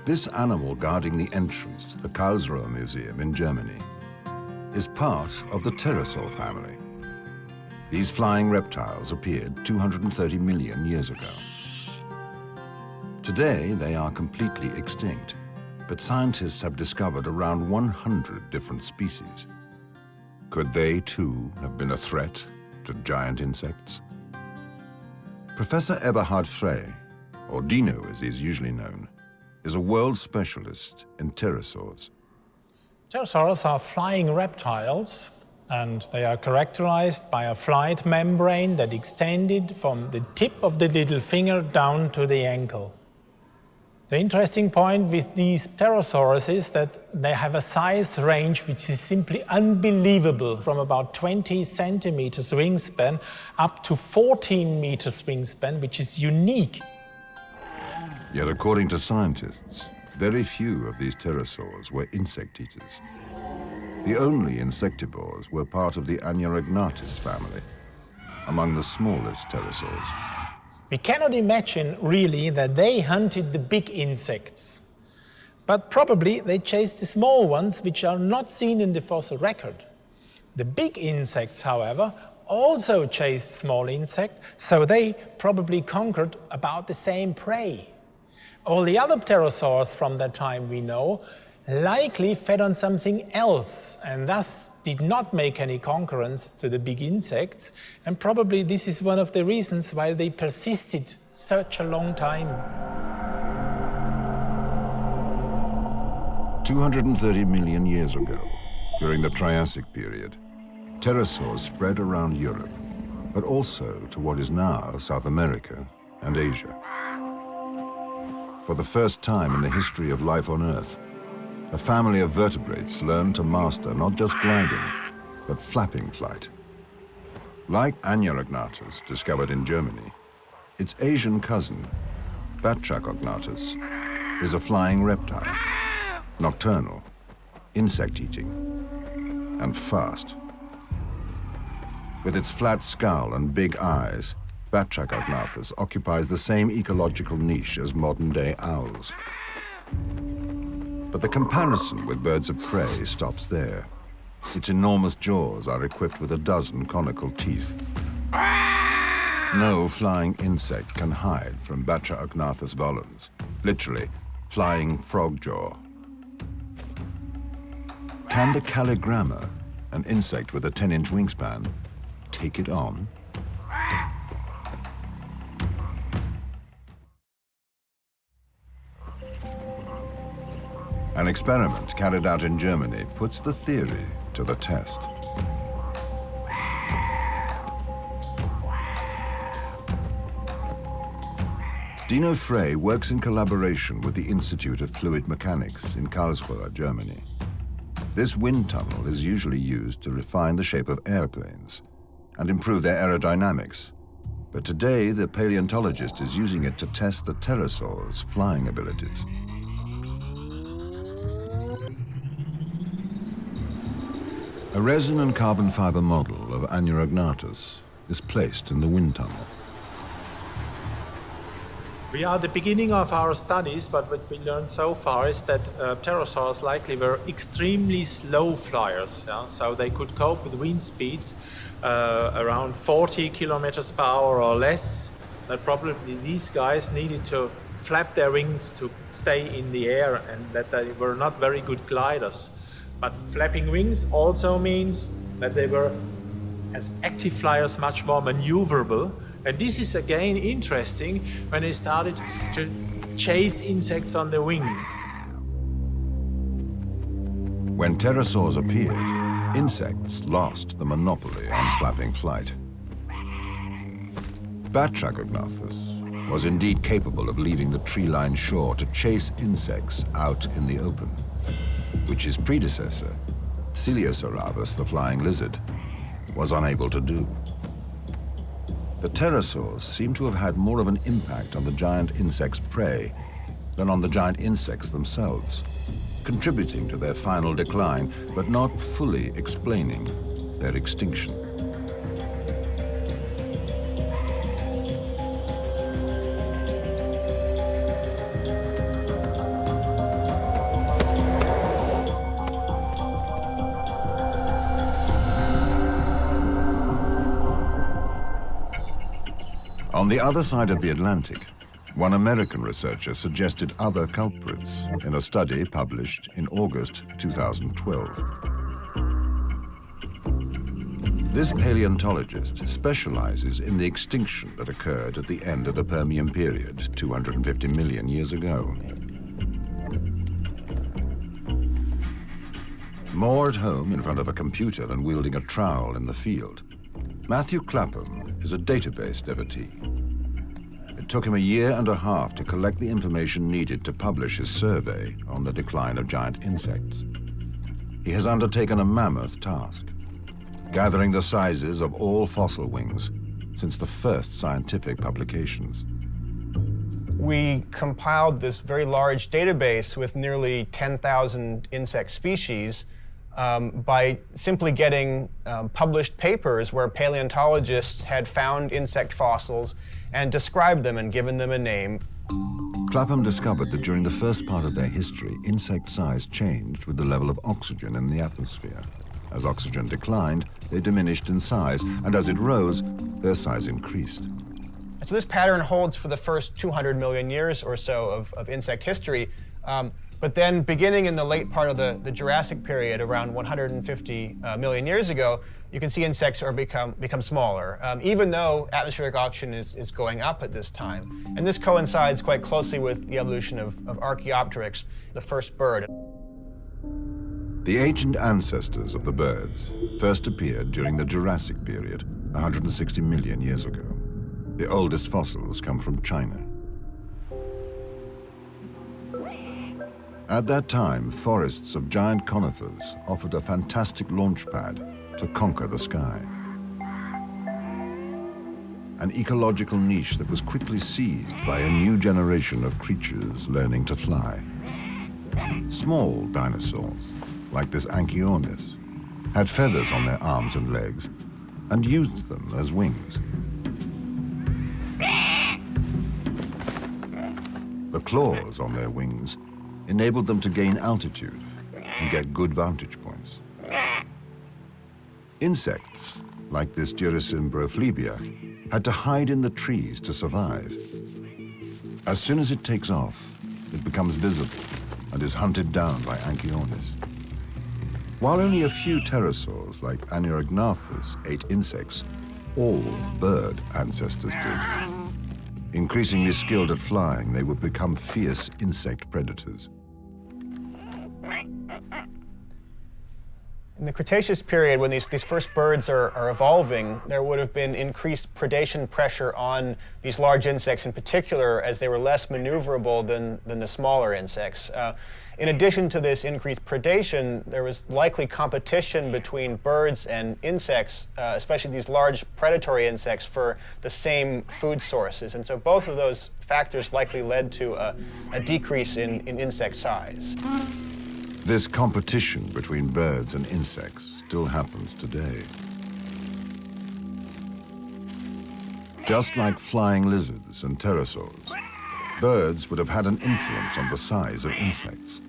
This animal guarding the entrance to the Karlsruhe Museum in Germany is part of the pterosaur family. These flying reptiles appeared 230 million years ago. Today, they are completely extinct, but scientists have discovered around 100 different species. Could they, too, have been a threat to giant insects? Professor Eberhard Frey, or Dino as he is usually known, is a world specialist in pterosaurs. Pterosaurs are flying reptiles, and they are characterized by a flight membrane that extended from the tip of the little finger down to the ankle. The interesting point with these pterosaurs is that they have a size range which is simply unbelievable, from about 20 centimeters wingspan up to 14 meters wingspan, which is unique. Yet according to scientists, very few of these pterosaurs were insect eaters. The only insectivores were part of the Unearthing family, among the smallest pterosaurs. We cannot imagine really that they hunted the big insects, but probably they chased the small ones which are not seen in the fossil record. The big insects, however, also chased small insects, so they probably conquered about the same prey. All the other pterosaurs from that time we know likely fed on something else and thus did not make any concurrence to the big insects, and probably this is one of the reasons why they persisted such a long time. 230 million years ago, during the Triassic period, pterosaurs spread around Europe, but also to what is now South America and Asia. For the first time in the history of life on Earth, a family of vertebrates learned to master not just gliding, but flapping flight. Like Unearthing, discovered in Germany, its Asian cousin, Batrachognathus, is a flying reptile, nocturnal, insect-eating, and fast. With its flat skull and big eyes, Batrachognathus occupies the same ecological niche as modern-day owls. But the comparison with birds of prey stops there. Its enormous jaws are equipped with a dozen conical teeth. No flying insect can hide from Batrachognathus volans, literally, flying frog jaw. Can the calligramma, an insect with a 10-inch wingspan, take it on? An experiment carried out in Germany puts the theory to the test. Dino Frey works in collaboration with the Institute of Fluid Mechanics in Karlsruhe, Germany. This wind tunnel is usually used to refine the shape of airplanes and improve their aerodynamics. But today, the paleontologist is using it to test the pterosaurs' flying abilities. A resin and carbon fiber model of Unearthing is placed in the wind tunnel. We are at the beginning of our studies, but what we learned so far is that pterosaurs likely were extremely slow flyers. Yeah? So they could cope with wind speeds around 40 kilometers per hour or less. That probably these guys needed to flap their wings to stay in the air, and that they were not very good gliders. But flapping wings also means that they were, as active flyers, much more maneuverable. And this is again interesting when they started to chase insects on the wing. When pterosaurs appeared, insects lost the monopoly on flapping flight. Batrachognathes was indeed capable of leaving the tree-lined shore to chase insects out in the open, which his predecessor, Coelosaurus the flying lizard, was unable to do. The pterosaurs seem to have had more of an impact on the giant insects' prey than on the giant insects themselves, contributing to their final decline, but not fully explaining their extinction. On the other side of the Atlantic, one American researcher suggested other culprits in a study published in August 2012. This paleontologist specializes in the extinction that occurred at the end of the Permian period, 250 million years ago. More at home in front of a computer than wielding a trowel in the field, Matthew Clapham is a database devotee. It took him a year and a half to collect the information needed to publish his survey on the decline of giant insects. He has undertaken a mammoth task, gathering the sizes of all fossil wings since the first scientific publications. We compiled this very large database with nearly 10,000 insect species by simply getting published papers where paleontologists had found insect fossils and described them and given them a name. Clapham discovered that during the first part of their history, insect size changed with the level of oxygen in the atmosphere. As oxygen declined, they diminished in size, and as it rose, their size increased. So this pattern holds for the first 200 million years or so of insect history. But then beginning in the late part of the Jurassic period, around 150 million years ago, you can see insects are become smaller, even though atmospheric oxygen is going up at this time. And this coincides quite closely with the evolution of Archaeopteryx, the first bird. The ancient ancestors of the birds first appeared during the Jurassic period, 160 million years ago. The oldest fossils come from China. At that time, forests of giant conifers offered a fantastic launch pad to conquer the sky. An ecological niche that was quickly seized by a new generation of creatures learning to fly. Small dinosaurs, like this Anchiornis, had feathers on their arms and legs and used them as wings. The claws on their wings enabled them to gain altitude and get good vantage points. Insects, like this Duracimbroflebia, had to hide in the trees to survive. As soon as it takes off, it becomes visible and is hunted down by Anchiornis. While only a few pterosaurs, like Unearthing, ate insects, all bird ancestors did. Increasingly skilled at flying, they would become fierce insect predators. In the Cretaceous period, when these first birds are evolving, there would have been increased predation pressure on these large insects in particular, as they were less maneuverable than the smaller insects. In addition to this increased predation, there was likely competition between birds and insects, especially these large predatory insects, for the same food sources. And so both of those factors likely led to a decrease in insect size. This competition between birds and insects still happens today. Just like flying lizards and pterosaurs, birds would have had an influence on the size of insects.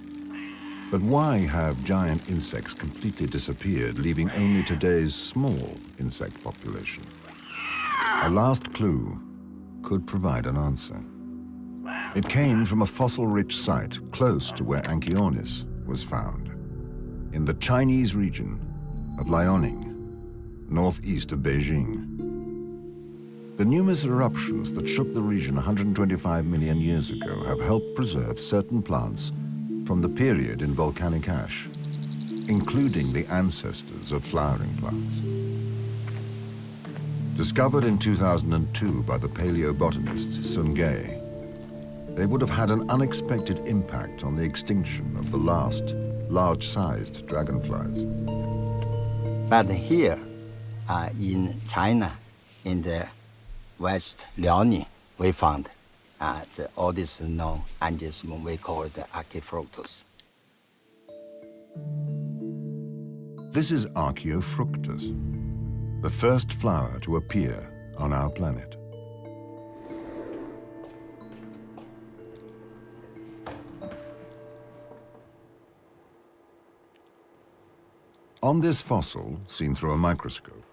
But why have giant insects completely disappeared, leaving only today's small insect population? A last clue could provide an answer. It came from a fossil-rich site close to where Anchiornis was found, in the Chinese region of Liaoning, northeast of Beijing. The numerous eruptions that shook the region 125 million years ago have helped preserve certain plants from the period in volcanic ash, including the ancestors of flowering plants. Discovered in 2002 by the paleobotanist Sun Ge, they would have had an unexpected impact on the extinction of the last large-sized dragonflies. But here in China, in the West Liaoning, we found all these known angiosperm we call the Archaeopteryx. This is Archaeopteryx, the first flower to appear on our planet. On this fossil, seen through a microscope,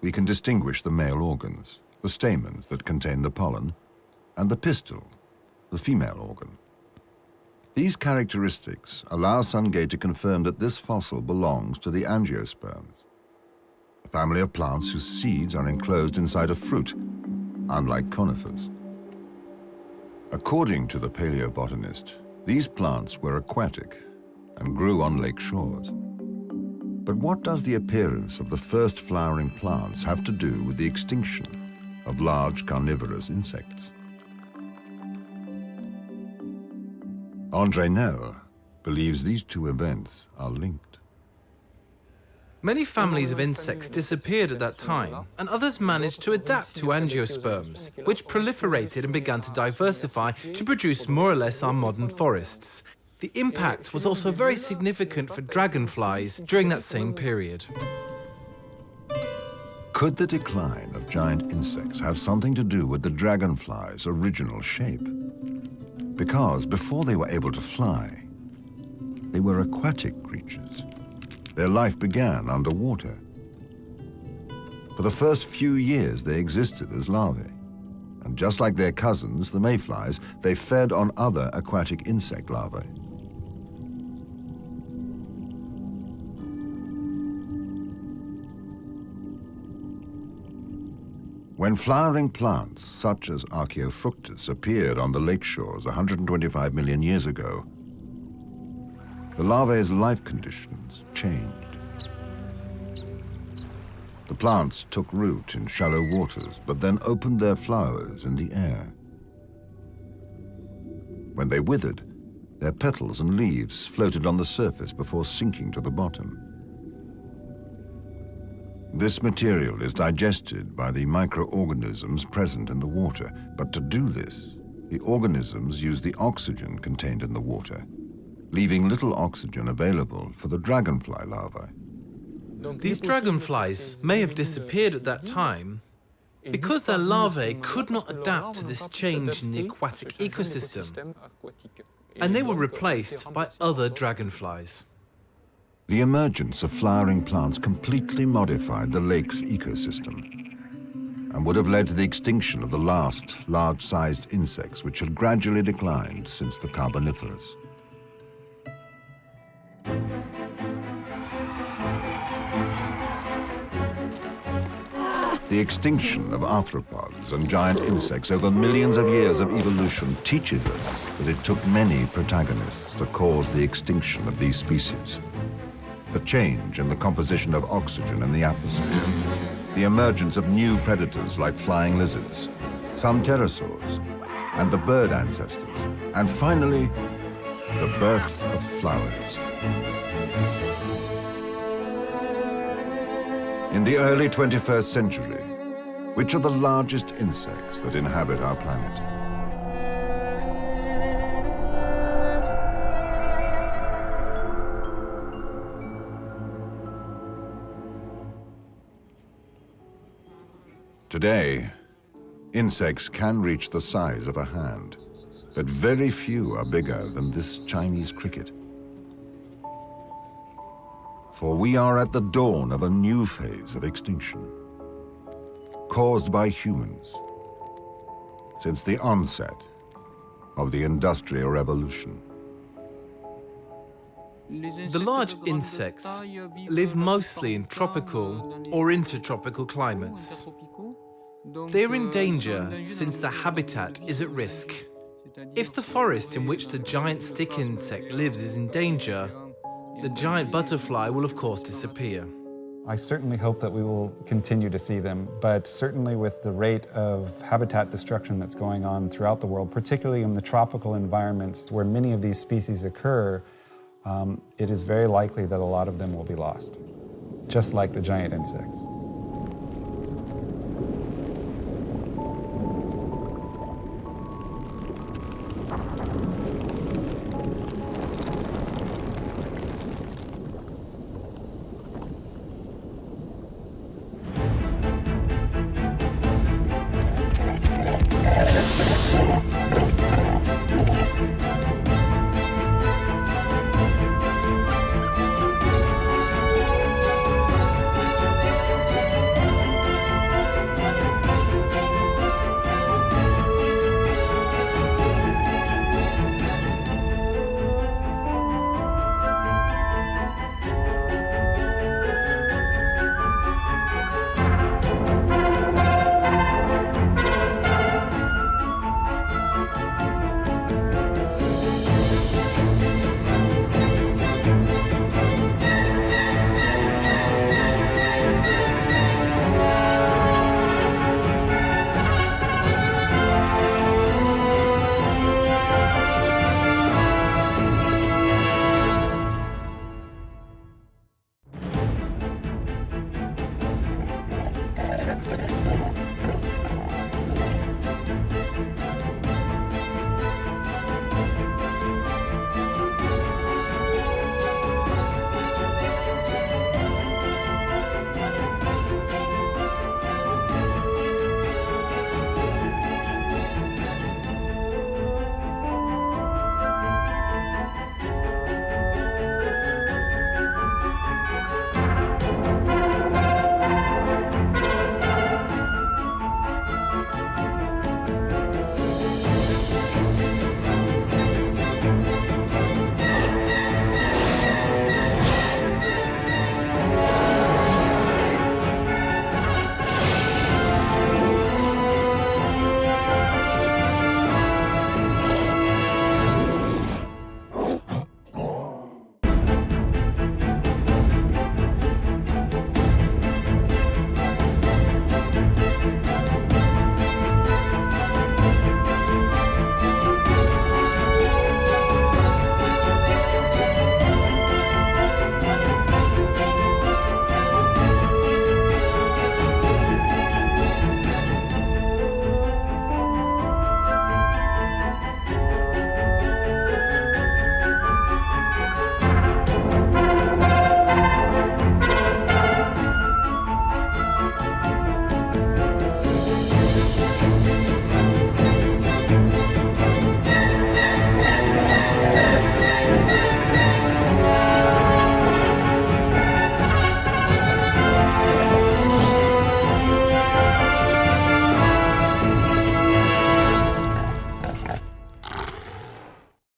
we can distinguish the male organs, the stamens that contain the pollen, and the pistil, the female organ. These characteristics allow Sun Ge to confirm that this fossil belongs to the angiosperms, a family of plants whose seeds are enclosed inside a fruit, unlike conifers. According to the paleobotanist, these plants were aquatic and grew on lake shores. But what does the appearance of the first flowering plants have to do with the extinction of large carnivorous insects? André Nel believes these two events are linked. Many families of insects disappeared at that time, and others managed to adapt to angiosperms, which proliferated and began to diversify to produce more or less our modern forests. The impact was also very significant for dragonflies during that same period. Could the decline of giant insects have something to do with the dragonfly's original shape? Because before they were able to fly, they were aquatic creatures. Their life began underwater. For the first few years, they existed as larvae. And just like their cousins, the mayflies, they fed on other aquatic insect larvae. When flowering plants, such as Archaeopteryx, appeared on the lake shores 125 million years ago, the larvae's life conditions changed. The plants took root in shallow waters, but then opened their flowers in the air. When they withered, their petals and leaves floated on the surface before sinking to the bottom. This material is digested by the microorganisms present in the water, but to do this, the organisms use the oxygen contained in the water, leaving little oxygen available for the dragonfly larvae. These dragonflies may have disappeared at that time because their larvae could not adapt to this change in the aquatic ecosystem, and they were replaced by other dragonflies. The emergence of flowering plants completely modified the lake's ecosystem and would have led to the extinction of the last large-sized insects which had gradually declined since the Carboniferous. The extinction of arthropods and giant insects over millions of years of evolution teaches us that it took many protagonists to cause the extinction of these species. the change in the composition of oxygen in the atmosphere, the emergence of new predators like flying lizards, some pterosaurs, and the bird ancestors, and finally, the birth of flowers. In the early 21st century, which are the largest insects that inhabit our planet? Today, insects can reach the size of a hand, but very few are bigger than this Chinese cricket. For we are at the dawn of a new phase of extinction, caused by humans, since the onset of the Industrial Revolution. The large insects live mostly in tropical or intertropical climates. They're in danger since their habitat is at risk. If the forest in which the giant stick insect lives is in danger, the giant butterfly will of course disappear. I certainly hope that we will continue to see them, but certainly with the rate of habitat destruction that's going on throughout the world, particularly in the tropical environments where many of these species occur, it is very likely that a lot of them will be lost, just like the giant insects.